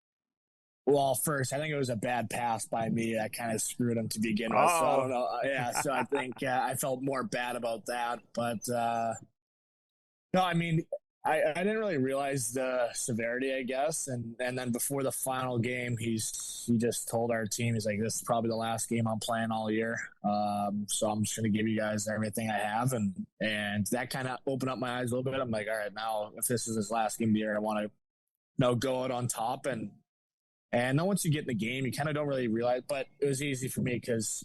Well, first, I think it was a bad pass by me that kind of screwed him to begin with. So I don't know. Yeah, so I think I felt more bad about that. But no, I mean, I didn't really realize the severity, I guess. And then before the final game, he just told our team, he's like, this is probably the last game I'm playing all year. So I'm just going to give you guys everything I have. And that kind of opened up my eyes a little bit. I'm like, all right, now if this is his last game of the year, I want to go out on top. And then once you get in the game, you kind of don't really realize, but it was easy for me because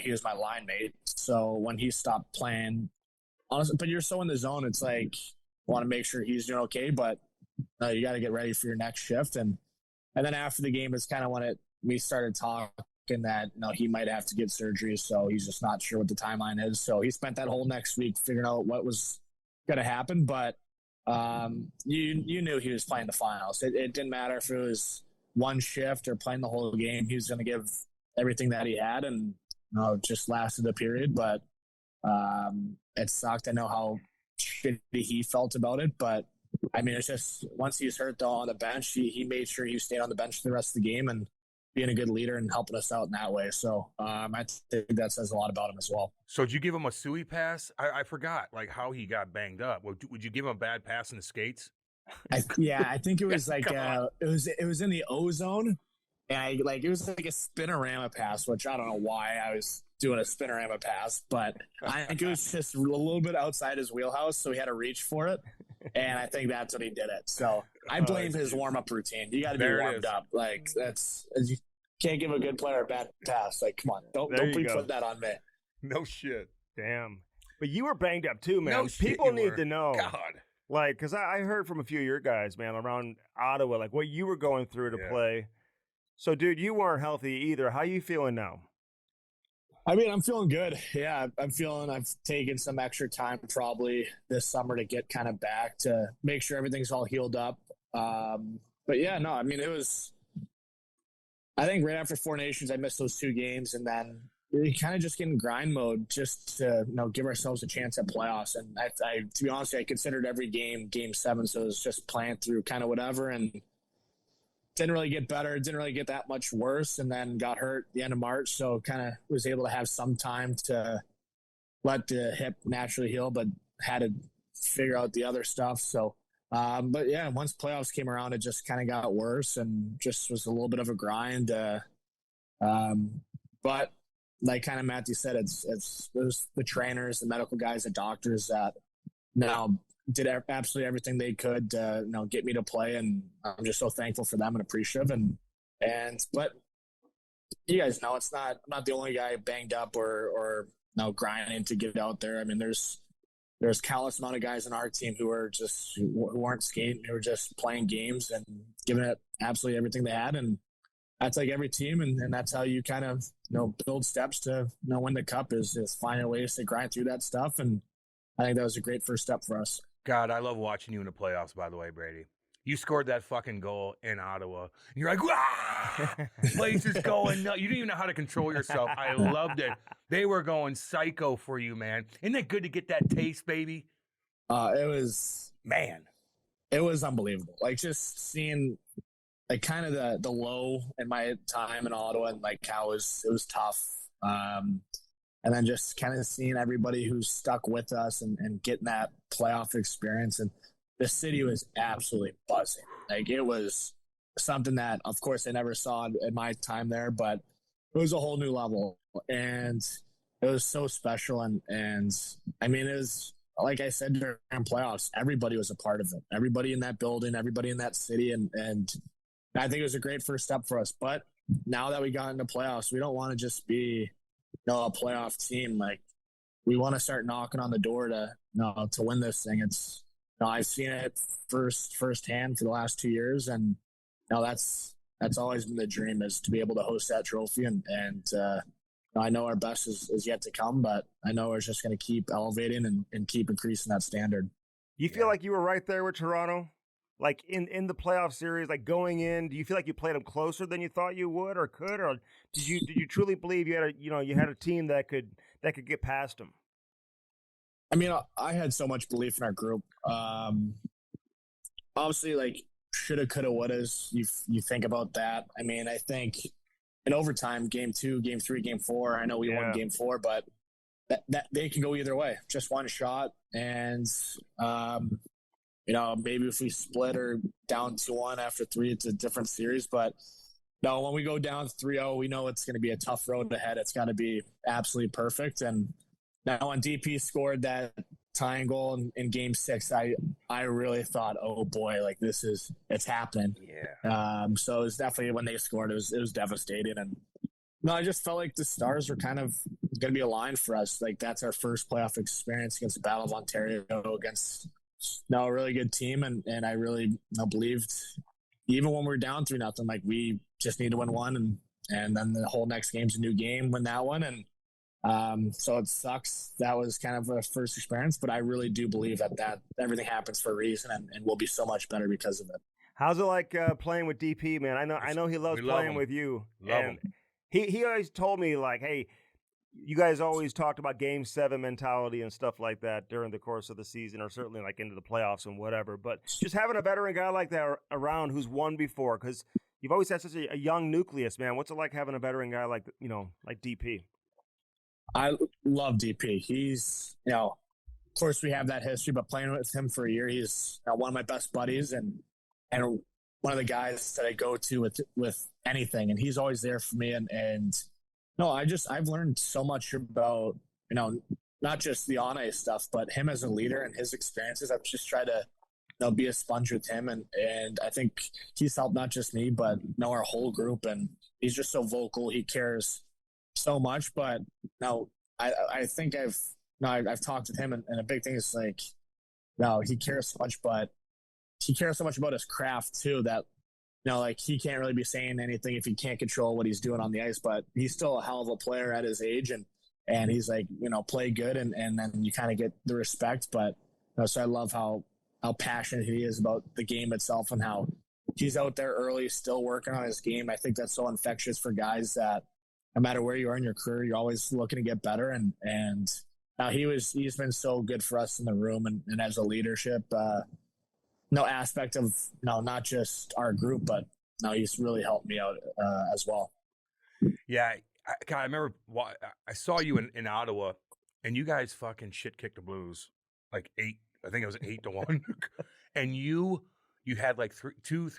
he was my line mate. So when he stopped playing, honestly, but you're so in the zone, it's like, want to make sure he's doing okay, but you got to get ready for your next shift. And then after the game, it's kind of when we started talking that he might have to get surgery, so he's just not sure what the timeline is. So he spent that whole next week figuring out what was going to happen. But you knew he was playing the finals. It didn't matter if it was one shift or playing the whole game. He was going to give everything that he had, and it just lasted a period. But it sucked. I know how shitty he felt about it, but I mean, it's just once he was hurt though on the bench, he made sure he stayed on the bench for the rest of the game and being a good leader and helping us out in that way. So I think that says a lot about him as well. So did you give him a suey pass? I forgot like how he got banged up. Would you give him a bad pass in the skates? I think it was like it was in the O zone, And it was like a spinorama pass, which I don't know why I was doing a spinorama pass, but I think it was just a little bit outside his wheelhouse, so he had to reach for it. And I think that's what he did it. So I blame his warm-up routine. You got to be warmed up. Like, you can't give a good player a bad pass. Like, come on. Don't put that on me. No shit. Damn. But you were banged up too, man. No shit, People need to know. God. Like, because I heard from a few of your guys, man, around Ottawa, like what you were going through to play. So, dude, you weren't healthy either. How you feeling now? I mean, I'm feeling good. Yeah, I'm feeling I've taken some extra time probably this summer to get kind of back to make sure everything's all healed up. But yeah, no, I mean, I think right after Four Nations, I missed those 2 games, and then we kind of just get in grind mode just to give ourselves a chance at playoffs. And I to be honest, I considered every game 7, so it was just playing through kind of whatever, and didn't really get better, didn't really get that much worse, and then got hurt at the end of March, so kind of was able to have some time to let the hip naturally heal, but had to figure out the other stuff. So but yeah, once playoffs came around, it just kind of got worse and just was a little bit of a grind. But like kind of Matthew said, it was the trainers, the medical guys, the doctors that now did absolutely everything they could to get me to play, and I'm just so thankful for them and appreciative. But you guys know I'm not the only guy banged up or grinding to get out there. I mean, there's countless amount of guys on our team who weren't skating, who were just playing games and giving it absolutely everything they had, and that's like every team, and that's how you kind of build steps to win the cup is finding ways to grind through that stuff. And I think that was a great first step for us. God, I love watching you in the playoffs, by the way, Brady. You scored that fucking goal in Ottawa. And you're like, "Wah!" Place is going nuts. You didn't even know how to control yourself. I loved it. They were going psycho for you, man. Isn't it good to get that taste, baby? It was unbelievable. Like, just seeing like kind of the low in my time in Ottawa, and like how it was tough. And then just kind of seeing everybody who's stuck with us and getting that playoff experience. And the city was absolutely buzzing. Like, it was something that, of course, I never saw in my time there, but it was a whole new level. And it was so special. And I mean, it was, like I said, during playoffs, everybody was a part of it. Everybody in that building, everybody in that city. And I think it was a great first step for us. But now that we got into playoffs, we don't want to just be a playoff team. Like, we want to start knocking on the door to win this thing. It's I've seen it firsthand for the last 2 years, and that's always been the dream, is to be able to host that trophy. And I know our best is yet to come, but I know we're just going to keep elevating and keep increasing that standard. You feel like you were right there with Toronto? Like in the playoff series, like going in, do you feel like you played them closer than you thought you would or could, or did you truly believe you had a team that could get past them? I mean, I had so much belief in our group. Obviously, like, shoulda, coulda, wouldas. You think about that. I mean, I think in overtime, game 2, game 3, game 4. I know we won game 4, but that they can go either way. Just one shot, and maybe if we split or down 2-1 after 3, it's a different series. But no, when we go down 3-0, we know it's going to be a tough road ahead. It's got to be absolutely perfect. And now when DP scored that tying goal in game 6, I really thought, oh boy, like it's happening. Yeah. So it was definitely, when they scored, it was devastating. And no, I just felt like the stars were kind of going to be aligned for us. Like, that's our first playoff experience against the Battle of Ontario, against a really good team. And I really believed, even when we were down 3-0, like, we just need to win one. And then the whole next game's a new game, win that one. And so it sucks. That was kind of a first experience, but I really do believe that everything happens for a reason, and we'll be so much better because of it. How's it like playing with DP, man? I know he loves playing with you. Love him. He always told me, like, hey, you guys always talked about Game 7 mentality and stuff like that during the course of the season, or certainly like into the playoffs and whatever. But just having a veteran guy like that around who's won before, because you've always had such a young nucleus, man. What's it like having a veteran guy like DP? I love DP. He's, of course we have that history, but playing with him for a year, he's one of my best buddies, and one of the guys that I go to with anything, and he's always there for me. And no, I've learned so much about, not just the on ice stuff, but him as a leader and his experiences. I've just tried to, be a sponge with him, and I think he's helped not just me, but our whole group. And he's just so vocal. He cares so much. But now I think I've talked with him, and a big thing is like, no, he cares so much, but he cares so much about his craft too that, like he can't really be saying anything if he can't control what he's doing on the ice. But he's still a hell of a player at his age, and he's like, play good, and then you kind of get the respect. But so I love how passionate he is about the game itself, and how he's out there early, still working on his game. I think that's so infectious for guys that no matter where you are in your career, you're always looking to get better. And now he's been so good for us in the room and as a leadership, aspect of, not just our group, but he's really helped me out as well. Yeah. I remember I saw you in Ottawa, and you guys fucking shit kicked the Blues like 8-1. And you had like two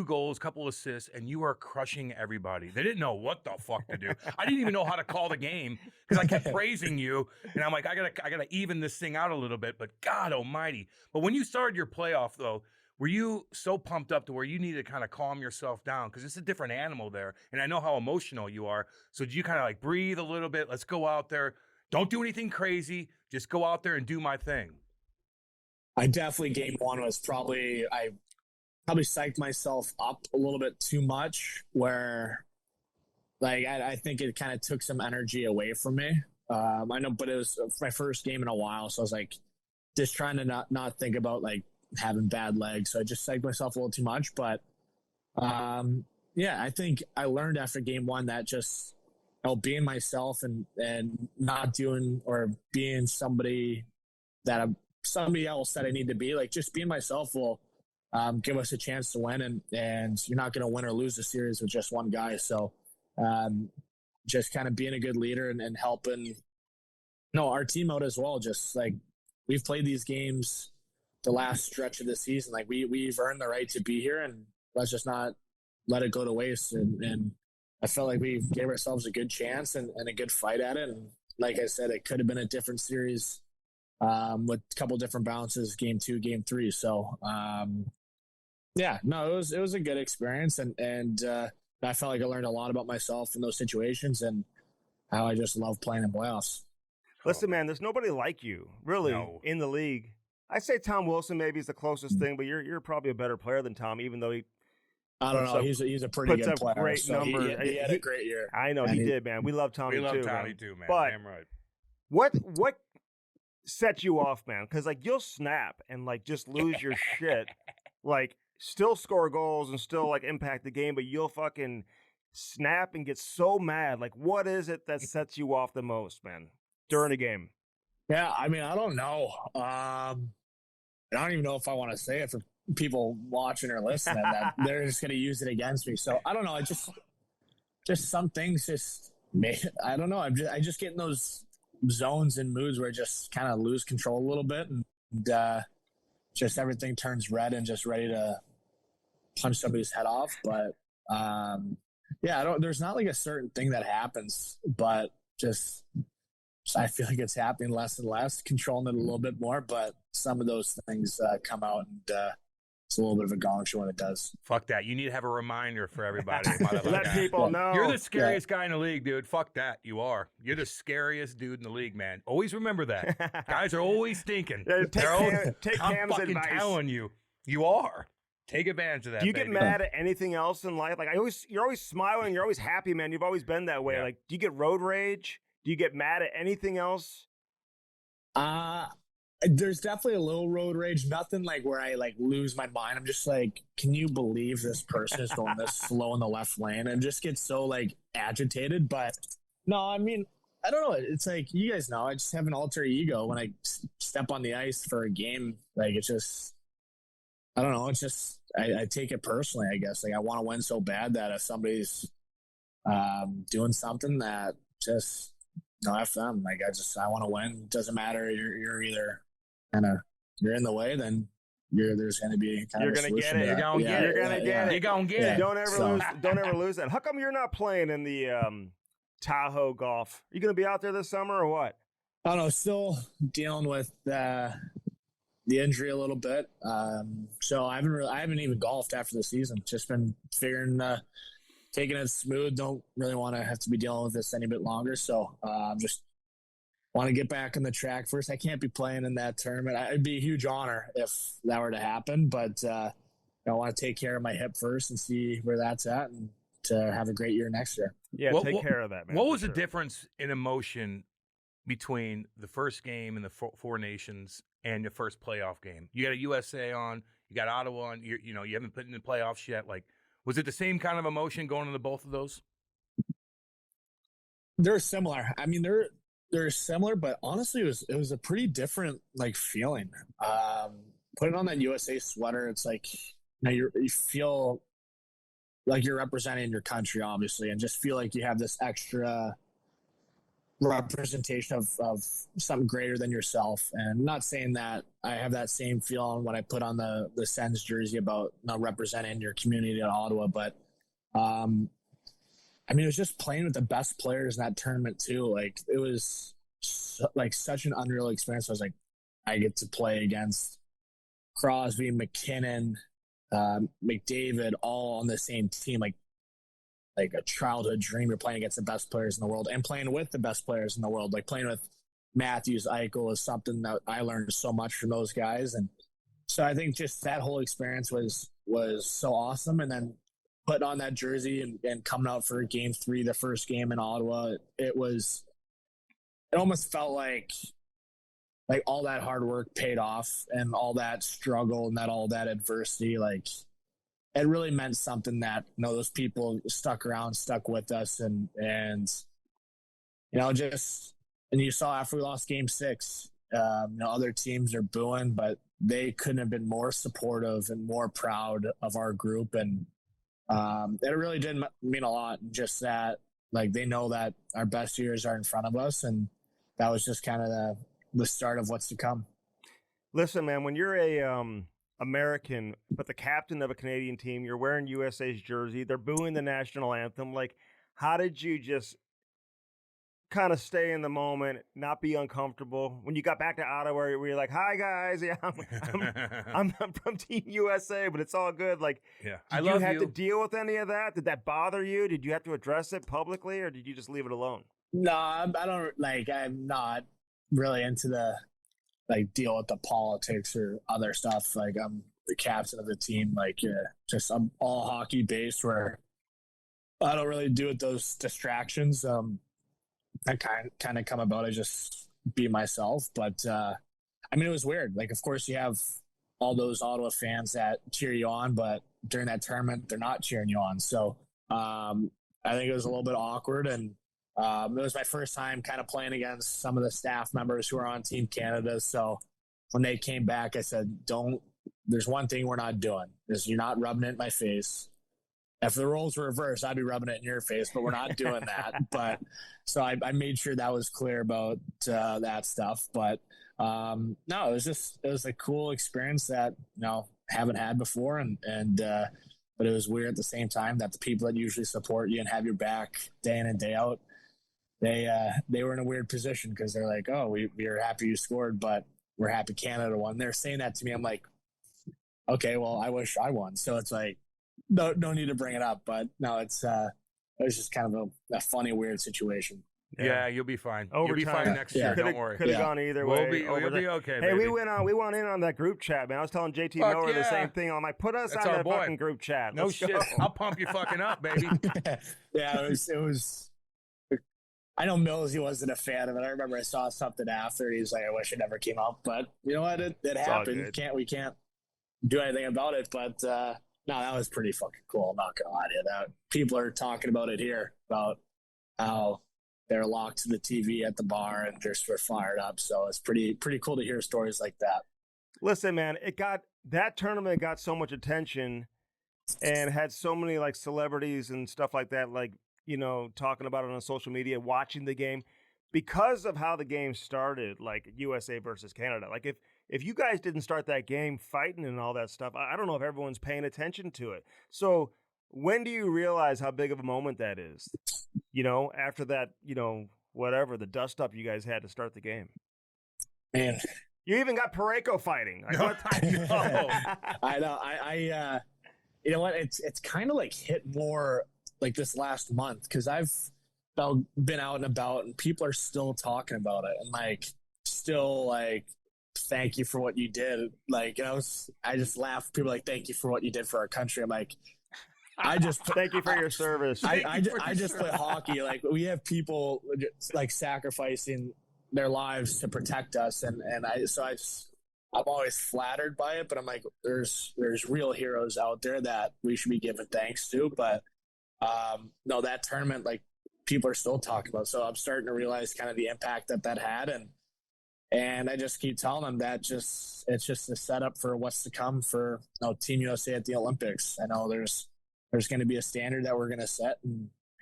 goals, couple assists, and you are crushing everybody. They didn't know what the fuck to do. I didn't even know how to call the game because I kept praising you, and I'm like, I gotta even this thing out a little bit. But God Almighty! But when you started your playoff, though, were you so pumped up to where you needed to kind of calm yourself down because it's a different animal there, and I know how emotional you are. So did you kind of like breathe a little bit? Let's go out there. Don't do anything crazy. Just go out there and do my thing. I definitely, game one was I probably psyched myself up a little bit too much, where like I think it kind of took some energy away from me. I know, but it was my first game in a while, so I was like just trying to not think about like having bad legs. So I just psyched myself a little too much. But I think I learned after game one that just being myself and not doing or being somebody else that I need to be, like just being myself will give us a chance to win, and you're not going to win or lose the series with just one guy. So just kind of being a good leader and helping our team out as well. Just like we've played these games the last stretch of the season, like we've earned the right to be here, and let's just not let it go to waste. And I felt like we gave ourselves a good chance and a good fight at it. And like I said, it could have been a different series with a couple different bounces, game 2, game 3. So, it was a good experience. And I felt like I learned a lot about myself in those situations and how I just love playing in playoffs. Listen, man, there's nobody like you, really, in the league. I say Tom Wilson maybe is the closest thing, but you're probably a better player than Tom, even though I don't know. He's a pretty good player. Great number. He had a great year. I know he did, man. We love Tommy too. We love Tommy too, man. But damn right. What set you off, man? Because like you'll snap and like just lose your shit, like still score goals and still like impact the game, but you'll fucking snap and get so mad. Like, what is it that sets you off the most, man, during a game? Yeah, I mean, I don't know. I don't even know if I want to say it for people watching or listening that they're just going to use it against me. So I don't know. I just some things I don't know. I just get in those zones and moods where I just kind of lose control a little bit, and just everything turns red and just ready to punch somebody's head off. But there's not like a certain thing that happens, but just I feel like it's happening less and less, controlling it a little bit more. But some of those things come out, and it's a little bit of a gong show when it does. Fuck that. You need to have a reminder for everybody. Let people know. You're the scariest guy in the league, dude. Fuck that. You are. You're the scariest dude in the league, man. Always remember that. Guys are always stinking. Take I'm Cam's fucking advice. telling you. You are. Take advantage of that. Do you get mad at anything else in life? Like you're always smiling. You're always happy, man. You've always been that way. Yeah. Like, do you get road rage? Do you get mad at anything else? There's definitely a little road rage. Nothing like where I like lose my mind. I'm just like, can you believe this person is going this slow in the left lane? And just get so like agitated. But no, I mean, I don't know. It's like, you guys know, I just have an alter ego when I step on the ice for a game. Like, it's just, I don't know. It's just, I take it personally, I guess. Like, I want to win so bad that if somebody's doing something that just, no, F them. Like, I want to win. It doesn't matter. You're either you're in the way, then there's going to be kind You're of a gonna get solution it. to You're that. gonna get it. You're gonna get it. You're gonna get Yeah. it. Don't ever So- lose. Don't ever lose that. How come you're not playing in the Tahoe golf? Are you gonna be out there this summer or what? I don't know. Still dealing with the injury a little bit. So I haven't even golfed after the season. Just been figuring, taking it smooth. Don't really want to have to be dealing with this any bit longer. So just want to get back on the track first. I can't be playing in that tournament. It'd be a huge honor if that were to happen, but I want to take care of my hip first and see where that's at, and to have a great year next year. Yeah, take care of that, man. What for was the sure. difference in emotion between the first game in the Four Nations and the first playoff game? You got a USA on, you got Ottawa on. You haven't put in the playoffs yet. Like, was it the same kind of emotion going into both of those? They're similar. I mean, they're similar, but honestly, it was a pretty different feeling. Putting on that USA sweater, it's like you feel like you're representing your country, obviously, and just feel like you have this extra representation of something greater than yourself. And I'm not saying that I have that same feeling when I put on the Sens jersey about representing your community in Ottawa, but I mean, it was just playing with the best players in that tournament too. Like, it was such an unreal experience. I was like, I get to play against Crosby, McKinnon, McDavid, all on the same team. Like a childhood dream. You're playing against the best players in the world and playing with the best players in the world. Like, playing with Matthews, Eichel is something that I learned so much from those guys. And so I think just that whole experience was so awesome. And then putting on that jersey and coming out for game 3, the first game in Ottawa, it almost felt like all that hard work paid off, and all that struggle and all that adversity, like, it really meant something that, those people stuck around, stuck with us. And you saw after we lost game 6, other teams are booing, but they couldn't have been more supportive and more proud of our group. And it really did mean a lot. Just that, like, they know that our best years are in front of us, and that was just kind of the start of what's to come. Listen, man, when you're a American, but the captain of a Canadian team, you're wearing USA's jersey, they're booing the national anthem. Like, how did you just kind of stay in the moment, not be uncomfortable? When you got back to Ottawa, where you're like, "Hi guys, yeah, I'm from Team USA, but it's all good." Like, Yeah, did you have to deal with any of that? Did that bother you? Did you have to address it publicly, or did you just leave it alone? No, I don't. I'm not really into the deal with the politics or other stuff. Like, I'm the captain of the team. Like, just I'm all hockey based, where I don't really do with those distractions. I kind of come about it, just be myself. But I mean, it was weird. Like, of course, you have all those Ottawa fans that cheer you on, but during that tournament, they're not cheering you on. So I think it was a little bit awkward. And it was my first time kind of playing against some of the staff members who are on Team Canada. So when they came back, I said, there's one thing we're not doing, is you're not rubbing it in my face. If the roles were reversed, I'd be rubbing it in your face, but we're not doing that. But so I made sure that was clear about that stuff. But no, it was a cool experience that, haven't had before. But it was weird at the same time that the people that usually support you and have your back day in and day out, they were in a weird position, because they're like, "Oh, we are happy you scored, but we're happy Canada won." They're saying that to me. I'm like, okay, well, I wish I won. So it's like, no need to bring it up. But no, it was just kind of a funny, weird situation. Yeah, you'll be fine. You'll be Overtime. fine next year. Don't worry. Could have gone either way. You'll be okay. Hey, baby. we went in on that group chat, man. I was telling JT Fuck Miller the yeah. same thing. I'm like, put us That's on our that boy. fucking group chat. No Let's shit. go. I'll pump you fucking up, baby. Yeah, it was. I know Millsy wasn't a fan of it. I remember I saw something after. He's like, "I wish it never came up," but you know what? It happened. We can't do anything about it. But no, that was pretty fucking cool. I'm not gonna lie to you. That people are talking about it here, about how they're locked to the TV at the bar and just were fired up. So it's pretty cool to hear stories like that. Listen, man, that tournament got so much attention and had so many like celebrities and stuff like that, like, talking about it on social media, watching the game, because of how the game started, like USA versus Canada. Like, if you guys didn't start that game fighting and all that stuff, I don't know if everyone's paying attention to it. So when do you realize how big of a moment that is? After that, whatever, the dust up you guys had to start the game. Man, you even got Parayko fighting. I know. I you know what? It's kind of like hit more like this last month because I've been out and about and people are still talking about it and like still like thank you for what you did. Like I just laugh. People are like thank you for what you did for our country. I'm like thank you for your service. I just play hockey. Like we have people like sacrificing their lives to protect us, and I'm always flattered by it. But I'm like, there's real heroes out there that we should be giving thanks to. But no, that tournament, like people are still talking about. So I'm starting to realize kind of the impact that had, and I just keep telling them that it's just a setup for what's to come for Team USA at the Olympics. I know there's going to be a standard that we're going to set,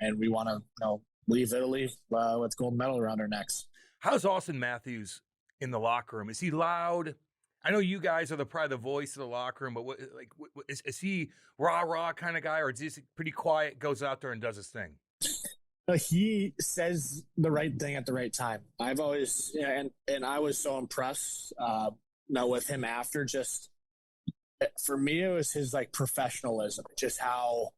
and we want to leave Italy with gold medal around our necks. How's Austin Matthews in the locker room? Is he loud? I know you guys are probably the voice of the locker room, but is he rah kind of guy, or is he pretty quiet, goes out there and does his thing? He says the right thing at the right time. I've always, and I was so impressed with him after. Just for me, it was his like professionalism, just how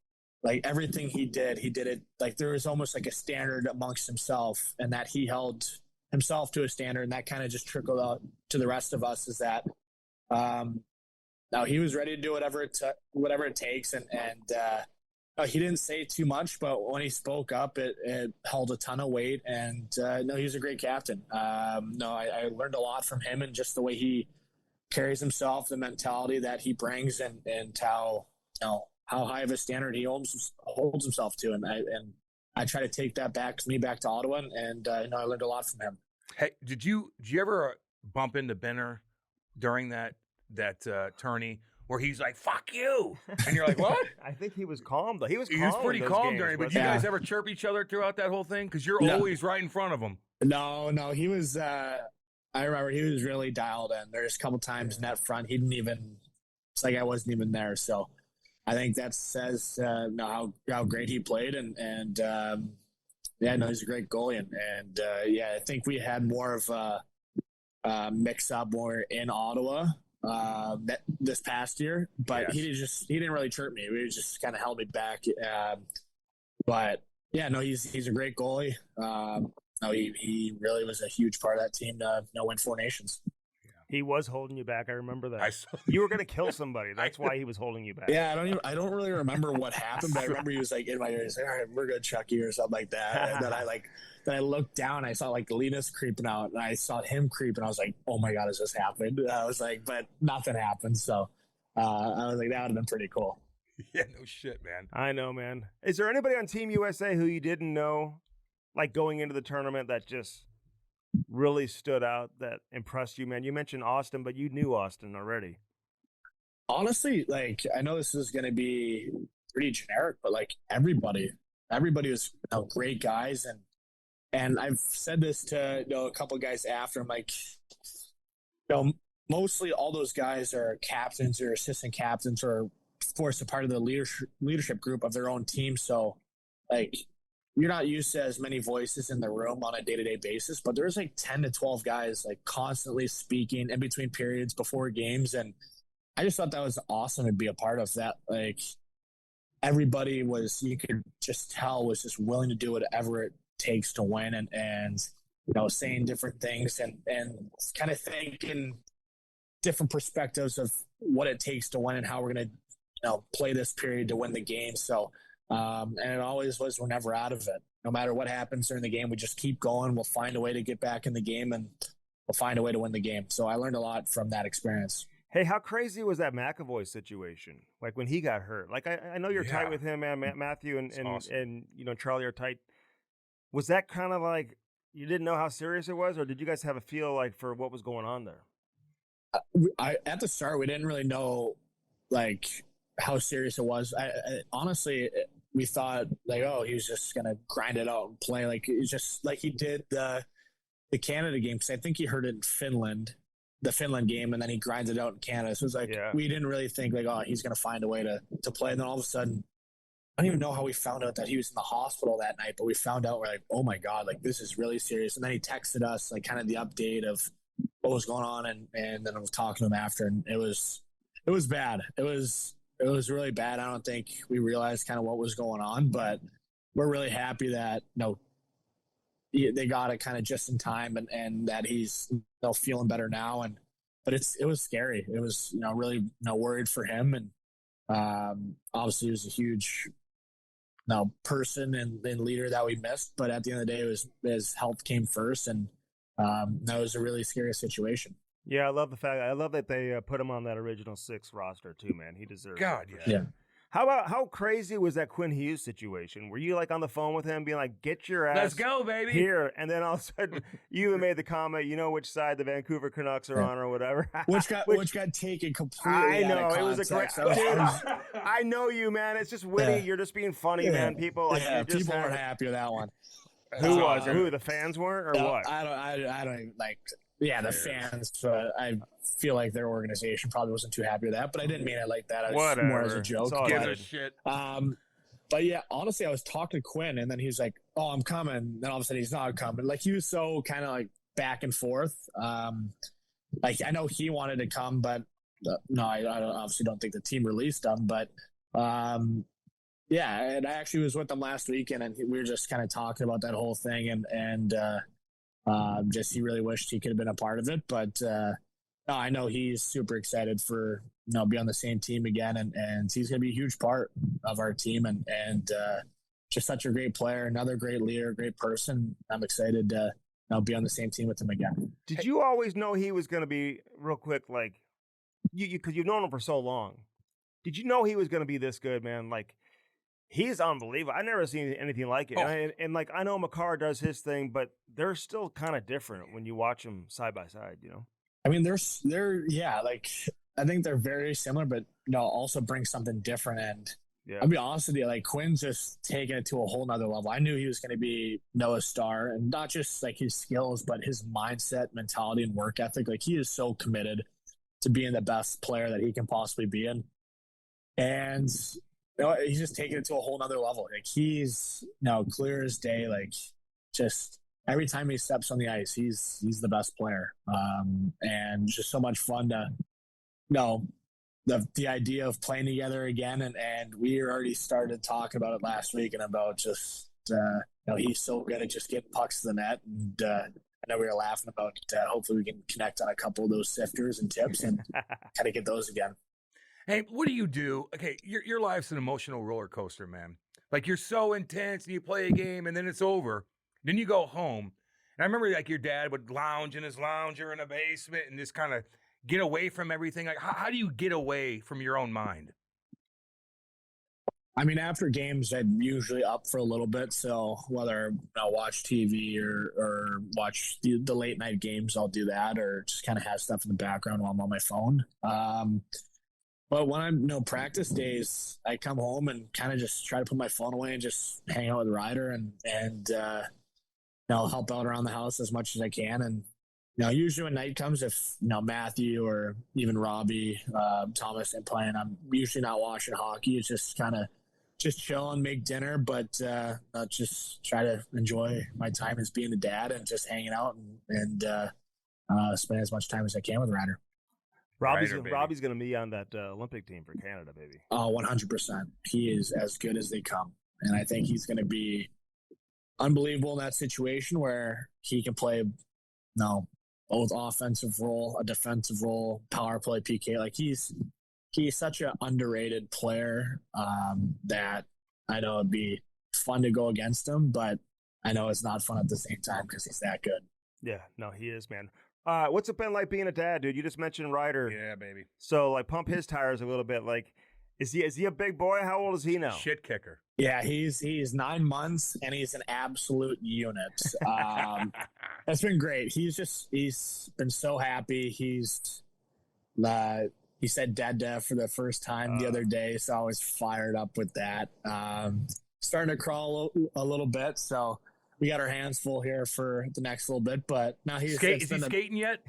like everything he did it like there was almost like a standard amongst himself, and that he held himself to a standard, and that kind of just trickled out to the rest of us. Is that now he was ready to do whatever it takes, and he didn't say too much, but when he spoke up, it held a ton of weight. And he's a great captain. I learned a lot from him, and just the way he carries himself, the mentality that he brings, and how high of a standard he holds himself to. And I try to take that back to Ottawa, and I learned a lot from him. Hey, did you ever bump into Benner during that tourney where he's like, "Fuck you," and you're like, "What?" I think he was calm though. He was pretty calm during. But you guys ever chirp each other throughout that whole thing? Because you're always right in front of him. No, he was. I remember he was really dialed in. There's a couple times in that front he didn't even. It's like I wasn't even there. So I think that says how great he played, and he's a great goalie, and I think we had more of a mix up more in Ottawa this past year, but yes. He didn't really chirp me. He just kind of held me back. But he's a great goalie. He really was a huge part of that team to win 4 nations. He was holding you back. I remember that. You were going to kill somebody. That's why he was holding you back. Yeah, I don't really remember what happened, but I remember he was like in my ear. He's like, "All right, we're good, Chucky," or something like that. And then I looked down. I saw like Linus creeping out, and I saw him creeping. I was like, "Oh my god, has this happened?" I was like, but nothing happened. So I was like, that would have been pretty cool. Yeah, no shit, man. I know, man. Is there anybody on Team USA who you didn't know, like going into the tournament, that just really stood out, that impressed you, man? You mentioned Austin, but you knew Austin already. Honestly, like, I know this is going to be pretty generic, but like everybody was great guys, and I've said this to a couple of guys after. I'm like, mostly all those guys are captains or assistant captains, or of course a part of the leadership group of their own team. So like, you're not used to as many voices in the room on a day-to-day basis, but there's like 10 to 12 guys like constantly speaking in between periods before games. And I just thought that was awesome to be a part of that. Like, everybody was, you could just tell, was just willing to do whatever it takes to win, and saying different things and kind of thinking different perspectives of what it takes to win and how we're going to play this period to win the game. So and it always was, we're never out of it. No matter what happens during the game, we just keep going. We'll find a way to get back in the game, and we'll find a way to win the game. So I learned a lot from that experience. Hey, how crazy was that McAvoy situation? Like when he got hurt. Like I know you're tight with him, man. Matthew and awesome. and Charlie are tight. Was that kind of like you didn't know how serious it was, or did you guys have a feel like for what was going on there? At the start, we didn't really know like how serious it was. I honestly, we thought like, oh, he was just gonna grind it out and play like it's just like he did the Canada game, because I think he hurt it in Finland, the Finland game, and then he grinds it out in Canada. So it's like we didn't really think like, oh, he's going to find a way to play. And then all of a sudden, I don't even know how we found out that he was in the hospital that night, but we found out, we're like, oh my God, like this is really serious. And then he texted us like kind of the update of what was going on, and then I was talking to him after, and it was bad. It was really bad. I don't think we realized kind of what was going on, but we're really happy that they got it kind of just in time, and that he's feeling better now. But it was scary. It was really worried for him, and obviously he was a huge person and leader that we missed. But at the end of the day, it was his health came first, and that was a really scary situation. Yeah, I love that they put him on that original 6 roster too, man. He deserves God, it. yeah. Sure. How crazy was that Quinn Hughes situation? Were you like on the phone with him being like, get your ass Let's go, baby. here, and then all of a sudden you even made the comment, which side the Vancouver Canucks are on or whatever. Which got taken completely I know, out of it was a great dude, I know you, man. It's just witty. Yeah. You're just being funny, man. People people weren't happy with that one. Who was it? Who, the fans weren't, or what? I don't even like. Yeah, the fans. I feel like their organization probably wasn't too happy with that, but I didn't mean it like that. I was more as a joke. Gives a shit. But yeah, honestly, I was talking to Quinn, and then he was like, "Oh, I'm coming." Then all of a sudden, he's not coming. Like he was so kind of like back and forth. Like I know he wanted to come, but no, I obviously don't think the team released him. But yeah, and I actually was with them last weekend, and we were just kind of talking about that whole thing, and just he really wished he could have been a part of it. But no, I know he's super excited for be on the same team again, and he's going to be a huge part of our team, and just such a great player, another great leader, great person. I'm excited to be on the same team with him again. Did you always know he was going to be real quick, like because you've known him for so long? Did you know he was going to be this good, man? Like he's unbelievable. I've never seen anything like it. Oh. And like I know Makar does his thing, but they're still kind of different when you watch them side by side. I mean, they're like I think they're very similar, but also bring something different. And I'll be honest with you, like Quinn's just taking it to a whole nother level. I knew he was going to be Noah's star, and not just like his skills, but his mindset, mentality, and work ethic. Like he is so committed to being the best player that he can possibly be in, and he's just taking it to a whole nother level. Like he's clear as day. Like just every time he steps on the ice, he's the best player, and just so much fun to the idea of playing together again, and we already started talking about it last week, and about just he's so good at just getting pucks to the net, and I know we were laughing about hopefully we can connect on a couple of those sifters and tips and kind of get those again. Hey, what do you do? Okay, your life's an emotional roller coaster, man. Like you're so intense, and you play a game, and then it's over. Then you go home, and I remember like your dad would lounge in his lounger in a basement and just kind of get away from everything. Like, how do you get away from your own mind? I mean, after games, I'm usually up for a little bit. So whether I'll watch TV or watch the late night games, I'll do that, or just kind of have stuff in the background while I'm on my phone. But when I'm practice days, I come home and kind of just try to put my phone away and just hang out with Ryder and help out around the house as much as I can. And usually when night comes, if Matthew or even Robbie, Thomas ain't playing, I'm usually not watching hockey. It's just kind of just chill and make dinner, but just try to enjoy my time as being a dad and just hanging out and spend as much time as I can with Ryder. Robbie's going to be on that Olympic team for Canada, baby. 100%. He is as good as they come, and I think he's going to be unbelievable in that situation where he can play both offensive role, a defensive role, power play, PK. Like he's such an underrated player that I know it'd be fun to go against him, but I know it's not fun at the same time because he's that good. Yeah, no, he is, man. What's it been like being a dad, dude? You just mentioned Ryder. Yeah, baby. So like pump his tires a little bit. Like, is he a big boy? How old is he now? Shit kicker. Yeah, he's 9 months and he's an absolute unit. That's been great. He's been so happy. He said dad for the first time the other day, so I was fired up with that. Starting to crawl a little bit, so got our hands full here for the next little bit. But now Is he skating yet?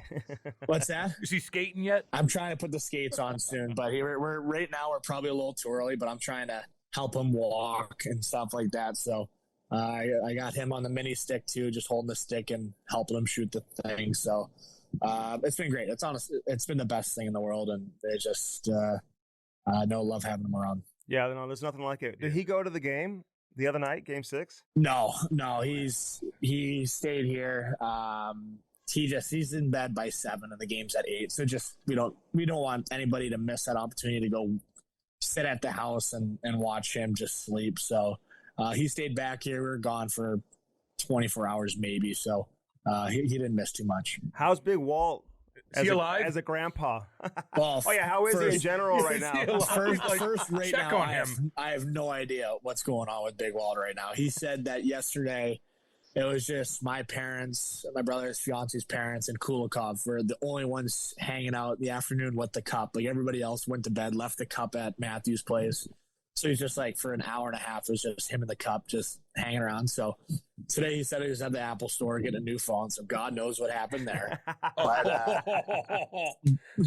What's that? Is he skating yet? I'm trying to put the skates on soon, but we're right now we're probably a little too early. But I'm trying to help him walk and stuff like that. So I got him on the mini stick too, just holding the stick and helping him shoot the thing. So it's been great. It's been the best thing in the world, and they just no love having him around. Yeah, no, there's nothing like it. Did he go to the game the other night, Game 6? No, he stayed here. He's in bed by 7 and the game's at 8. So just we don't want anybody to miss that opportunity to go sit at the house and watch him just sleep. So he stayed back here. We were gone for 24 hours maybe. So he didn't miss too much. How's Big Walt? Is he alive? As a grandpa? Well, oh yeah, how is he in general right now? First, right check now, on him. I have no idea what's going on with Big Walt right now. He said that yesterday it was just my parents, my brother's fiance's parents, and Kulikov were the only ones hanging out in the afternoon with the cup. Like everybody else went to bed, left the cup at Matthew's place. So he's just like for an hour and a half, it was just him and the cup just hanging around. So today he said he was at the Apple store getting a new phone. So God knows what happened there.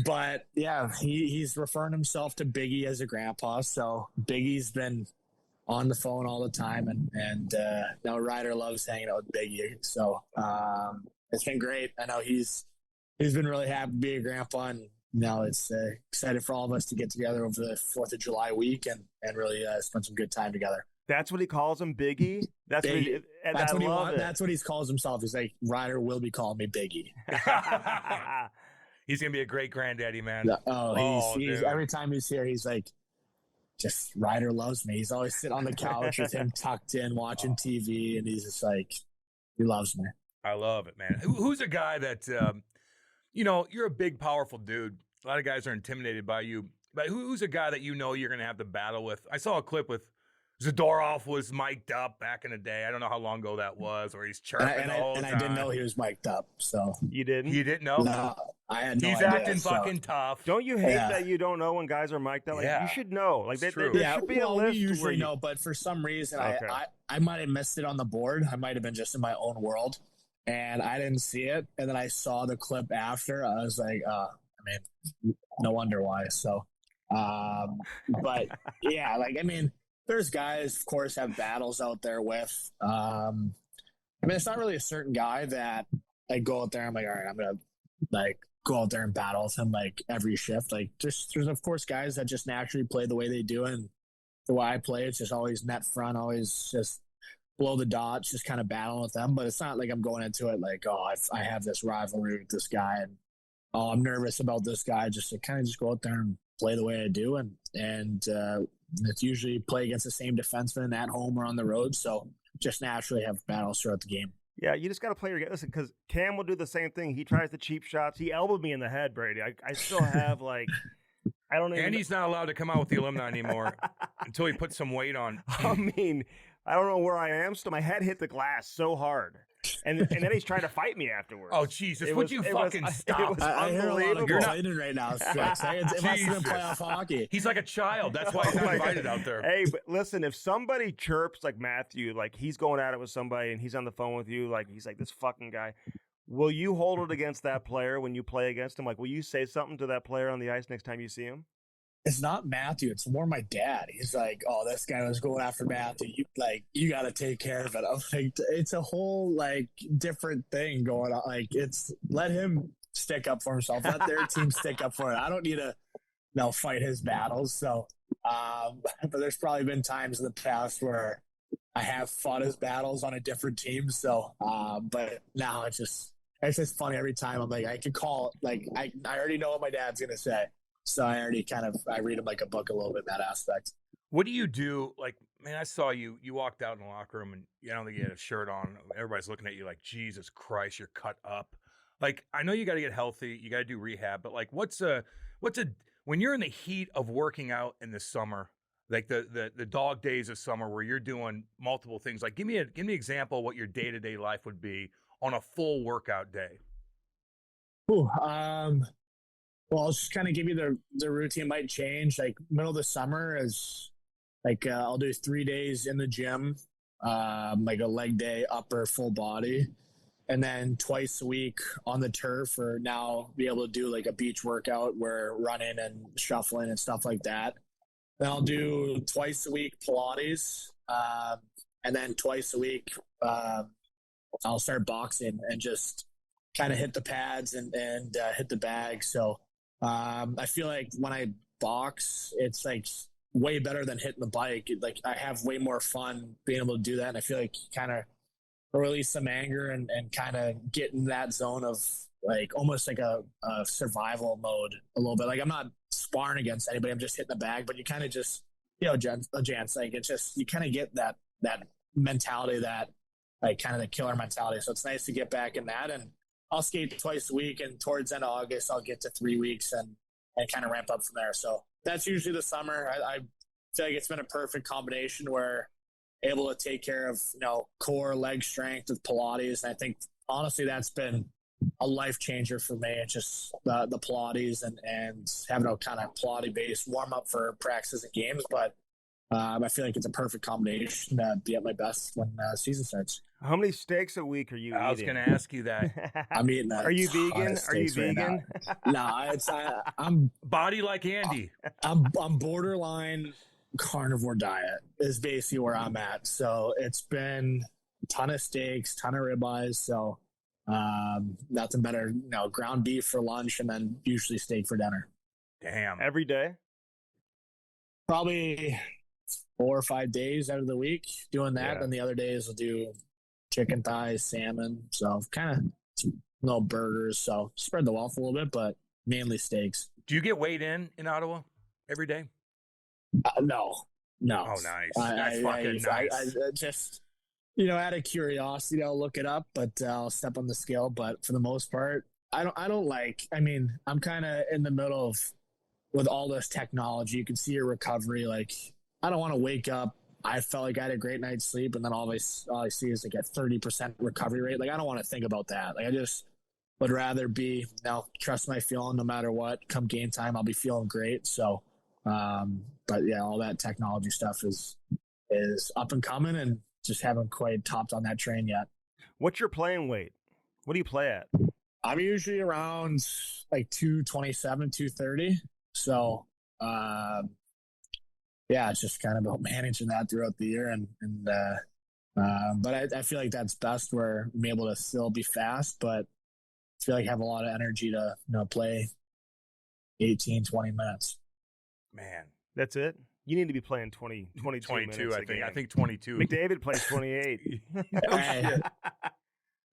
But yeah, he's referring himself to Biggie as a grandpa. So Biggie's been on the phone all the time. And now Ryder loves hanging out with Biggie. So it's been great. I know he's been really happy to be a grandpa, and now it's excited for all of us to get together over the 4th of July week and really spend some good time together. That's what he calls him, Biggie? That's Biggie. What he wants. That's what he calls himself. He's like, Ryder will be calling me Biggie. He's going to be a great granddaddy, man. He's every time he's here, he's like, just Ryder loves me. He's always sitting on the couch with him tucked in, watching TV, and he's just like, he loves me. I love it, man. Who's a guy that, you're a big, powerful dude. A lot of guys are intimidated by you. But who's a guy that you're going to have to battle with? I saw a clip with Zadorov was mic'd up back in the day. I don't know how long ago that was, or he's chirping the whole time. And I didn't know he was mic'd up. So you didn't? You didn't know? No, I had no idea. He's acting fucking tough. Don't you hate that you don't know when guys are mic'd up? Like, you should know. Like, there should be a list. We usually know, but for some reason, I might have missed it on the board. I might have been just in my own world, and I didn't see it. And then I saw the clip after. I was like, no wonder why. So, but yeah, there's guys, of course, have battles out there with. It's not really a certain guy that I go out there. I'm like, all right, I'm gonna go out there and battle with him every shift. There's of course guys that just naturally play the way they do, and the way I play, it's just always net front, always just below the dots, just kind of battling with them. But it's not like I'm going into it I have this rivalry with this guy, and I'm nervous about this guy. Just to kind of just go out there and play the way I do, and it's usually play against the same defenseman at home or on the road. So just naturally have battles throughout the game. Yeah, you just got to play your game. Listen, because Cam will do the same thing. He tries the cheap shots. He elbowed me in the head, Brady. I still have I don't even. And he's not allowed to come out with the alumni anymore until he puts some weight on. I mean, I don't know where I am. So my head hit the glass so hard. And then he's trying to fight me afterwards. Oh, Jesus. Would you fucking stop? I hear a lot of complaining right now. It must have been playoff hockey. He's like a child. That's why he's not invited out there. Hey, but listen, if somebody chirps like Matthew, he's going at it with somebody and he's on the phone with you, he's like this fucking guy, will you hold it against that player when you play against him? Will you say something to that player on the ice next time you see him? It's not Matthew. It's more my dad. He's like, oh, this guy was going after Matthew. You got to take care of it. I'm like, it's a whole different thing going on. It's let him stick up for himself. Let their team stick up for it. I don't need to fight his battles. So, but there's probably been times in the past where I have fought his battles on a different team. So, but now it's just funny every time. I'm like, I can call it. I already know what my dad's gonna say. So I already I read him like a book a little bit in that aspect. What do you do? Man, I saw you walked out in the locker room and I don't think you had a shirt on. Everybody's looking at you like, Jesus Christ, you're cut up. I know you got to get healthy. You got to do rehab. But when you're in the heat of working out in the summer, the dog days of summer where you're doing multiple things, give me an example of what your day-to-day life would be on a full workout day. Ooh, well, I'll just kind of give you the routine might change. Middle of the summer is I'll do 3 days in the gym. like a leg day, upper, full body. And then twice a week on the turf, or now be able to do like a beach workout where running and shuffling and stuff like that. Then I'll do twice a week Pilates. And then twice a week, I'll start boxing and just kind of hit the pads and hit the bag. So I feel like when I box, it's like way better than hitting the bike. Like I have way more fun being able to do that. And I feel like kind of release some anger and kind of get in that zone of like almost like a survival mode a little bit. Like I'm not sparring against anybody. I'm just hitting the bag, but you kind of just, Jens, like it's just, you kind of get that mentality, that like kind of the killer mentality. So it's nice to get back in that. And I'll skate twice a week, and towards the end of August, I'll get to 3 weeks and kind of ramp up from there. So that's usually the summer. I feel like it's been a perfect combination where able to take care of, core leg strength with Pilates. And I think honestly, that's been a life changer for me. It's just the Pilates and having a kind of Pilates based warm up for practices and games. But I feel like it's a perfect combination to be at my best when season starts. How many steaks a week are you eating? I was going to ask you that. I'm eating that. Are you vegan? Are you vegan? Right no, I'm body like Andy. I'm borderline carnivore diet is basically where I'm at. So it's been a ton of steaks, ton of ribeyes. So nothing better, ground beef for lunch and then usually steak for dinner. Damn. Every day? Probably 4 or 5 days out of the week doing that. Yeah. And the other days I'll do chicken thighs, salmon. So kind of no burgers. So spread the wealth a little bit, but mainly steaks. Do you get weighed in Ottawa every day? No. Oh, nice. That's fucking nice. I just, out of curiosity, I'll look it up, but I'll step on the scale. But for the most part, I'm kind of in the middle of, with all this technology, you can see your recovery. Like, I don't want to wake up. I felt like I had a great night's sleep, and then all I see is like a 30% recovery rate. Like, I don't want to think about that. Like, I just would rather be, trust my feeling no matter what. Come game time, I'll be feeling great. So, but yeah, all that technology stuff is up and coming, and just haven't quite topped on that train yet. What's your playing weight? What do you play at? I'm usually around like 227, 230. So, yeah, it's just kind of about managing that throughout the year. But I feel like that's best where I'm able to still be fast, but I feel like I have a lot of energy to, play 18, 20 minutes. Man. That's it? You need to be playing 22 minutes I a think 22. McDavid plays 28.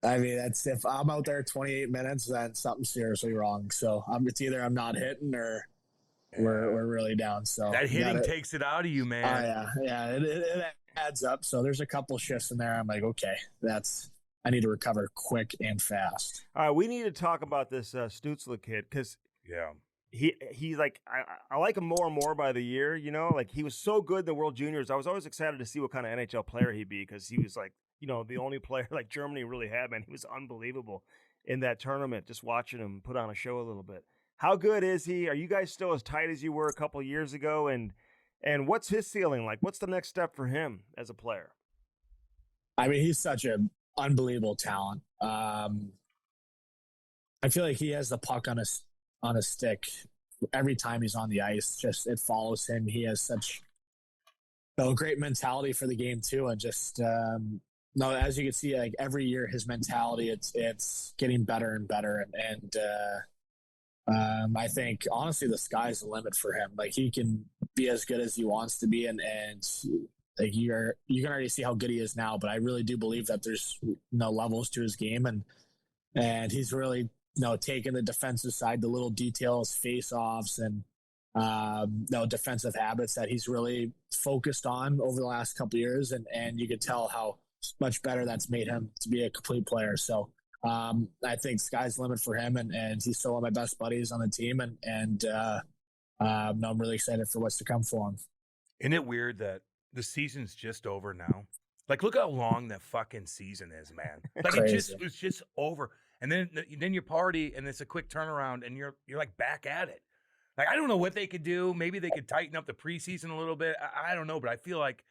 I mean, that's, if I'm out there 28 minutes, then something's seriously wrong. So it's either I'm not hitting or we're really down. So that hitting takes it out of you, man. It adds up. So there's a couple shifts in there. I'm like, okay, I need to recover quick and fast. All right, we need to talk about this Stützle kid, because he's like, I like him more and more by the year. Like, he was so good in the World Juniors. I was always excited to see what kind of NHL player he'd be, because he was like, the only player like Germany really had, man. He was unbelievable in that tournament, just watching him put on a show a little bit. How good is he? Are you guys still as tight as you were a couple of years ago? And what's his ceiling like? What's the next step for him as a player? I mean, he's such an unbelievable talent. I feel like he has the puck on a stick every time he's on the ice. Just, it follows him. He has such a great mentality for the game too. And just, as you can see, like every year his mentality, it's getting better and better. And I think honestly the sky's the limit for him. Like, he can be as good as he wants to be, and like you can already see how good he is now. But I really do believe that there's levels to his game, and he's really taking the defensive side, the little details, face-offs, and defensive habits that he's really focused on over the last couple of years, and you could tell how much better that's made him to be a complete player. So I think sky's the limit for him, and he's still one of my best buddies on the team, and I'm really excited for what's to come for him. Isn't it weird that the season's just over now? Like, look how long that fucking season is, man. Like, it's just over. And then you party, and it's a quick turnaround, and you're like back at it. Like, I don't know what they could do. Maybe they could tighten up the preseason a little bit. I don't know, but I feel like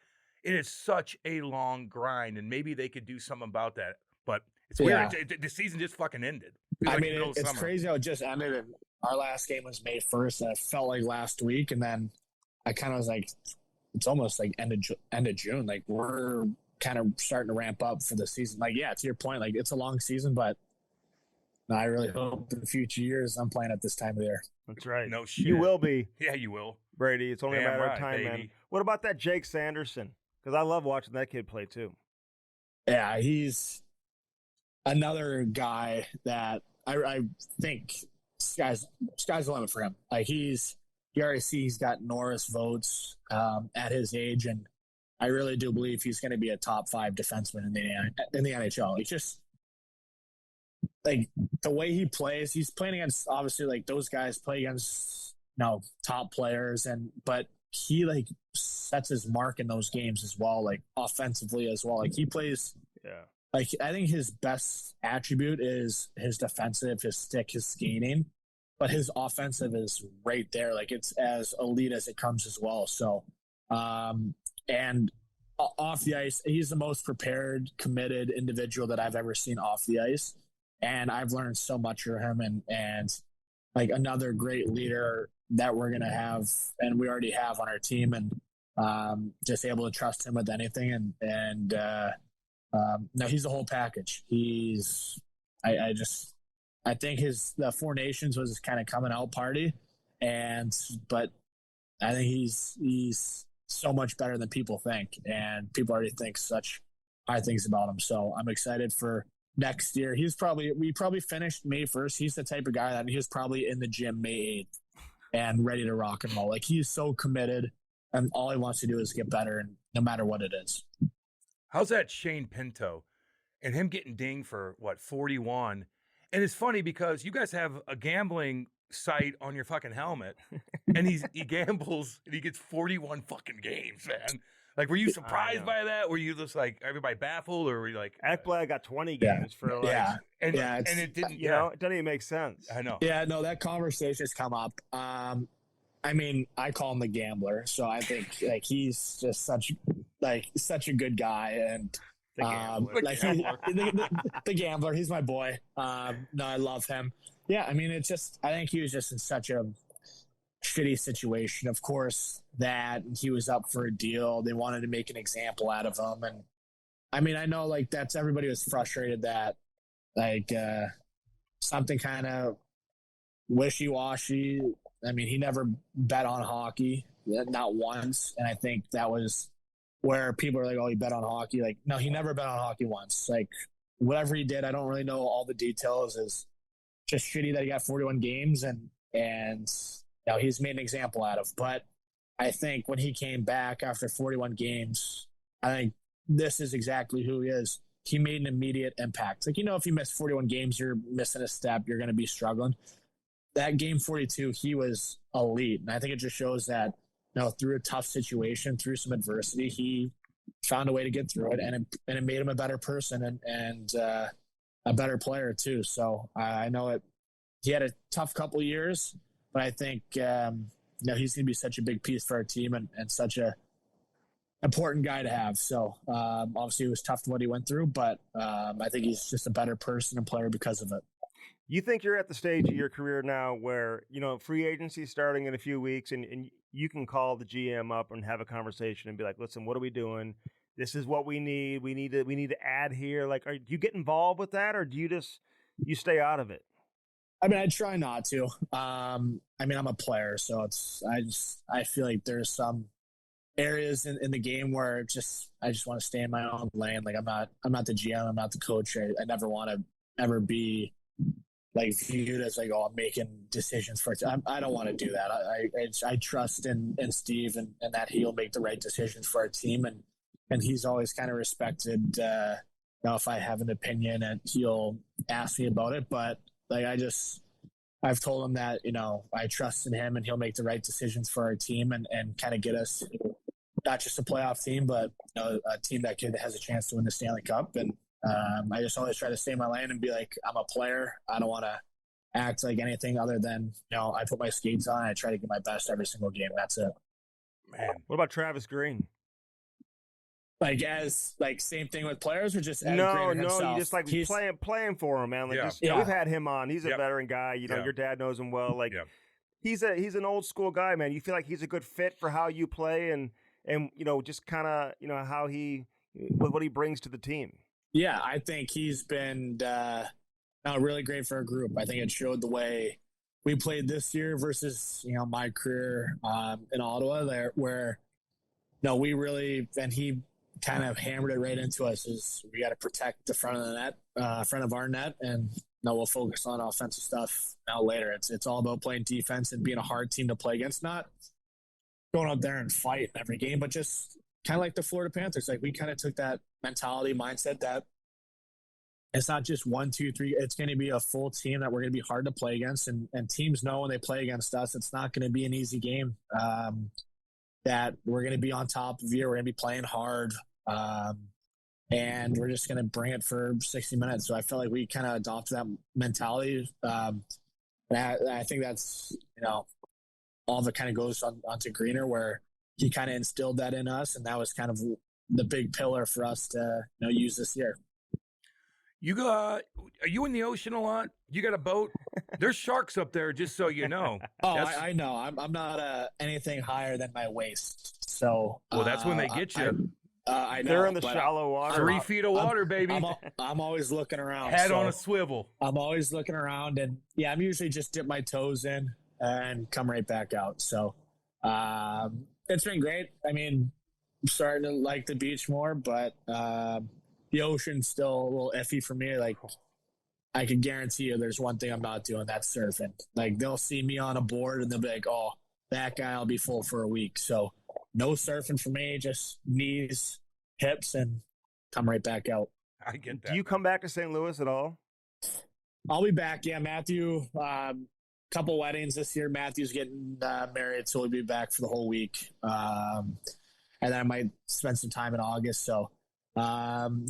It is such a long grind, and maybe they could do something about that. But it's Yeah. weird. The season just fucking ended. Feels I like mean, the middle of it's summer. crazy how it just ended. And our last game was May 1st, and it felt like last week. And then I kind of was like, it's almost like end of June. Like, we're kind of starting to ramp up for the season. Like, yeah, to your point, like, it's a long season, but I really hope in the future years I'm playing at this time of year. That's right. No shit. You will be, Yeah, you will. Brady. It's only a Damn matter right, of time, man. baby. What about that Jake Sanderson? Because I love watching that kid play too. Yeah, he's another guy that I think sky's the limit for him. Like, you already see he's got Norris votes at his age, and I really do believe he's going to be a top 5 defenseman in the NHL. It's just like the way he plays. He's playing against, obviously, like, those guys play against top players, but he like sets his mark in those games as well, like offensively as well. Like, he plays. Yeah. Like, I think his best attribute is his defensive, his stick, his skating, but his offensive is right there. Like, it's as elite as it comes as well. So, and off the ice, he's the most prepared, committed individual that I've ever seen off the ice. And I've learned so much from him, and like another great leader that we're going to have, and we already have on our team, and just able to trust him with anything. No, he's the whole package. I think the Four Nations was his kind of coming out party, but I think he's so much better than people think, and people already think such high things about him. So I'm excited for next year. We probably finished May 1st. He's the type of guy that he was probably in the gym May 8th and ready to rock and roll. Like, he's so committed, and all he wants to do is get better, and no matter what it is. How's that Shane Pinto and him getting dinged for 41? And it's funny because you guys have a gambling site on your fucking helmet, and he gambles and he gets 41 fucking games, man. Like, were you surprised by that? Were you just like everybody baffled, or were you like, Ekblad got 20 games for like, and it's- it didn't, you know, it doesn't even make sense. I know. Yeah, no, that conversation has come up. I mean, I call him the gambler, so I think like he's just such a good guy, and The gambler. the gambler. He's my boy. No, I love him. Yeah, I mean, I think he was just in such a shitty situation. Of course, that he was up for a deal. They wanted to make an example out of him, and I mean, I know like everybody was frustrated that like something kind of wishy-washy. I mean, he never bet on hockey, not once. And I think that was where people are like, oh, he bet on hockey. Like, no, he never bet on hockey once. Like, whatever he did, I don't really know all the details. Is just shitty that he got 41 games and he's made an example out of. But I think when he came back after 41 games, I think this is exactly who he is. He made an immediate impact. Like, if you miss 41 games, you're missing a step. You're going to be struggling. That game 42, he was elite. And I think it just shows that, through a tough situation, through some adversity, he found a way to get through it, and it made him a better person and a better player too. So I know he had a tough couple of years, but I think he's going to be such a big piece for our team and such a important guy to have. So obviously it was tough what he went through, but I think he's just a better person and player because of it. You think you're at the stage of your career now where, free agency starting in a few weeks and you can call the GM up and have a conversation and be like, listen, what are we doing? This is what we need. We need to add here. Like, do you get involved with that, or do you stay out of it? I mean, I try not to. I mean, I'm a player, so I feel like there's some areas in the game where I just want to stay in my own lane. Like, I'm not the GM, I'm not the coach. I never want to ever be like viewed as like, oh, I'm making decisions for it. I don't want to do that. I trust in Steve and that he'll make the right decisions for our team, and he's always kind of respected. If I have an opinion, and he'll ask me about it, but like I've told him that I trust in him and he'll make the right decisions for our team and kind of get us not just a playoff team, but a team that has a chance to win the Stanley Cup. And I just always try to stay in my lane and be like, I'm a player. I don't want to act like anything other than, I put my skates on. I try to give my best every single game. That's it. Man, what about Travis Green? same thing with players, or just as No, Grainer no, himself? you just like He's- playing for him, man. Like Yeah. just, Yeah. we've had him on. He's a Yep. veteran guy. You know, Yeah. your dad knows him well. Like Yep. he's an old school guy, man. You feel like he's a good fit for how you play and you know, just kind of, you know, how what he brings to the team. Yeah, I think he's been really great for our group. I think it showed the way we played this year versus, you know, my career in Ottawa there, where we really, and he kind of hammered it right into us, is we got to protect the front of the net, front of our net, and we'll focus on offensive stuff now later. It's all about playing defense and being a hard team to play against, not going out there and fight every game, but just kind of like the Florida Panthers. Like, we kind of took that mentality, mindset that it's not just 1, 2, 3. It's going to be a full team that we're going to be hard to play against. And teams know when they play against us, it's not going to be an easy game, that we're going to be on top of you. We're going to be playing hard. And we're just going to bring it for 60 minutes. So I felt like we kind of adopted that mentality. And I think that's, you know, all of it kind of goes onto Greener, where he kind of instilled that in us. And that was kind of the big pillar for us to, you know, use this year. Are you in the ocean a lot? You got a boat? There's sharks up there, just so you know. Oh, I know. I'm not anything higher than my waist. So Well, that's when they get you. I know. They're in the but shallow water. 3 feet of water, baby. I'm always looking around. Head so on a swivel. I'm always looking around, and yeah, I'm usually just dip my toes in and come right back out. So it's been great. I mean, I'm starting to like the beach more, but the ocean's still a little iffy for me. Like, I can guarantee you there's one thing I'm not doing, that's surfing. Like, they'll see me on a board and they'll be like, oh, that guy will be full for a week. So no surfing for me, just knees, hips, and come right back out. I get that. Do you come back to St. Louis at all? I'll be back. Yeah, Matthew, couple weddings this year. Matthew's getting married, so we'll be back for the whole week. And then I might spend some time in August. So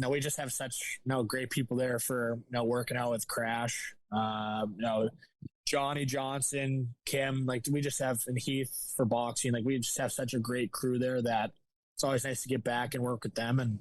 we just have such great people there for working out with Crash. Johnny Johnson, Kim, like we just have, and Heath for boxing. Like, we just have such a great crew there that it's always nice to get back and work with them.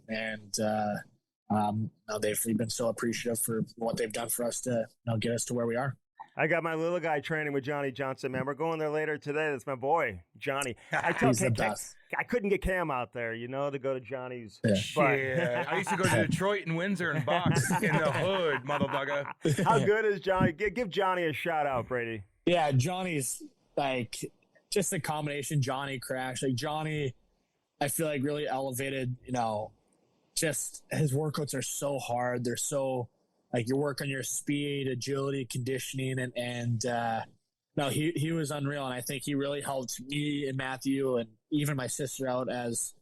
We've been so appreciative for what they've done for us to get us to where we are. I got my little guy training with Johnny Johnson, man. We're going there later today. That's my boy, Johnny. I He's the best. I couldn't get Cam out there, to go to Johnny's. Yeah. Shit. I used to go to Detroit and Windsor and box in the hood, motherfucker. How good is Johnny? Give Johnny a shout out, Brady. Yeah, Johnny's like just a combination. Johnny, Crash, like Johnny, I feel like really elevated. Just his workouts are so hard. They're so like you work on your speed, agility, conditioning, and he was unreal. And I think he really helped me and Matthew and even my sister out as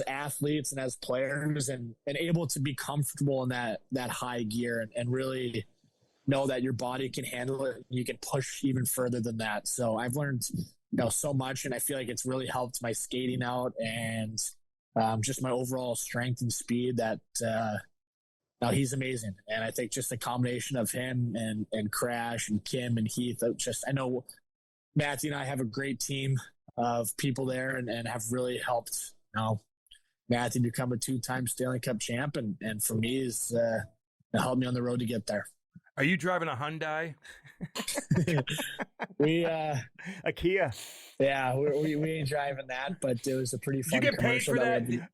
athletes and as players, and able to be comfortable in that high gear and really know that your body can handle it. You can push even further than that. So I've learned so much, and I feel like it's really helped my skating out and just my overall strength and speed. That he's amazing. And I think just the combination of him and Crash and Kim and Heath, I know Matthew and I have a great team of people there and have really helped Matthew become a 2-time Stanley Cup champ, and for me is helped me on the road to get there. Are you driving a Hyundai? We A Kia. yeah, we ain't driving that, but it was a pretty fun Did you get paid commercial for we that? had.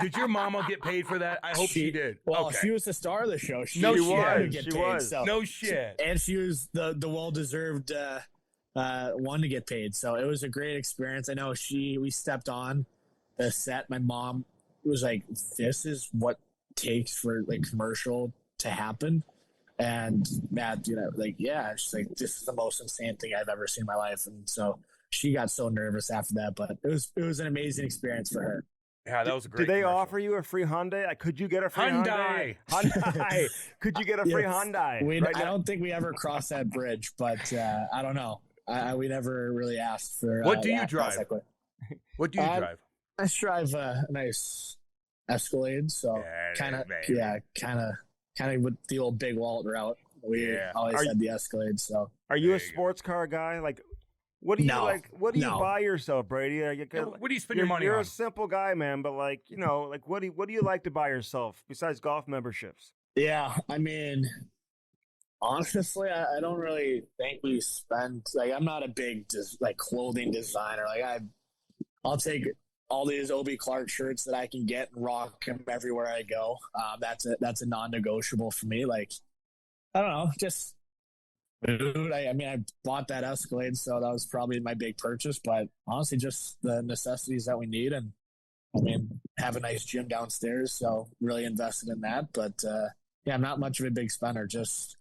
Did your mama get paid for that? I hope she did. Well, Okay. she was the star of the show. No She shit. had to get She paid, was. so- No shit. and she was the well-deserved one to get paid. So it was a great experience. I know we stepped on the set. My mom was like, this is what takes for like commercial to happen. And Matt, yeah, she's like, this is the most insane thing I've ever seen in my life. And so she got so nervous after that, but it was an amazing experience for her. Yeah, that was a great. Did they commercial. offer you a free Hyundai? Like, could you get a free Hyundai? Hyundai. Could you get a free Yes. Hyundai? I don't think we ever crossed that bridge, but I don't know. We never really asked for. What do you that drive? process. What do you drive? I drive a nice Escalade, so Yeah, kind of baby. with the old big wallet route. We Yeah. always Are had the Escalade, so Are you There a you go. sports car guy? Like, What do you No, like? What do you no. buy yourself, Brady? What do you spend your money You're on? a simple guy, man. But like, like what do you like to buy yourself besides golf memberships? Yeah, I mean, honestly, I don't really think we spend like I'm not a big like clothing designer. Like I'll take all these Obi Clark shirts that I can get and rock them everywhere I go. That's a non-negotiable for me. Like I don't know, just food. I mean, I bought that Escalade, so that was probably my big purchase. But honestly, just the necessities that we need, and I mean, have a nice gym downstairs, so really invested in that. But yeah, I'm not much of a big spender. Just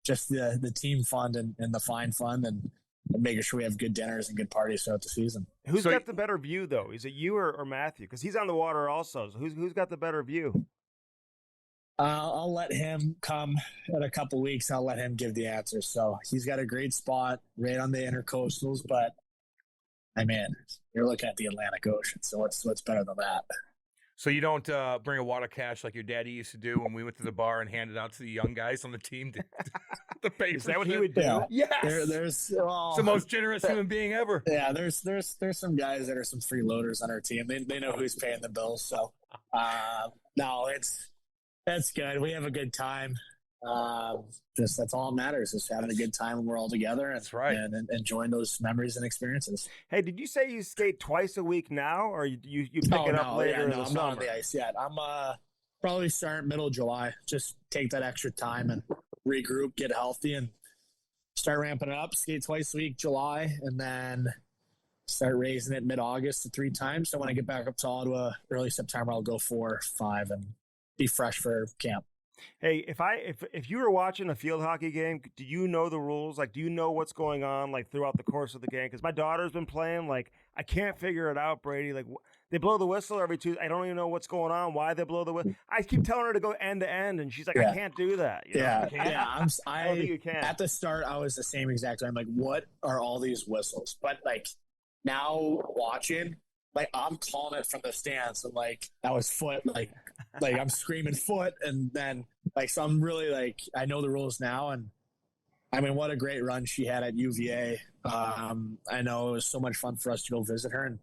the team fund and the fine fund and making sure we have good dinners and good parties throughout the season. Who's got the better view, though? Is it you or Matthew? Because he's on the water also. So who's got the better view? I'll let him come in a couple weeks. I'll let him give the answer. So he's got a great spot right on the intercoastals, but I mean, you're looking at the Atlantic Ocean. So what's better than that? So you don't bring a wad of cash like your daddy used to do when we went to the bar and handed out to the young guys on the team to pay Is for that what he shit? would do? Yeah. Yes. There's It's the most generous human being ever. yeah, there's some guys that are some freeloaders on our team. They know who's paying the bills. So no, that's good. We have a good time. That's all that matters, is having a good time when we're all together. And, That's right. And enjoying those memories and experiences. Hey, did you say you skate twice a week now, or you pick it up later in the I'm summer? not on the ice yet. I'm probably start middle of July. Just take that extra time and regroup, get healthy, and start ramping it up. Skate twice a week, July, and then start raising it mid-August to 3 times. So when I get back up to Ottawa early September, I'll go 4, 5, and be fresh for camp. Hey, if you were watching a field hockey game, do you know the rules? Like, do you know what's going on like throughout the course of the game? Because my daughter's been playing. Like, I can't figure it out, Brady. Like, they blow the whistle every Tuesday. I don't even know what's going on. Why they blow the whistle? I keep telling her to go end to end, and she's like, Yeah. I can't do that. You know? Yeah, You can't? yeah. I don't think you can. At the start, I was the same exact way. I'm like, what are all these whistles? But like now watching, like I'm calling it from the stands. I'm like, that was foot. Like I'm screaming foot, and then like so I'm really like I know the rules now, and I mean, what a great run she had at UVA. I know it was so much fun for us to go visit her, and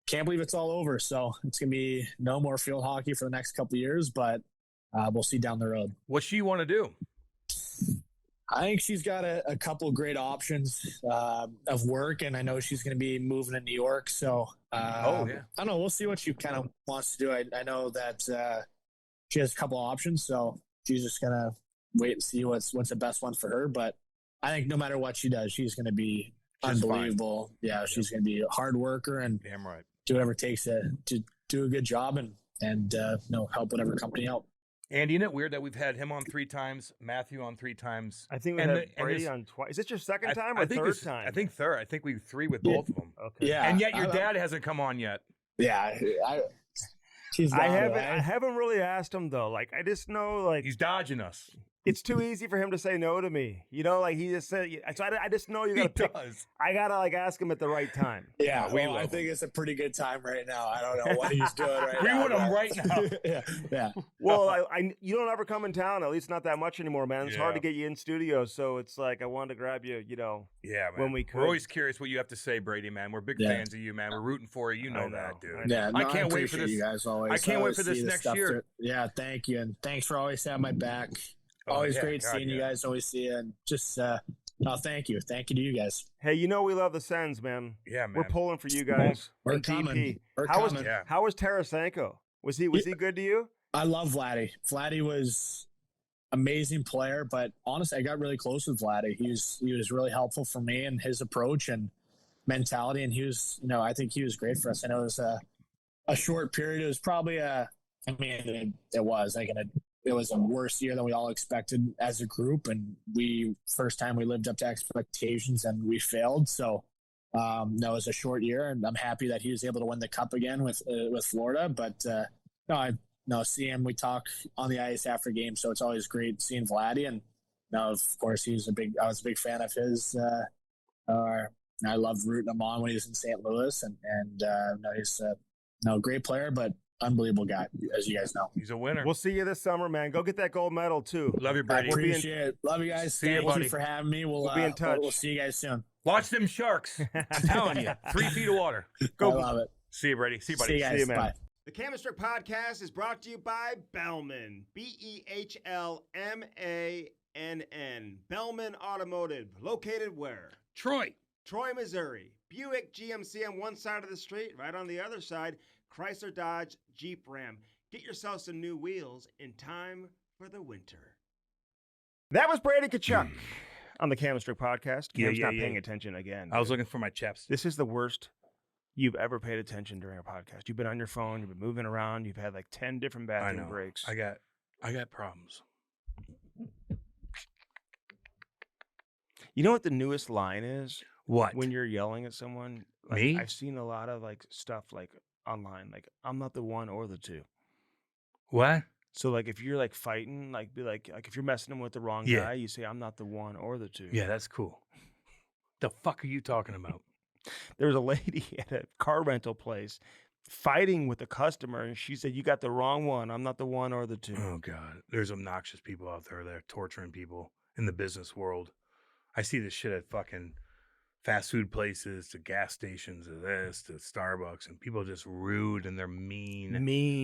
can't believe it's all over. So it's gonna be no more field hockey for the next couple of years, but we'll see down the road. What she want to do? I think she's got a couple of great options of work, and I know she's going to be moving to New York. So, I don't know. We'll see what she kind of wants to do. I know that she has a couple of options, so she's just going to wait and see what's the best one for her. But I think no matter what she does, she's going to be unbelievable. Fine. Yeah, she's going to be a hard worker and damn right, do whatever it takes to do a good job and help whatever company out. Andy, isn't it weird that we've had him on 3 times, Matthew on 3 times? I think we had Brady on twice. Is it your second time or third time? I think third. I think we 3 with both of them. Okay. Yeah, and yet your dad hasn't come on yet. Yeah, I haven't really asked him though. Like I just know like he's dodging us. It's too easy for him to say no to me. You know, like he just said. So I just know you got to pick. I gotta like ask him at the right time. Yeah, I think it's a pretty good time right now. I don't know what he's doing right now. We want him right now. yeah. Well, you don't ever come in town. At least not that much anymore, man. It's hard to get you in studio. So it's like I wanted to grab you. You know. Yeah, man. When we could. We're always curious what you have to say, Brady. Man, we're big fans of you, man. We're rooting for you. You know that, dude. Yeah, I can't wait for this. You guys always. I can't wait for this next year. Yeah, thank you, and thanks for always having my back. Always great seeing you guys. Always see you, and just thank you to you guys. Hey, you know we love the Sens, man. Yeah, man. We're pulling for you guys. We're coming. How was Tarasenko? Was he good to you? I love Vladdy. Vladdy was amazing player, but honestly, I got really close with Vladdy. He was really helpful for me and his approach and mentality, and he was, I think he was great for us. I know it was a short period. It was probably it was a worse year than we all expected as a group, and first time we lived up to expectations and we failed. So that was a short year, and I'm happy that he was able to win the cup again with Florida. But see him. We talk on the ice after games, so it's always great seeing Vladdy. And of course, I was a big fan of his. I loved rooting him on when he was in St. Louis, and he's a great player, but unbelievable guy, as you guys know. He's a winner. We'll see you this summer, man. Go get that gold medal too. Love you, I Brady. appreciate it. Love you guys. See you, Thank buddy. you for having me. We'll be in touch. We'll see you guys soon. Watch them sharks. I'm telling you, 3 feet of water. I love it. See you, Brady. See you, buddy. See you guys. See you, man. Bye. The Chemistry Podcast is brought to you by Bellman. Behlmann. Bellman Automotive. Located where? Troy. Troy, Missouri. Buick GMC on one side of the street. Right on the other side, Chrysler Dodge Jeep Ram. Get yourself some new wheels in time for the winter. That was Brady Tkachuk on the Chemistry Podcast. Cam's not paying attention again. I was looking for my chaps. This is the worst you've ever paid attention during a podcast. You've been on your phone, you've been moving around, you've had like 10 different bathroom breaks. I got problems. You know what the newest line is? What? When you're yelling at someone? Like, Me? I've seen a lot of like stuff like online, like I'm not the one or the two. What? So like if you're like fighting, like be like if you're messing them with the wrong Yeah. guy, you say I'm not the one or the two. Yeah, that's cool. The fuck are you talking about? There was a lady at a car rental place fighting with a customer, and she said, "You got the wrong one. I'm not the one or the two." Oh God, there's obnoxious people out there that are torturing people in the business world. I see this shit at fucking fast food places, to gas stations, to this, to Starbucks, and people are just rude and they're mean.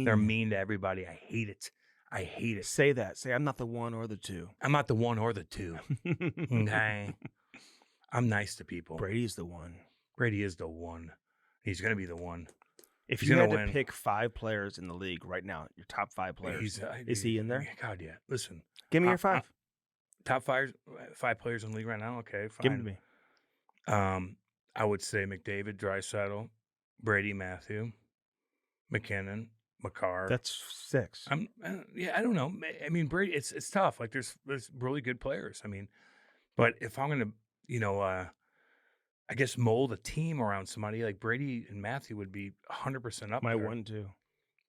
They're mean to everybody. I hate it. I hate it. Say that. Say I'm not the one or the two. I'm not the one or the two. Okay. I'm nice to people. Brady's the one. Brady is the one. He's going to be the one. If He's you had gonna to win. pick 5 players in the league right now, your top 5 players, is he in there? God, yeah. Listen, Give me your 5. top 5 players in the league right now. Okay, fine. Give them to me. I would say McDavid, Draisaitl, Brady, Matthew, McKinnon, McCarr. That's 6. I don't know. I mean, Brady. It's tough. Like there's really good players. I mean, but if I'm gonna, I guess mold a team around somebody like Brady and Matthew would be 100% up My there. 1-2.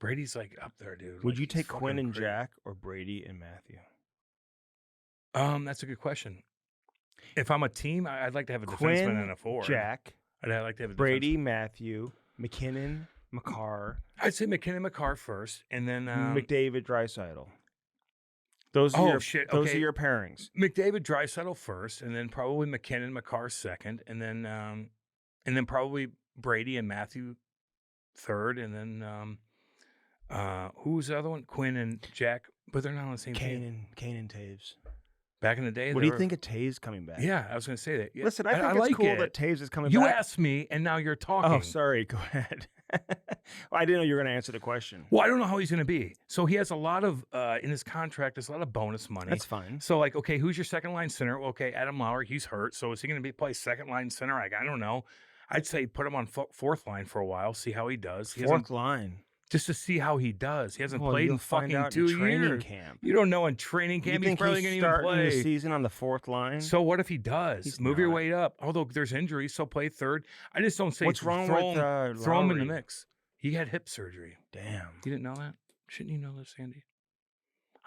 Brady's like up there, dude. Would Like, you he's take fucking Quinn and crazy. Jack or Brady and Matthew? That's a good question. If I'm a team, I'd like to have a Quinn, defenseman and a forward. Jack, I'd like to have a Brady, Matthew, McKinnon, McCarr, I'd say McKinnon, McCarr first, and then McDavid, Draisaitl. Those are those are okay. your pairings. McDavid, Draisaitl first, and then probably McKinnon, McCarr second, and then probably Brady and Matthew third, and then who was the other one? Quinn and Jack, but they're not on the same team. Kane and Taves. Back in the day, What they do you were- think of Taves coming back? Yeah, I was going to say that. Yeah. Listen, I think it's like cool it. that Taves is coming You back. asked me, and now you're talking. Oh, sorry. Go ahead. Well, I didn't know you were going to answer the question. Well, I don't know how he's going to be. So he has a lot of in his contract. There's a lot of bonus money. That's fine. So like, okay, who's your second line center? Well, okay, Adam Lauer, he's hurt. So is he going to play second line center? I don't know. I'd say put him on fourth line for a while, see how he does. He hasn't- Fourth line. just to see how he does. He hasn't Well, played you'll in find fucking out 2 in training years. camp. You don't know in training camp. You He's think probably he's going to even starting the play. season on the fourth line? So what if he does? He's Move your not. weight up. Although there's injuries, so play third. I just don't say What's wrong throw with him, throw him in the Lowry? mix. He had hip surgery. Damn. You didn't know that? Shouldn't you know this, Sandy?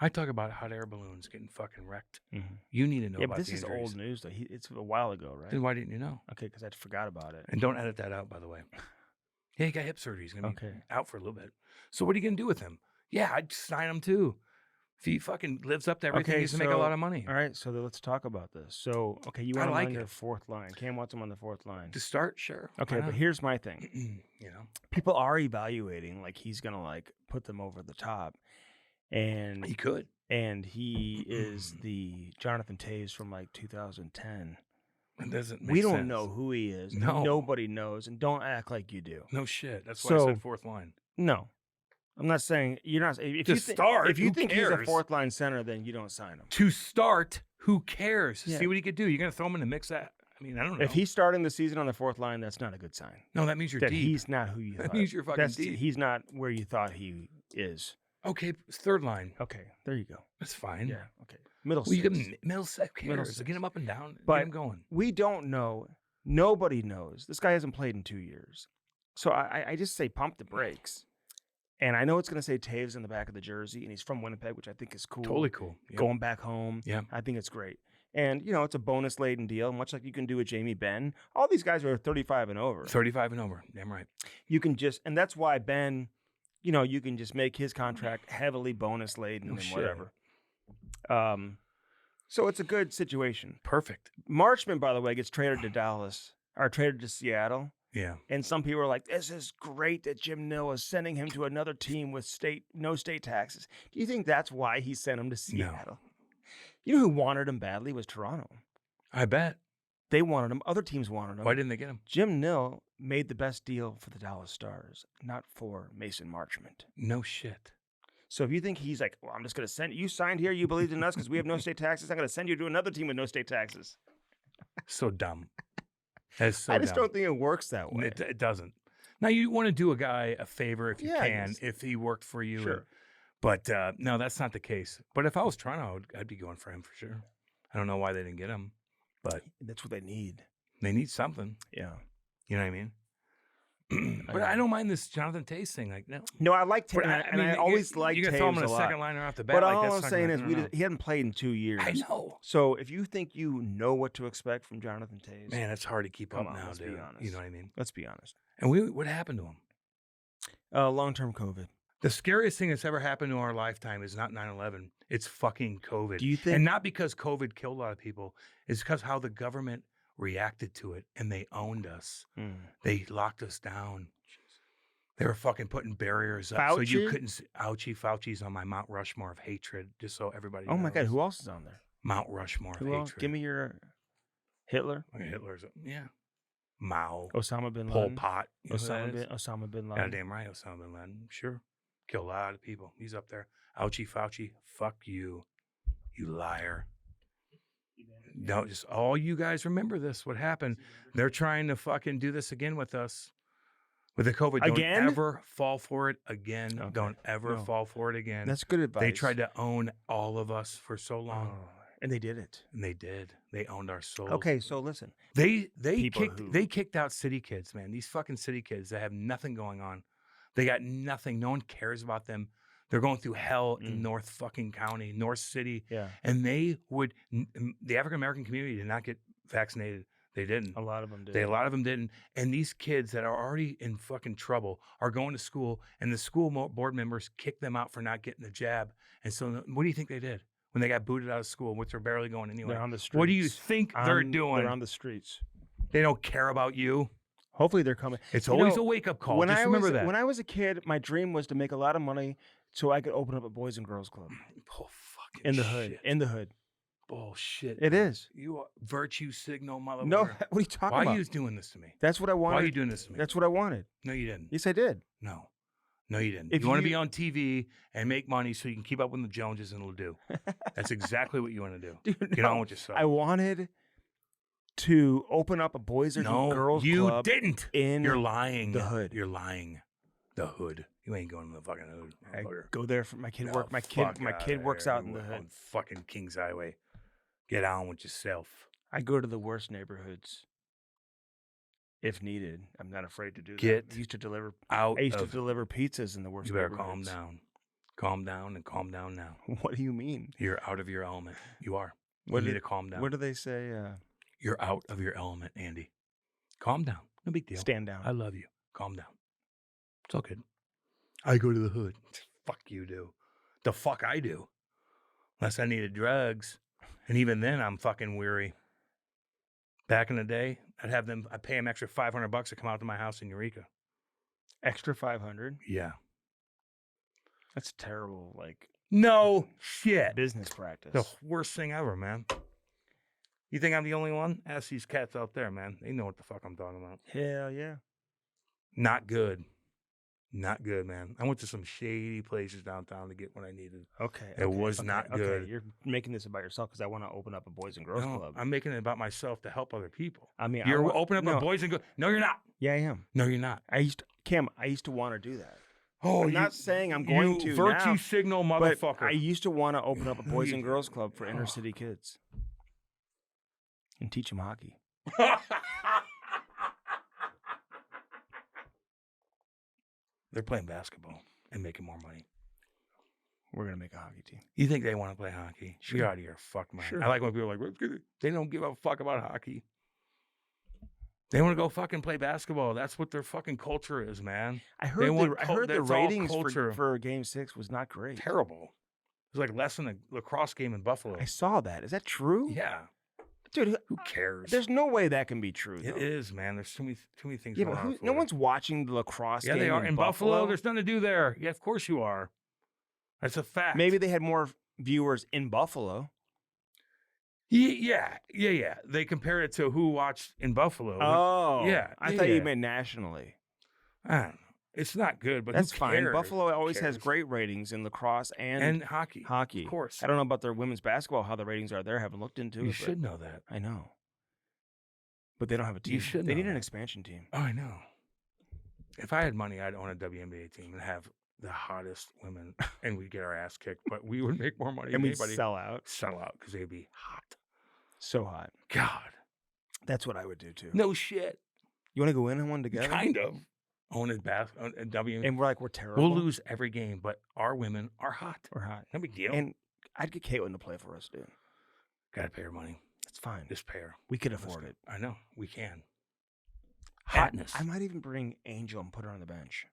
I talk about hot air balloons getting fucking wrecked. Mhm. You need to know Yeah, about but this the is injuries. old news, though. It's a while ago, right? Then why didn't you know? Okay, because I forgot about it. And don't edit that out, by the way. Yeah, he got hip surgery. He's going to be Okay. out for a little bit. So what are you going to do with him? Yeah, I'd sign him too. If he fucking lives up to everything, he's going to make a lot of money. All right, so let's talk about this. So, okay, you I want him like on it. your fourth line. Cam wants him on the fourth line. To start, sure. Okay, why but not? here's my thing. you know, People are evaluating like he's gonna like put them over the top, and he could. he is the Jonathan Taves from like 2010. It doesn't make We don't sense. know who he is. No. Nobody knows, and don't act like you do. No shit. That's why I So- said fourth line. No, I'm not saying you're not. If To you start, if you who think he's a cares? fourth line center, then you don't sign him. To start, who cares? Yeah. See what he could do. You're going to throw him in the mix. I mean, I don't know. If he's starting the season on the fourth line, that's not a good sign. no, that means you're That deep. he's not who you That thought. means you're fucking deep. He's not where you thought he is. Okay, third line. Okay, there you go. That's fine. Yeah. Okay. Middle Well, you six. give him middle six. Who Middle cares? six. Get him up and down. But- get him going. We don't know. Nobody knows. This guy hasn't played in 2 years. So I just say pump the brakes. And I know it's going to say Taves in the back of the jersey, and he's from Winnipeg, which I think is cool. Totally cool. Yep. Going back home. Yeah. I think it's great. And, it's a bonus-laden deal, much like you can do with Jamie Benn. All these guys are 35 and over. 35 and over. Damn right. You can just – and that's why Ben you can just make his contract heavily bonus laden and whatever. So it's a good situation. Perfect. Marchman, by the way, gets traded to Dallas or traded to Seattle. Yeah. And some people are like, this is great that Jim Nill is sending him to another team with no state taxes. Do you think that's why he sent him to Seattle? No. You know who wanted him badly was Toronto. I bet. They wanted him. Other teams wanted him. Why didn't they get him? Jim Nill made the best deal for the Dallas Stars, not for Mason Marchment. No shit. So if you think he's like, well, I'm just going to send you signed here, you believed in us because we have no state taxes, I'm going to send you to another team with no state taxes. So dumb. That's so I just dumb. don't think it works that way. It doesn't. Now, you want to do a guy a favor if you can, if he worked for you. Sure. But no, that's not the case. But if I was Toronto, I'd be going for him for sure. I don't know why they didn't get him, but that's what they need. They need something. Yeah. You know what I mean? But I don't mind this Jonathan Taves thing. Like, no, I like Taves, I always like Taves. You can throw him in a second liner off the bat. But like, all I'm saying is he hadn't played in 2 years. I know. So if you think you know what to expect from Jonathan Taves, man, it's hard to keep up now, let's dude. Be honest. You know what I mean? Let's be honest. And what happened to him? Long-term COVID. The scariest thing that's ever happened in our lifetime is not 9/11. It's fucking COVID. Do you think? And not because COVID killed a lot of people. It's because how the government reacted to it, and they owned us. They locked us down. They were fucking putting barriers up so you couldn't see. Fauci's on my Mount Rushmore of hatred, just so everybody knows. Oh my God, who else is on there? Mount Rushmore of hatred. Give me your Hitler. Okay, Hitler's, yeah. Mao. Osama bin Pol Laden. Pot. Osama bin Laden. Goddamn right, Osama bin Laden. Sure. Killed a lot of people. He's up there. Fauci. Fuck you. You liar. No, just all you guys remember this. What happened? They're trying to fucking do this again with us. With the COVID. Again? Don't ever fall for it again. Okay. Don't ever fall for it again. That's good advice. They tried to own all of us for so long. Oh, and they did it. And they did. They owned our souls. Okay, so listen. They kicked out city kids, man. These fucking city kids that have nothing going on. They got nothing. No one cares about them. They're going through hell in North fucking County, North City. Yeah. And the African American community did not get vaccinated. They didn't. A lot of them did. A lot of them didn't. And these kids that are already in fucking trouble are going to school, and the school board members kicked them out for not getting the jab. And so what do you think they did when they got booted out of school, which they're barely going anywhere? They're on the streets. What do you think they're doing? They're on the streets. They don't care about you. Hopefully they're coming. It's always a wake-up call. Just remember that. When I was a kid, my dream was to make a lot of money so I could open up a Boys and Girls Club. Oh, fucking in the hood. shit. In the hood. Bullshit. It is. You are virtue signal, motherfucker. No, what are you talking about? Why are you doing this to me? That's what I wanted. Why are you doing this to me? That's what I wanted. No, you didn't. Yes, I did. No, you didn't. If you want to be on TV and make money so you can keep up with the Joneses, and it'll do. That's exactly what you want to do. Dude, Get on with yourself. I wanted to open up a Boys and Girls Club. You didn't. You're lying. The hood. You're lying. The hood. You ain't going to the fucking hood. I go there for my kid work. My kid works out in the hood. On fucking Kings Highway. Get on with yourself. I go to the worst neighborhoods if needed. I'm not afraid to do Get that. I used to deliver deliver pizzas in the worst neighborhoods. neighborhoods. You better calm down. Calm down and calm down now. What do you mean? You're out of your element. You are. You need to calm down. What do they say? You're out of your element, Andy. Calm down. No big deal. Stand down. I love you. Calm down. It's all good. I go to the hood. Fuck you do. The fuck I do. Unless I needed drugs. And even then, I'm fucking weary. Back in the day, I'd pay them extra $500 to come out to my house in Eureka. Extra 500? Yeah. That's terrible, no shit. Business practice. The worst thing ever, man. You think I'm the only one? Ask these cats out there, man. They know what the fuck I'm talking about. Hell yeah. Not good. Not good, man. I went to some shady places downtown to get what I needed. Okay. It was not good. Okay. You're making this about yourself because I want to open up a Boys and Girls Club. I'm making it about myself to help other people. I mean, you're opening up a Boys and Girls. No, you're not. Yeah, I am. No, you're not. I used to want to do that. Oh, I'm not saying I'm going to virtue now, signal motherfucker. But I used to want to open up a Boys and Girls Club for inner city kids and teach them hockey. They're playing basketball and making more money. We're going to make a hockey team. You think they want to play hockey? Sure. You're out of your fuck mind. Sure. I like when people are like, they don't give a fuck about hockey. They want to go fucking play basketball. That's what their fucking culture is, man. I They heard want I heard the that's all ratings culture. for Game 6 was not great. Terrible. It was like less than a lacrosse game in Buffalo. I saw that. Is that true? Yeah. Dude, Who cares? there's no way that can be true, though. It is, man. There's too many things Yeah, going but on. no one's watching the lacrosse Yeah, game they are. in Buffalo, there's nothing to do there. Yeah, of course you are. That's a fact. Maybe they had more viewers in Buffalo. Yeah. They compared it to who watched in Buffalo. Oh. yeah. I thought you meant nationally. I don't know. It's not good, but That's who fine. cares? Buffalo always Who has cares? great ratings in lacrosse and hockey. hockey. Of course. I don't know about their women's basketball, how the ratings are there. I haven't looked into it. You but should know that. I know. But they don't have a team. You should They know need an that. expansion team. Oh, I know. If I had money, I'd own a WNBA team and have the hottest women, and we'd get our ass kicked, but we would make more money And than we'd anybody. sell out. Sell out because they'd be hot. So hot. God. That's what I would do, too. No shit. You want to go in on one together? Kind of. Own a WNBA. And we're like, we're terrible. We'll lose every game, but our women are hot. We're hot. No big deal. And I'd get Caitlyn to play for us, dude. Gotta pay her money. That's fine. Just pay her. We could afford it. I know. We can. And Hotness. I might even bring Angel and put her on the bench.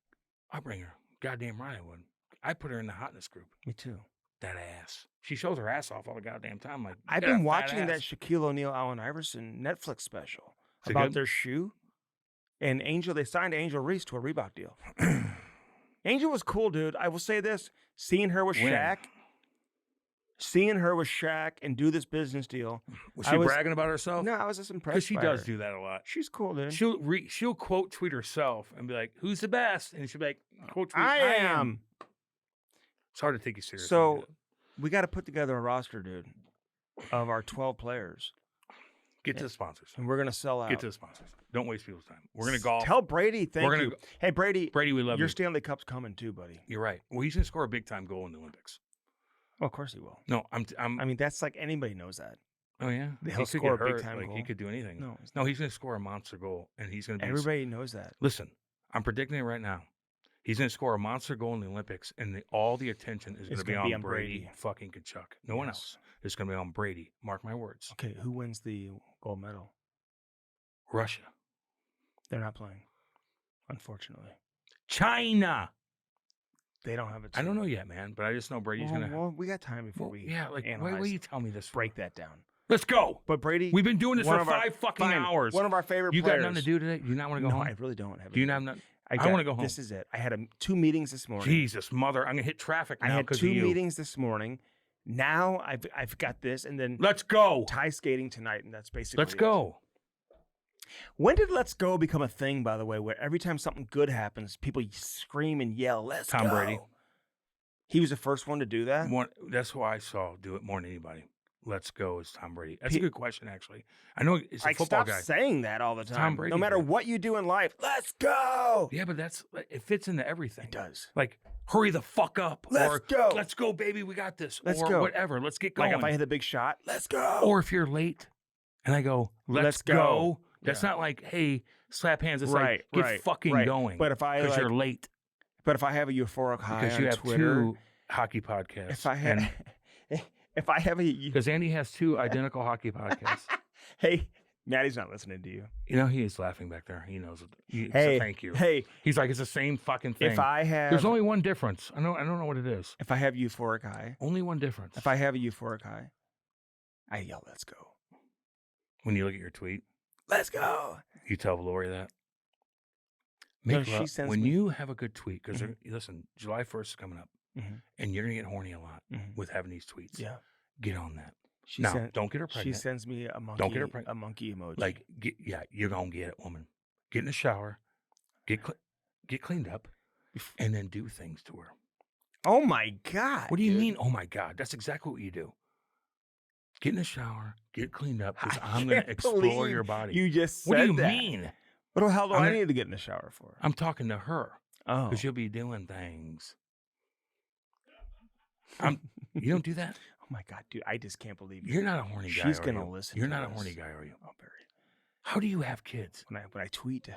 I'll bring her. Goddamn right I would. I put her in the hotness group. Me too. That ass. She shows her ass off all the goddamn time. Like, I've you got a been fat watching that ass. Shaquille O'Neal, Allen Iverson Netflix special Is it about good? their shoe. And Angel, they signed Angel Reese to a Reebok deal. Angel was cool, dude. I will say this: seeing her with When? Shaq, and do this business deal. Was I she was- bragging about herself? No, I was just impressed. Because she by does her. do that a lot. She's cool, dude. She'll quote tweet herself and be like, "Who's the best?" And she'll be like, "Quote tweet, I I am. am." It's hard to take you seriously. So we got to put together a roster, dude, of our 12 players, get to the sponsors. and we're gonna sell out. Get to the sponsors. Don't waste people's time. We're gonna golf. Tell Brady, thank We're gonna you. go- Hey, Brady, Brady, we love your you. Stanley Cup's coming too, buddy. You're right. Well, he's gonna score a big time goal in the Olympics. Well, of course he will. No, I'm. I mean, that's like anybody knows that. Oh yeah, He'll He could score a get big hurt, time like, goal. He could do anything. No, No, he's gonna score a monster goal, and he's gonna be. everybody knows that. Listen, I'm predicting it right now. He's gonna score a monster goal in the Olympics, and all the attention is It's gonna gonna be be on on Brady, Brady. fucking Tkachuk. No one Yes. else. It's gonna be on Brady. Mark my words. Okay, who wins the gold medal? Russia, They're not playing, unfortunately. China. They don't have it. I don't know yet, man, but I just know Brady's gonna. Well, we got time before Well, we yeah, like why analyze. you tell me this? break that down. Let's go. But Brady, We've been doing this one for of our- 5 fucking fine, hours. One of our favorite You players. got nothing to do today? Do you not want to go No, home? I really don't have. Do you anything. not? I wanna go home. This is it. I had 2 meetings this morning. Jesus, mother! I'm gonna hit traffic I now had because 2 of you. meetings this morning. Now I've got this, and then Let's go. tie skating tonight, and that's basically. Let's it. go. When did "Let's Go" become a thing? By the way, where every time something good happens, people scream and yell, "Let's Tom go!" Brady. He was the first one to do that. That's who I saw do it more than anybody. Let's go is Tom Brady. That's a Pe- good question, actually. I know it's a Like, football stop guy. saying that all the time. Tom Brady No matter did. what you do in life, let's go. Yeah, but it fits into everything. It does. Like, hurry the fuck up. Let's or, go. Let's go, baby. We got this. Let's or go. whatever. Let's get going. Like if I hit a big shot, let's go. Or if you're late and I go, let's go. That's Yeah. not like, hey, slap hands. It's Right, like, get right, fucking right. going. But if I because like, you're late. but if I have a euphoric high Because on you have Twitter, 2 hockey podcasts. if I have, if I have a, Because Andy has 2 identical hockey podcasts. hey, Maddie's not listening to you. You know, he is laughing back there. He knows it. Hey, so thank you. Hey, He's like, it's the same fucking thing. if I have, There's only one difference. I don't know what it is. if I have euphoric high, Only one difference. if I have a euphoric high, I yell, "Let's go, When you look at your tweet, let's go." you tell Lori that. No, Make she love. sends when me- you have a good tweet, because Mhm. listen, July 1st is coming up, Mhm. and you're gonna get horny a lot Mhm. with having these tweets. Yeah, Get on that. she Now, sent. don't get her She pregnant. sends me a monkey. Don't get her pregnant. A monkey emoji. Like, you're gonna get it, woman. Get in the shower, get cleaned up, and then do things to her. oh my god! What do you dude. mean? Oh my God, that's exactly what you do. Get in the shower, get cleaned up, because I I'm gonna can't explore believe your body. You just said What do you that. mean? What the hell do I'm I gonna- need to get in the shower for? I'm talking to her Oh, because you'll be doing things. You don't do that. oh my god, dude! I just can't believe You're not a horny guy. She's are gonna you? listen You're to not a this. horny guy, are you? Oh, Barry. How do you have kids? When I tweet,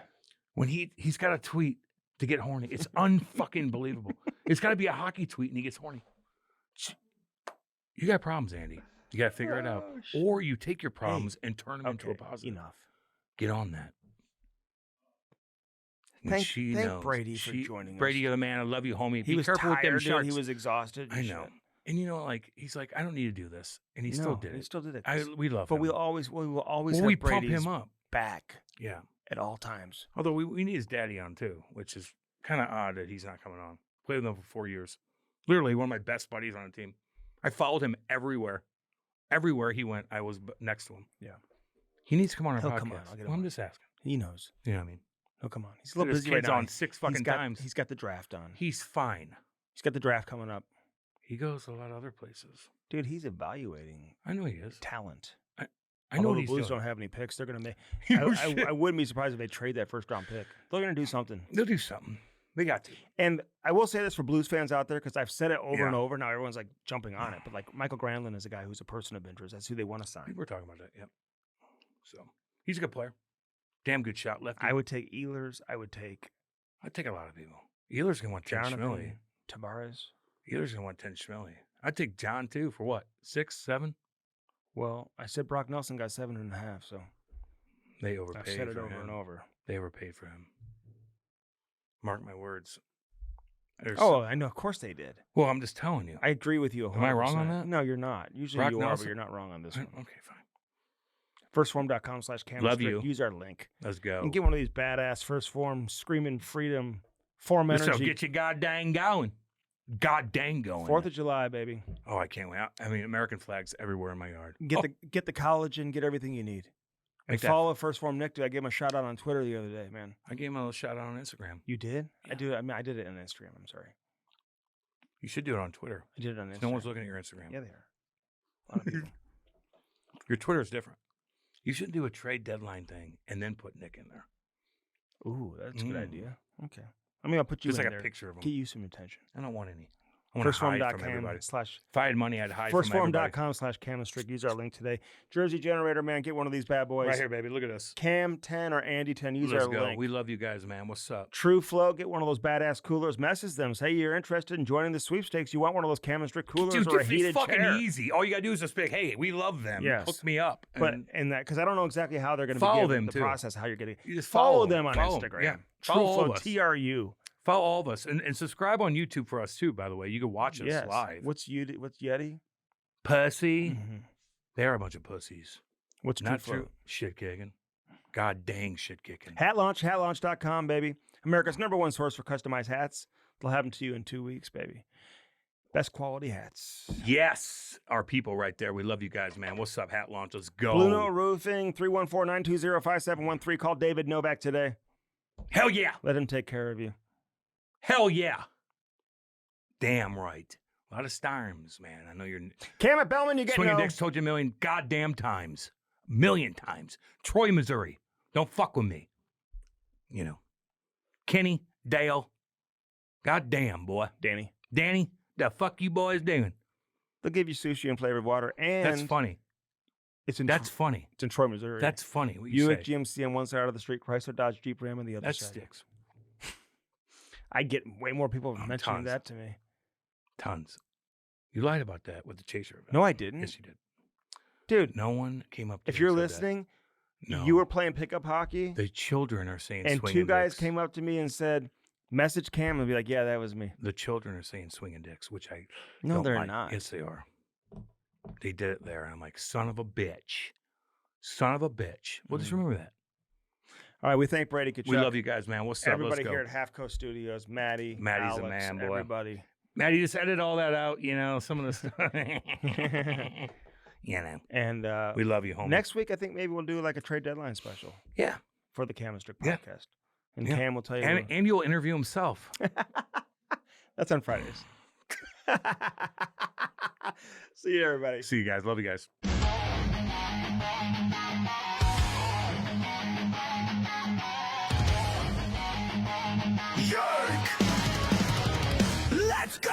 When he's got a tweet to get horny, it's unfucking believable. It's got to be a hockey tweet and he gets horny. You got problems, Andy. You got to figure it out, Oh, shit. or you take your problems and turn them into a okay, positive. enough. Get on that. Thank Brady for joining us. Brady, you're the man. I love you, homie. He Be was careful with them tired, dude. sharks. He was exhausted. I know. And you know, like he's like, I don't need to do this, and he still did it. He still did it. We love him. But we will always have we pump Brady's him up. back. Yeah. At all times. Although we need his daddy on too, which is kind of odd that he's not coming on. Played with him for 4 years. Literally one of my best buddies on the team. I followed him everywhere. Everywhere he went, I was next to him. Yeah. He needs to come on our He'll podcast. come on. I'll get him I'm on. just asking. He knows. You know what I mean? He'll come on. He's a little His busy right kid's now. on 6 fucking times. He's got the draft on. He's fine. He's got the draft coming up. He goes to a lot of other places. Dude, he's evaluating I know he is. talent. I know the he's Blues doing. don't have any picks. They're going to make. No I wouldn't be surprised if they trade that first round pick. They're going to do something. They'll do something. They got to. And I will say this for Blues fans out there, because I've said it over Yeah. and over. Now everyone's like jumping on it. But like Michael Granlund is a guy who's a person of interest. That's who they want to sign. People were talking about that. Yep. So he's a good player. Damn good shot. Lefty. I would take Ehlers. I'd take a lot of people. Ehlers going to want 10 Schmilly. Jonathan Tavares. Ehlers going to want 10 Schmilly. I'd take John too for what? 6, 7? Well, I said Brock Nelson got 7.5, so They overpaid. I've said it for over him. and over. They overpaid for him. Mark my words. I know. Of course they did. Well, I'm just telling you. I agree with you 100%. Am I wrong on that? No, you're not. Usually Brock you are, Nelson? but you're not wrong on this one. Okay, fine. Firstform.com/camera. Love you. Use our link. Let's go. And get one of these badass First Form screaming freedom form This'll energy. get you god dang going. God dang going. 4th of July, baby. Oh, I can't wait. I mean, American flags everywhere in my yard. Get the collagen, get everything you need. And Make that- follow First Form Nick. Dude, I gave him a shout out on Twitter the other day, man. I gave him a little shout out on Instagram. You did? Yeah. I did it on Instagram. I'm sorry. You should do it on Twitter. I did it on Instagram. No one's looking at your Instagram. Yeah, they are. A lot of people. Your Twitter's different. You should do a trade deadline thing and then put Nick in there. Ooh, that's a good idea. Okay. I mean, I'll put you Just in like there. a picture of him. Get you some attention. I don't want any. I want to hide from everybody. Firstform.com/ If I had money, I'd hide from everybody. Firstform.com/Cam&Strick. Use our link today. Jersey Generator, man. Get one of these bad boys. Right here, baby. Look at us. Cam 10 or Andy 10. Use Let's our go. link. We love you guys, man. What's up? True Flow. Get one of those badass coolers. Message them. Say you're interested in joining the sweepstakes. You want one of those Cam&Strick coolers Dude, or a it's heated fucking chair. easy. All you got to do is just pick, hey, we love them. Yes. Hook me up. But And and that because I don't know exactly how they're going to be Follow given them, the too. process, how you're getting. you just Follow them on Follow 'em. Instagram. Yeah. True Follow all Flow of us. TRU. Follow all of us. And subscribe on YouTube for us, too, by the way. You can watch us Yes. live. What's Yeti? Pussy. Mm-hmm. They're a bunch of pussies. What's Not True Flow? true. Shit kicking. God dang shit kicking. Hat launch, hatlaunch.com, baby. America's #1 source for customized hats. They'll have them to you in 2 weeks, baby. Best quality hats. Yes. Our people right there. We love you guys, man. What's up, Hat Launch? Let's go. Blue Note Roofing, 314-920-5713. Call David Novak today. Hell yeah. Let him take care of you. Hell yeah. Damn right. A lot of styrms, man. I know you're Cam at Bellman, you get swinging no. dicks. Told you a million goddamn times. Million times. Troy, Missouri. Don't fuck with me. You know. Kenny, Dale. Goddamn, boy. Danny. Danny, the fuck you boys doing? They'll give you sushi and flavored water. And That's funny. It's in That's funny. It's in Troy, Missouri. That's funny. What you Buick say. GMC on one side of the street, Chrysler Dodge Jeep Ram on the other That side. sticks. I get way more people mentioning tons. that to me. Tons. You lied about that with the chaser event. No, I didn't. Yes, you did. Dude, No one came up to if you you're and said that. listening, No. you were playing pickup hockey, The children are saying and swinging 2 guys dicks. came up to me and said, message Cam, and be like, yeah, that was me. The children are saying swinging dicks, which I No, don't they're like. not. Yes, they are. They did it there. I'm like, son of a bitch. Son of a bitch. Well, just remember that. All right, we thank Brady Tkachuk. We love you guys, man. What's up? Everybody Let's go. here at Half Coast Studios, Maddie, Maddie's a Alex, man, boy. everybody. Maddie, just edit all that out, you know, some of the stuff. You know. And We love you, homie. next week, I think maybe we'll do like a trade deadline special Yeah. for the Cam&Strick Yeah. podcast. And Yeah. Cam will tell you. And you'll interview himself. That's on Fridays. See you, everybody. See you guys. Love you guys. Yerk! Let's go!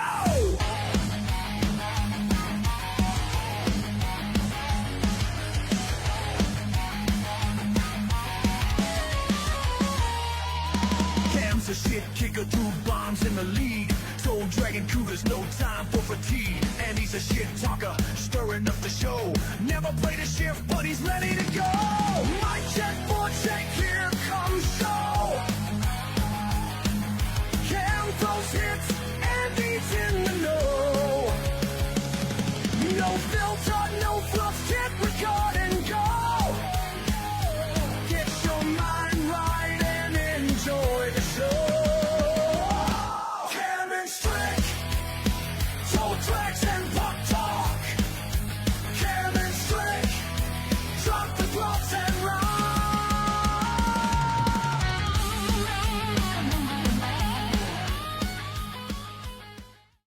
Cam's a shit kicker, 2 bombs in the lead. Soul Dragon Cougars, no time for fatigue. And he's a shit talker, stirring up the show. Never played a shift, but he's ready to go.